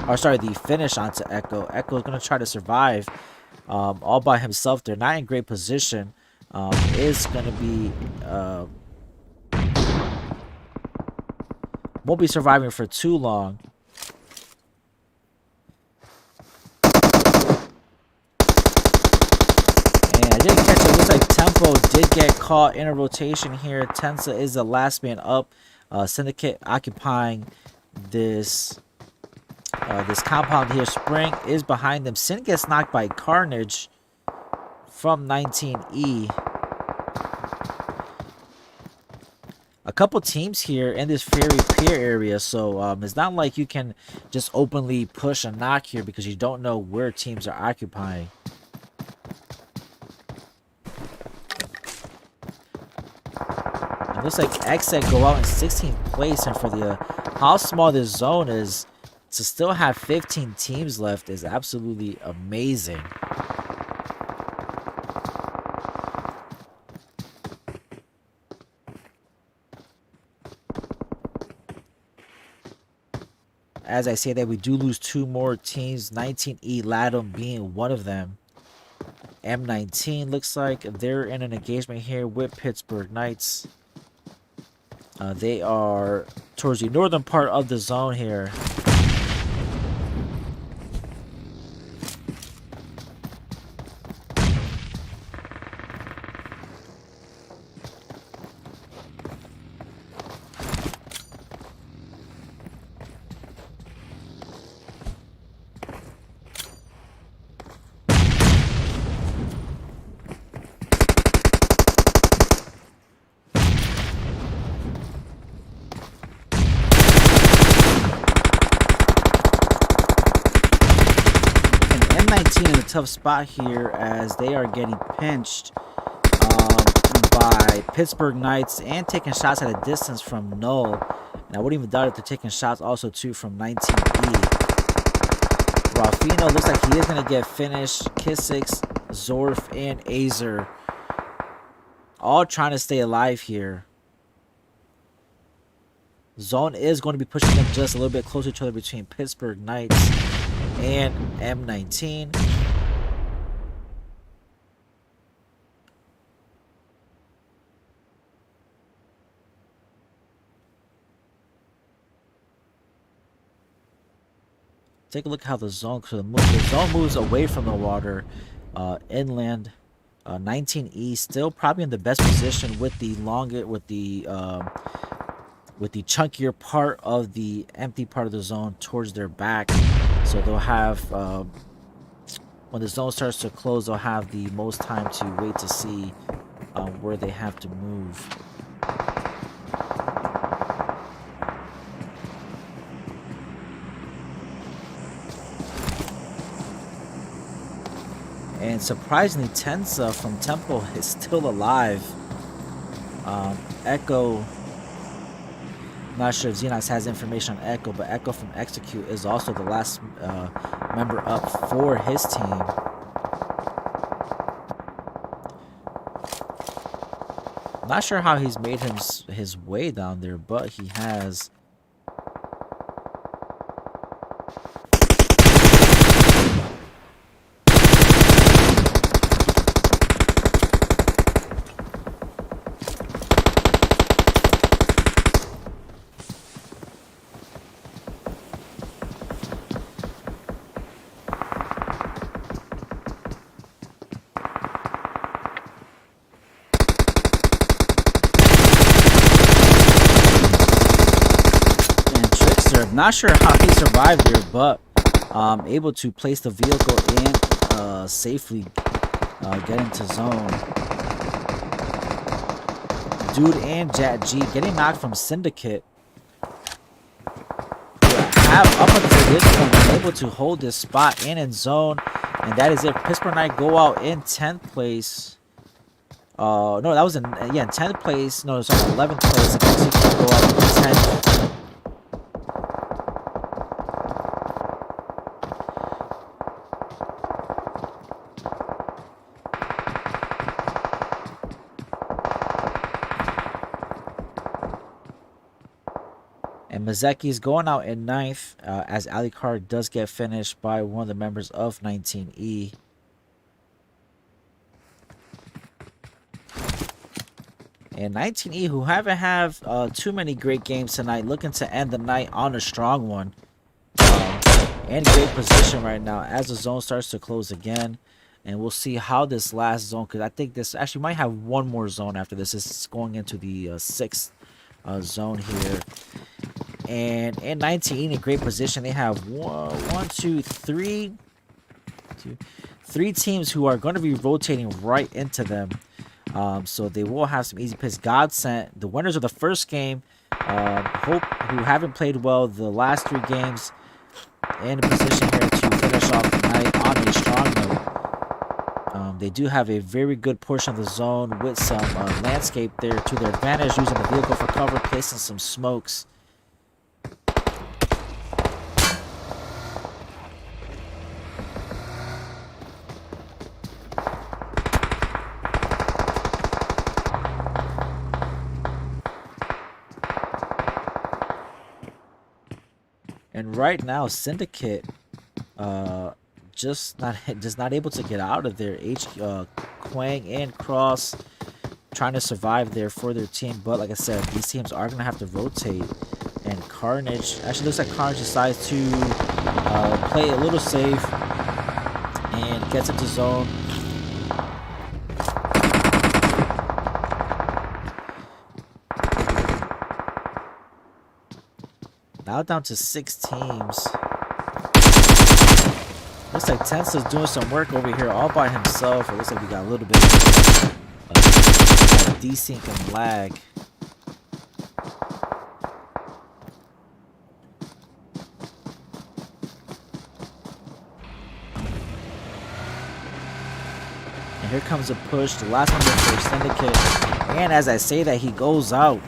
or sorry, the finish onto Echo. Echo is going to try to survive all by himself. They're not in great position. Is going to be won't be surviving for too long. And I didn't catch it. Looks like Tempo did get caught in a rotation here. Tensa is the last man up. Syndicate occupying this this compound here. Spring is behind them. Sin gets knocked by Carnage from 19E. A couple teams here in this Fairy Pier area, so it's not like you can just openly push a knock here because you don't know where teams are occupying. It looks like Xset go out in 16th place, and for the how small this zone is, to still have 15 teams left is absolutely amazing. As I say that, we do lose two more teams, 19E Latham being one of them. M19 looks like they're in an engagement here with Pittsburgh Knights. They are towards the northern part of the zone here. In a tough spot here as they are getting pinched by Pittsburgh Knights and taking shots at a distance from Null. And I wouldn't even doubt if they're taking shots also too from 19E. Ralphino looks like he is going to get finished. Kissix, Zorf, and Azer all trying to stay alive here. Zone is going to be pushing them just a little bit closer to each other between Pittsburgh Knights and M19. take a look at how the zone, the zone moves away from the water, inland. 19E still probably in the best position with the chunkier part of the empty part of the zone towards their back. So they'll have, when the zone starts to close, they'll have the most time to wait to see where they have to move. And surprisingly, Tensa from Temple is still alive. Echo, not sure if Xenox has information on Echo, but Echo from Execute is also the last member up for his team. Not sure how he's made his way down there, but he has. Not sure how he survived there, but able to place the vehicle and safely get into zone. Dude and Jat G getting knocked from Syndicate. Have up until this point been able to hold this spot and in zone, and that is if Pittsburgh Knight go out in 10th place. No, that was in 10th place. No, sorry, 11th place. If Execute go out in 10th. And Mazeki's going out in 9th as Alucard does get finished by one of the members of 19E. And 19E, who haven't had too many great games tonight, looking to end the night on a strong one. In great position right now as the zone starts to close again. And we'll see how this last zone, because I think this actually might have one more zone after this. It's going into the 6th zone here. And in 19 in great position, they have three teams who are going to be rotating right into them. So they will have some easy picks. Godsent, the winners of the first game, Hope, who haven't played well the last 3 games, in a position here to finish off the night on a strong note. They do have a very good portion of the zone with some landscape there to their advantage, using the vehicle for cover, placing some smokes. And right now, Syndicate just not able to get out of there. Quang and Cross trying to survive there for their team, but like I said, these teams are gonna have to rotate. And Carnage actually looks like Carnage decides to play a little safe and gets into zone. Now down to 6 teams. Looks like Tensa's doing some work over here all by himself. It looks like we got a little bit of desync and lag. And here comes a push. The last one for Syndicate. And as I say that, he goes out.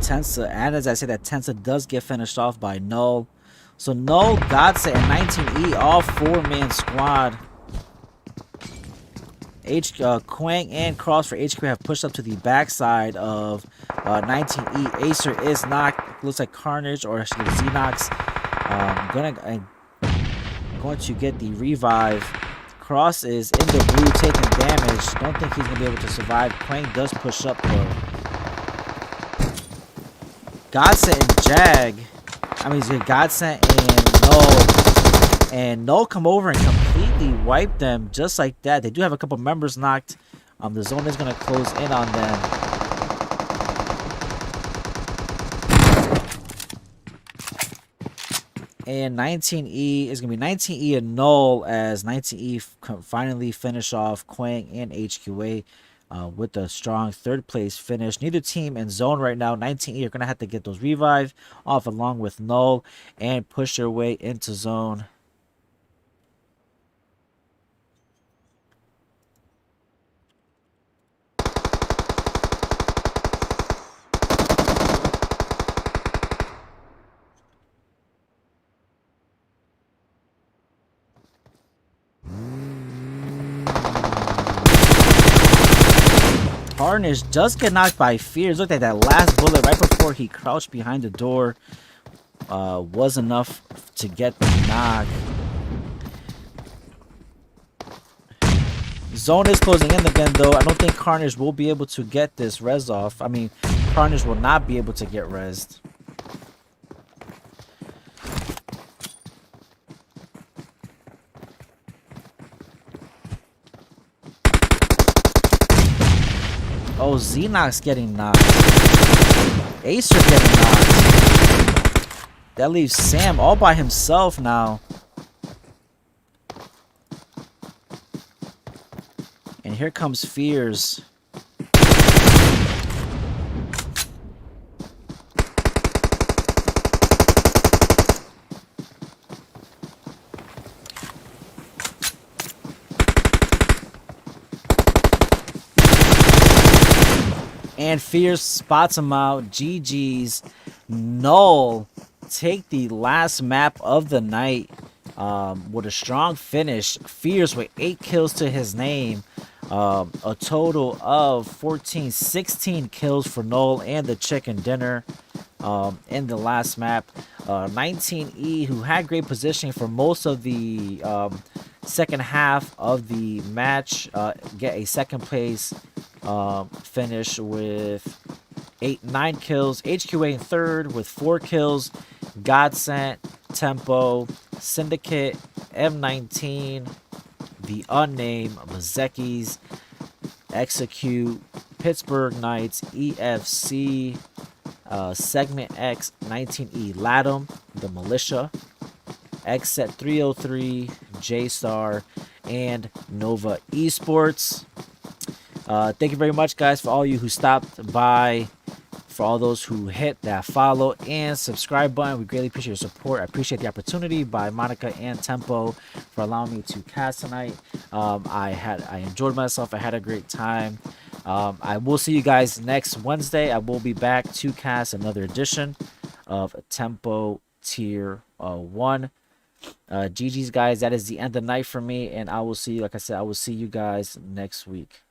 Tensa, and as I say that, Tensa does get finished off by Null. So Null, Godsent, and 19E, all 4-man squad, Quang and Cross for HQ have pushed up to the backside of 19E. Acer is knocked. Looks like Carnage or Xenox. Going to get the revive. Cross is in the blue taking damage. Don't think he's going to be able to survive. Quang does push up though. Godsent and Jag. I mean, Godsent and Null. And Null come over and completely wipe them just like that. They do have a couple members knocked. The zone is going to close in on them. And 19E is going to be 19E and Null as 19E finally finish off Quang and HQA with a strong third place finish. Neither team in zone right now. 19E are going to have to get those revive off along with Null and push their way into zone. Carnage does get knocked by Fears. Look at that last bullet right before he crouched behind the door. Was enough to get the knock. Zone is closing in again though. I don't think Carnage will be able to get this res off. I mean, Carnage will not be able to get resed. Oh, Xenox getting knocked. Acer getting knocked. That leaves Sam all by himself now. And here comes Fears. And Fears spots him out. GG's. Null take the last map of the night with a strong finish. Fears with 8 kills to his name. A total of 16 kills for Null and the chicken dinner in the last map. 19E, who had great positioning for most of the second half of the match, get a second place finish with 9 kills. HQA in third with 4 kills. Godsent, Tempo, Syndicate, M19, The Unnamed, Mazekis, Execute, Pittsburgh Knights, EFC, Segment X, 19E Latham, The Militia, Xset 303, J-Star, and Nova Esports. Thank you very much, guys, for all you who stopped by, for all those who hit that follow and subscribe button. We greatly appreciate your support. I appreciate the opportunity by Monica and Tempo for allowing me to cast tonight. I enjoyed myself. I had a great time. I will see you guys next Wednesday. I will be back to cast another edition of Tempo Tier 1. GG's, guys. That is the end of the night for me, and I will see you, like I said, I will see you guys next week.